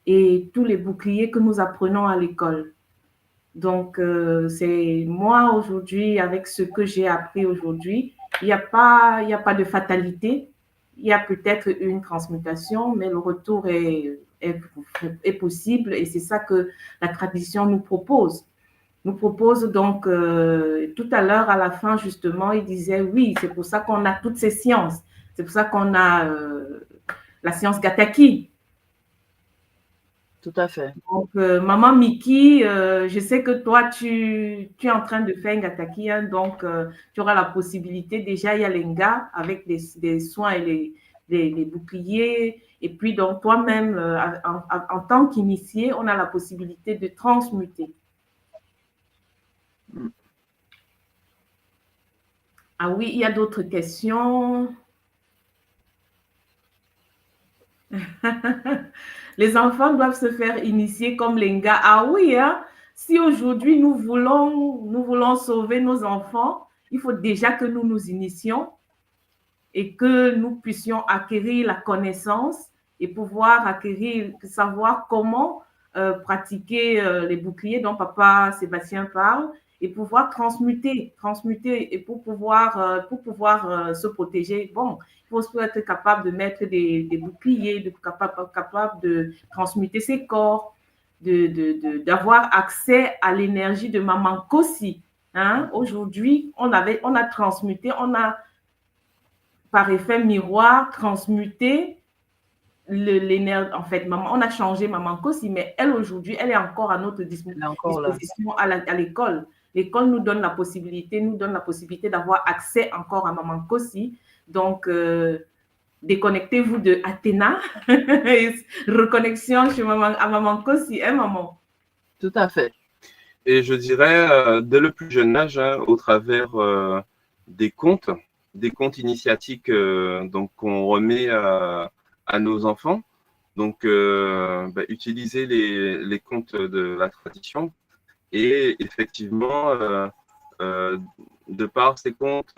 B: et tous les boucliers que nous apprenons à l'école. Donc, c'est moi aujourd'hui, avec ce que j'ai appris aujourd'hui, il n'y a pas de fatalité. Il y a peut-être une transmutation, mais le retour est possible et c'est ça que la tradition nous propose. Nous propose donc, tout à l'heure, à la fin, justement, il disait, oui, c'est pour ça qu'on a toutes ces sciences. C'est pour ça qu'on a la science Gataki.
C: Tout à fait.
B: Donc, maman Miki, je sais que toi, tu es en train de faire un Gataki, hein, donc tu auras la possibilité. Déjà, il y a l'Enga avec des soins et les boucliers. Et puis, donc, toi-même, en tant qu'initié, on a la possibilité de transmuter. Ah oui, il y a d'autres questions. Les enfants doivent se faire initier comme l'Enga. Ah oui, hein? Si aujourd'hui nous voulons sauver nos enfants, il faut déjà que nous nous initions et que nous puissions acquérir la connaissance et pouvoir savoir comment pratiquer les boucliers dont papa Sébastien parle et pouvoir transmuter et pour pouvoir se protéger. Bon, il faut être capable de mettre des boucliers, capable de transmuter ses corps, d'avoir accès à l'énergie de maman Kossi. Hein? Aujourd'hui, on a transmuté, on a par effet miroir transmuté l'énergie. En fait, maman, on a changé maman Kossi, mais elle aujourd'hui, elle est encore à notre disposition à l'école. L'école nous donne la possibilité d'avoir accès encore à maman Kossi. Donc, déconnectez-vous de Athéna, reconnexion à maman Kossi, hein, maman?
C: Tout à fait.
D: Et je dirais, dès le plus jeune âge, hein, au travers des contes initiatiques donc qu'on remet à nos enfants. Donc, utiliser les contes de la tradition et effectivement, de par ces contes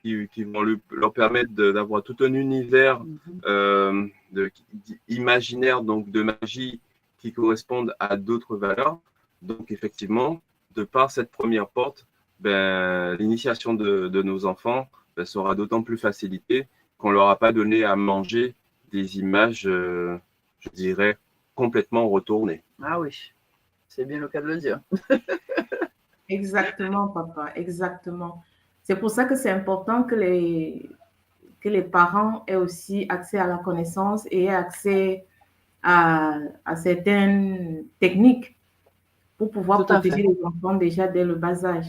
D: qui vont leur permettre d'avoir tout un univers imaginaire, donc de magie qui correspondent à d'autres valeurs. Donc, effectivement, de par cette première porte, l'initiation de nos enfants sera d'autant plus facilitée qu'on ne leur a pas donné à manger des images, je dirais, complètement retournées.
C: Ah oui, c'est bien le cas de le dire.
B: Exactement, papa, exactement. C'est pour ça que c'est important que les parents aient aussi accès à la connaissance et aient accès à certaines techniques pour pouvoir protéger les enfants déjà dès le bas âge.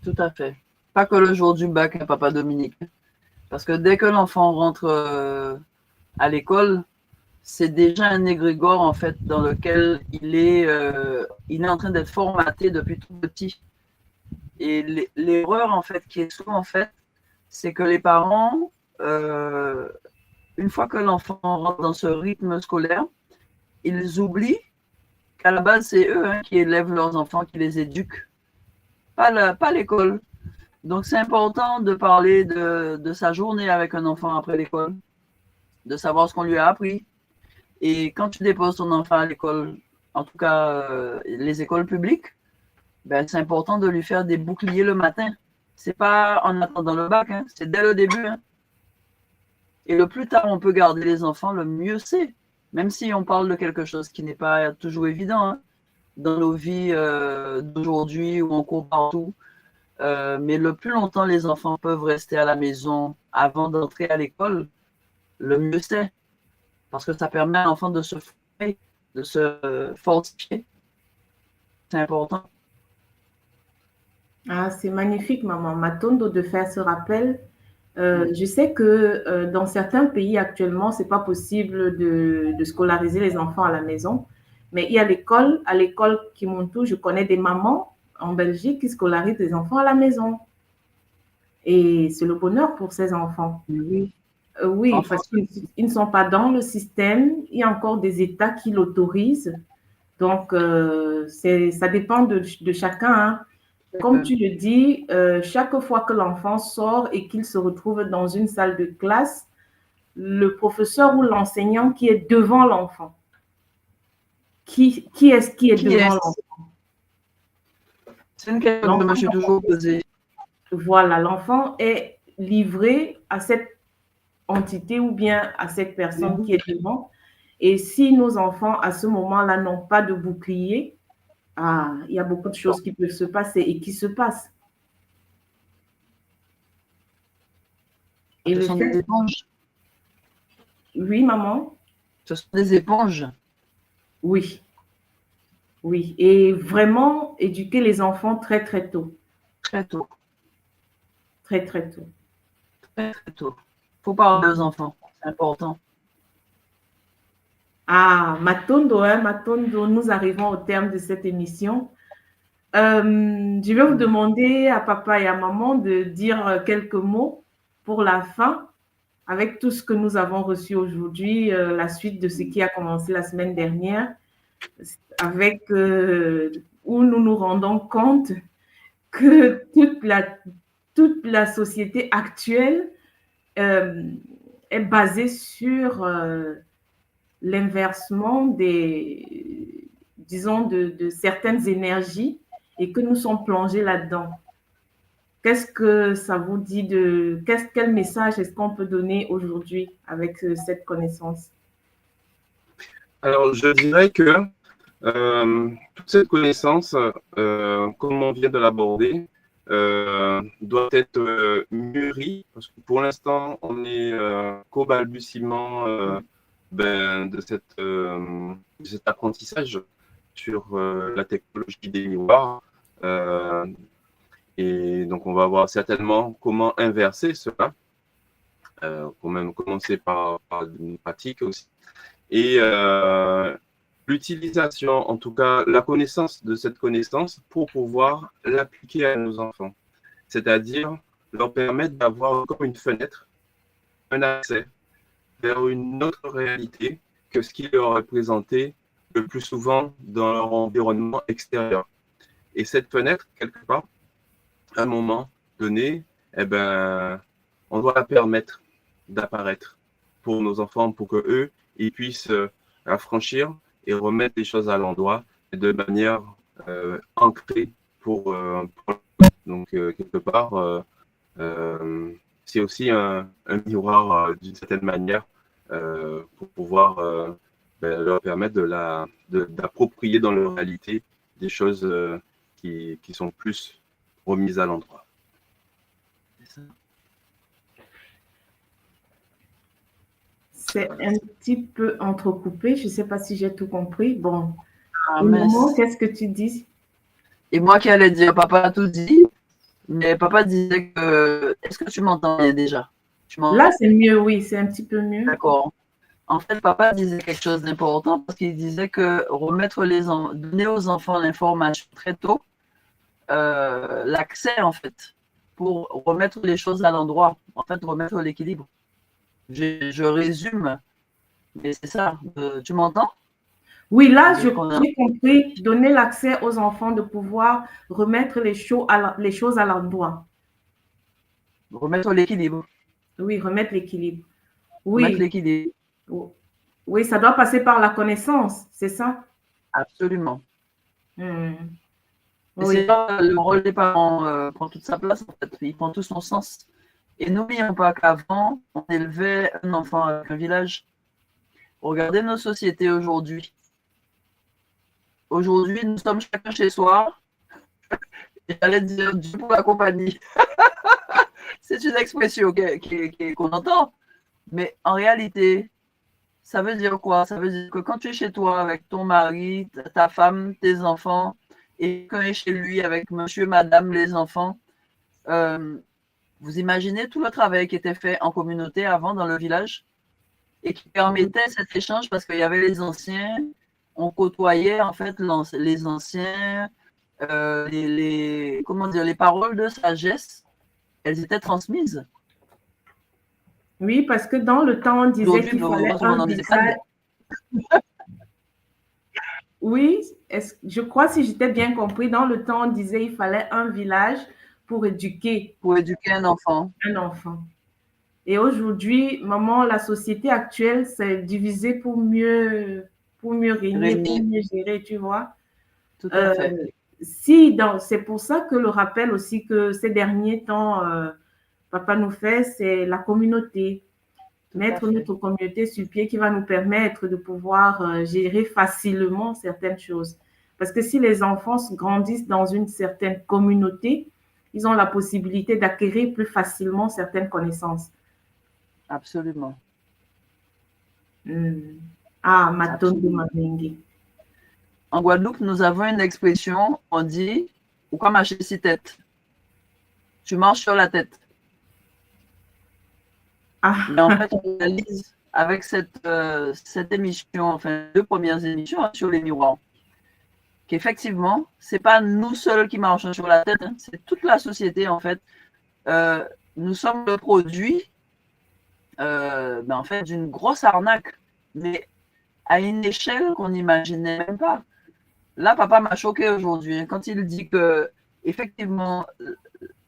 C: Tout à fait. Pas que le jour du bac, papa Dominique. Parce que dès que l'enfant rentre à l'école, c'est déjà un égrégore en fait dans lequel il est en train d'être formaté depuis tout petit. Et l'erreur en fait qui est souvent faite, c'est que les parents une fois que l'enfant rentre dans ce rythme scolaire, ils oublient qu'à la base, c'est eux qui élèvent leurs enfants, qui les éduquent, pas l'école. Donc, c'est important de parler de sa journée avec un enfant après l'école, de savoir ce qu'on lui a appris. Et quand tu déposes ton enfant à l'école, en tout cas les écoles publiques, ben, c'est important de lui faire des boucliers le matin. C'est pas en attendant le bac, c'est dès le début. Et le plus tard on peut garder les enfants, le mieux c'est. Même si on parle de quelque chose qui n'est pas toujours évident dans nos vies d'aujourd'hui où on court partout. Mais le plus longtemps les enfants peuvent rester à la maison avant d'entrer à l'école, le mieux c'est. Parce que ça permet à l'enfant de se former, de se fortifier. C'est important.
B: Ah, c'est magnifique, maman Matondo, de faire ce rappel. Je sais que dans certains pays actuellement, c'est pas possible de scolariser les enfants à la maison, mais il y a l'école, à l'école Kimuntu, je connais des mamans en Belgique qui scolarisent les enfants à la maison. Et c'est le bonheur pour ces enfants.
C: Oui.
B: Oui,
C: Enfin,
B: parce qu'ils ne sont pas dans le système. Il y a encore des États qui l'autorisent. Donc, ça dépend de chacun. Comme tu le dis, chaque fois que l'enfant sort et qu'il se retrouve dans une salle de classe, le professeur ou l'enseignant qui est devant l'enfant. Qui est-ce qui est devant l'enfant?
C: C'est une question que je me suis toujours posée.
B: Voilà, l'enfant est livré à cette entité ou bien à cette personne qui est devant. Et si nos enfants, à ce moment-là, n'ont pas de bouclier, il y a beaucoup de choses qui peuvent se passer et qui se passent. Et
C: Ce sont des éponges.
B: Oui, maman?
C: Ce sont des éponges.
B: Oui. Oui. Et vraiment éduquer les enfants très, très tôt.
C: Très tôt.
B: Très, très tôt.
C: Très, très tôt. Il faut parler aux enfants. C'est important.
B: Matondo, Matondo, nous arrivons au terme de cette émission. Je vais vous demander à papa et à maman de dire quelques mots pour la fin, avec tout ce que nous avons reçu aujourd'hui, la suite de ce qui a commencé la semaine dernière, avec où nous nous rendons compte que toute la société actuelle est basée sur l'inversement disons, de certaines énergies et que nous sommes plongés là-dedans. Qu'est-ce que ça vous dit quel message est-ce qu'on peut donner aujourd'hui avec cette connaissance?
D: Alors, je dirais que toute cette connaissance, comme on vient de l'aborder, doit être mûrie, parce que pour l'instant, on est qu'au balbutiement de cet apprentissage sur la technologie des miroirs. Et donc, on va voir certainement comment inverser cela, quand même commencer par une pratique aussi. Et l'utilisation, en tout cas la connaissance de cette connaissance pour pouvoir l'appliquer à nos enfants. C'est-à-dire leur permettre d'avoir comme une fenêtre, un accès vers une autre réalité que ce qui leur est présenté le plus souvent dans leur environnement extérieur. Et cette fenêtre, quelque part, à un moment donné, on doit la permettre d'apparaître pour nos enfants, pour qu'eux, ils puissent la franchir et remettre les choses à l'endroit de manière ancrée pour donc quelque part c'est aussi un miroir d'une certaine manière pour pouvoir leur permettre d'approprier dans leur réalité des choses qui sont plus remises à l'endroit.
B: C'est un petit peu entrecoupé. Je ne sais pas si j'ai tout compris. Bon, qu'est-ce que tu dis?
C: Et moi qui allais dire, papa a tout dit, mais papa disait que... Est-ce que tu m'entendais déjà?
B: Là, c'est mieux, oui, c'est un petit peu mieux.
C: D'accord. En fait, papa disait quelque chose d'important parce qu'il disait que donner aux enfants l'information très tôt, l'accès, en fait, pour remettre les choses à l'endroit, en fait, remettre l'équilibre. Je résume, mais c'est ça. Tu m'entends?
B: Oui, là, j'ai compris, donner l'accès aux enfants de pouvoir remettre les choses à l'endroit.
C: Remettre l'équilibre.
B: Oui, remettre l'équilibre.
C: Remettre
B: Oui.
C: l'équilibre.
B: Oui, ça doit passer par la connaissance, c'est ça?
C: Absolument.
B: Oui.
C: C'est là le rôle des parents prend toute sa place, en fait. Il prend tout son sens. Et n'oublions pas qu'avant, on élevait un enfant avec un village. Regardez nos sociétés aujourd'hui. Aujourd'hui, nous sommes chacun chez soi. J'allais dire Dieu pour la compagnie. C'est une expression qu'on entend. Mais en réalité, ça veut dire quoi? Ça veut dire que quand tu es chez toi avec ton mari, ta femme, tes enfants, et quand tu es chez lui avec monsieur, madame, les enfants, vous imaginez tout le travail qui était fait en communauté avant dans le village et qui permettait cet échange parce qu'il y avait les anciens, on côtoyait en fait les anciens, comment dire, les paroles de sagesse, elles étaient transmises.
B: Oui, parce que dans le temps, on disait qu'il fallait un visage. Oui, je crois, si j'étais bien compris, dans le temps, on disait qu'il fallait un village pour éduquer.
C: Pour éduquer un enfant.
B: Un enfant. Et aujourd'hui, maman, la société actuelle s'est divisée pour mieux régner, pour mieux gérer, tu vois.
C: Tout à fait.
B: C'est pour ça que le rappel aussi que ces derniers temps, Papa nous fait, c'est la communauté. Mettre notre communauté sur pied qui va nous permettre de pouvoir gérer facilement certaines choses. Parce que si les enfants grandissent dans une certaine communauté, ils ont la possibilité d'acquérir plus facilement certaines connaissances.
C: Absolument.
B: Ah, Matondo Mabengi.
C: En Guadeloupe, nous avons une expression, on dit « ou quoi marcher si tête ». Tu marches sur la tête. Mais en fait, on réalise avec cette émission, enfin, 2 premières émissions sur les miroirs, qu'effectivement, ce n'est pas nous seuls qui marchons sur la tête, hein, c'est toute la société, en fait. Nous sommes le produit, en fait, d'une grosse arnaque, mais à une échelle qu'on n'imaginait même pas. Là, papa m'a choqué aujourd'hui, hein, quand il dit que, effectivement,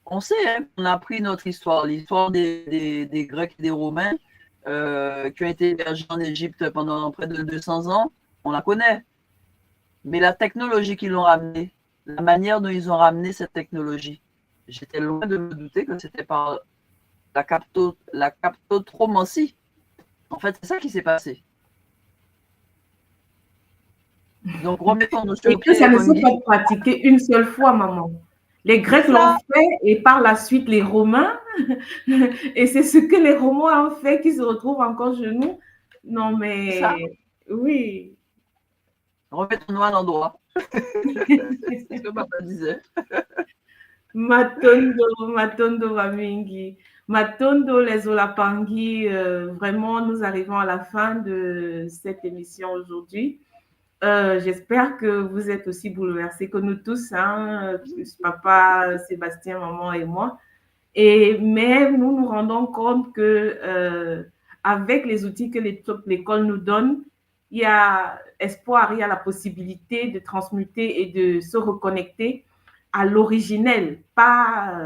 C: on sait qu'on a appris notre histoire, l'histoire des Grecs et des Romains qui ont été hébergés en Égypte pendant près de 200 ans, on la connaît. Mais la technologie qu'ils ont ramenée, la manière dont ils ont ramené cette technologie, j'étais loin de me douter que c'était par la captotromancie. En fait, c'est ça qui s'est passé. Donc, remettons-nous sur
B: le pied. Et que ça ne s'est pas pratiqué une seule fois, maman. Les Grecs l'ont fait et par la suite les Romains. Et c'est ce que les Romains ont fait qui se retrouvent encore chez nous. Non, mais oui.
C: Remettons-nous à l'endroit. C'est ce que papa disait.
B: Matondo Vamingi. Matondo les Olapangi. Vraiment, nous arrivons à la fin de cette émission aujourd'hui. J'espère que vous êtes aussi bouleversés que nous tous, hein, papa, Sébastien, maman et moi. Mais nous nous rendons compte que avec les outils que l'école nous donne, il y a espoir, il y a la possibilité de transmuter et de se reconnecter à l'originel, pas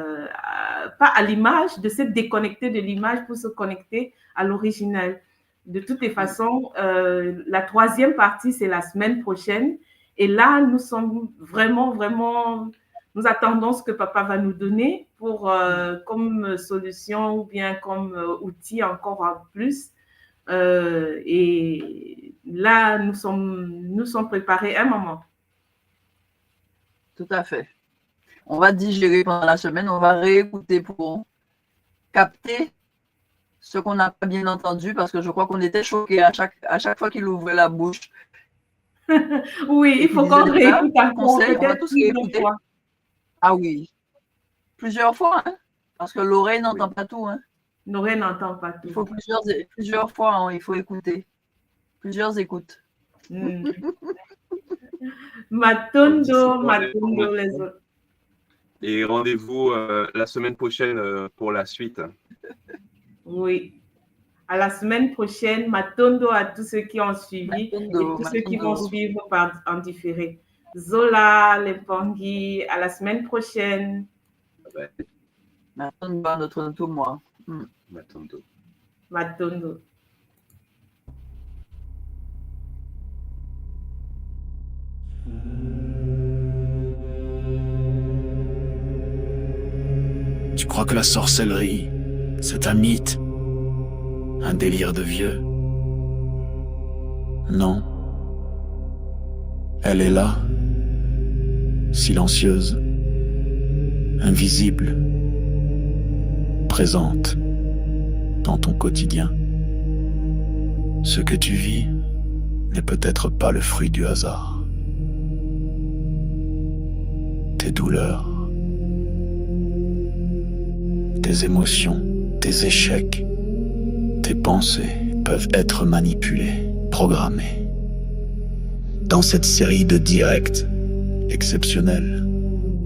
B: à l'image, de se déconnecter de l'image pour se connecter à l'originel. De toutes les façons, la 3e partie, c'est la semaine prochaine. Et là, nous sommes vraiment, nous attendons ce que papa va nous donner pour, comme solution ou bien comme outil encore en plus. Et là, nous sommes préparés un moment.
C: Tout à fait. On va digérer pendant la semaine, on va réécouter pour capter ce qu'on n'a pas bien entendu, parce que je crois qu'on était choqués à chaque fois qu'il ouvrait la bouche.
B: Oui, il faut qu'on réécoute
C: on va tous réécouter. Ah oui, plusieurs fois, hein, parce que l'oreille n'entend pas tout. Hein.
B: L'oreille n'entend pas tout.
C: Il faut plusieurs fois, hein, il faut écouter. Plusieurs écoutes.
B: Matondo les autres.
D: Et rendez-vous la semaine prochaine pour la suite.
B: Oui. À la semaine prochaine. Matondo à tous ceux qui ont suivi
C: Matondo,
B: et tous ceux qui vont
C: Matondo.
B: suivre en différé. Zola, Lempangi, à la semaine prochaine.
D: Ouais,
C: Matondo à notre tour, moi.
D: Matondo.
B: Matondo.
A: Tu crois que la sorcellerie, c'est un mythe? Un délire de vieux? Non. Elle est là, silencieuse, invisible, présente dans ton quotidien. Ce que tu vis n'est peut-être pas le fruit du hasard. Tes douleurs, tes émotions, tes échecs, tes pensées peuvent être manipulées, programmées. Dans cette série de directs exceptionnels,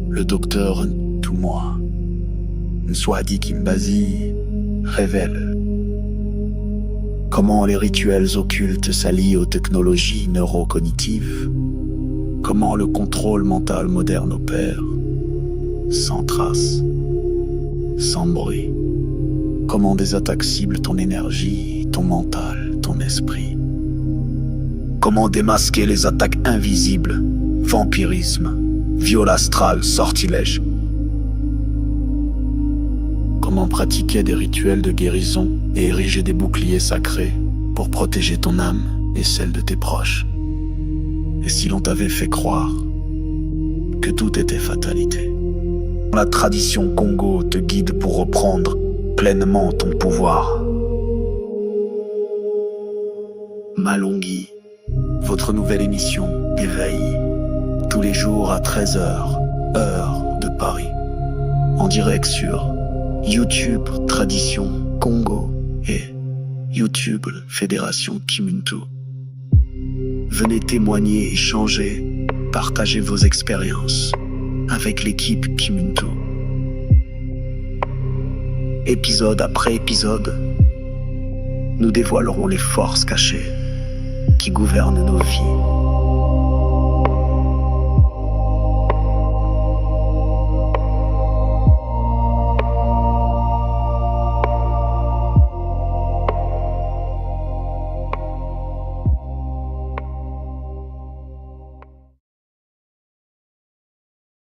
A: le docteur Ntumwa Nswadi Kimbazi révèle comment les rituels occultes s'allient aux technologies neurocognitives, comment le contrôle mental moderne opère, sans trace, sans bruit, comment des attaques ciblent ton énergie, ton mental, ton esprit. Comment démasquer les attaques invisibles, vampirisme, viol astral, sortilège. Comment pratiquer des rituels de guérison et ériger des boucliers sacrés pour protéger ton âme et celle de tes proches. Et si l'on t'avait fait croire que tout était fatalité? La tradition Congo te guide pour reprendre pleinement ton pouvoir. Malongi, votre nouvelle émission Éveil, tous les jours à 13h, heure de Paris, en direct sur YouTube Tradition Congo et YouTube Fédération Kimuntu. Venez témoigner, échanger, partager vos expériences avec l'équipe Kimuntu. Épisode après épisode, nous dévoilerons les forces cachées qui gouvernent nos vies.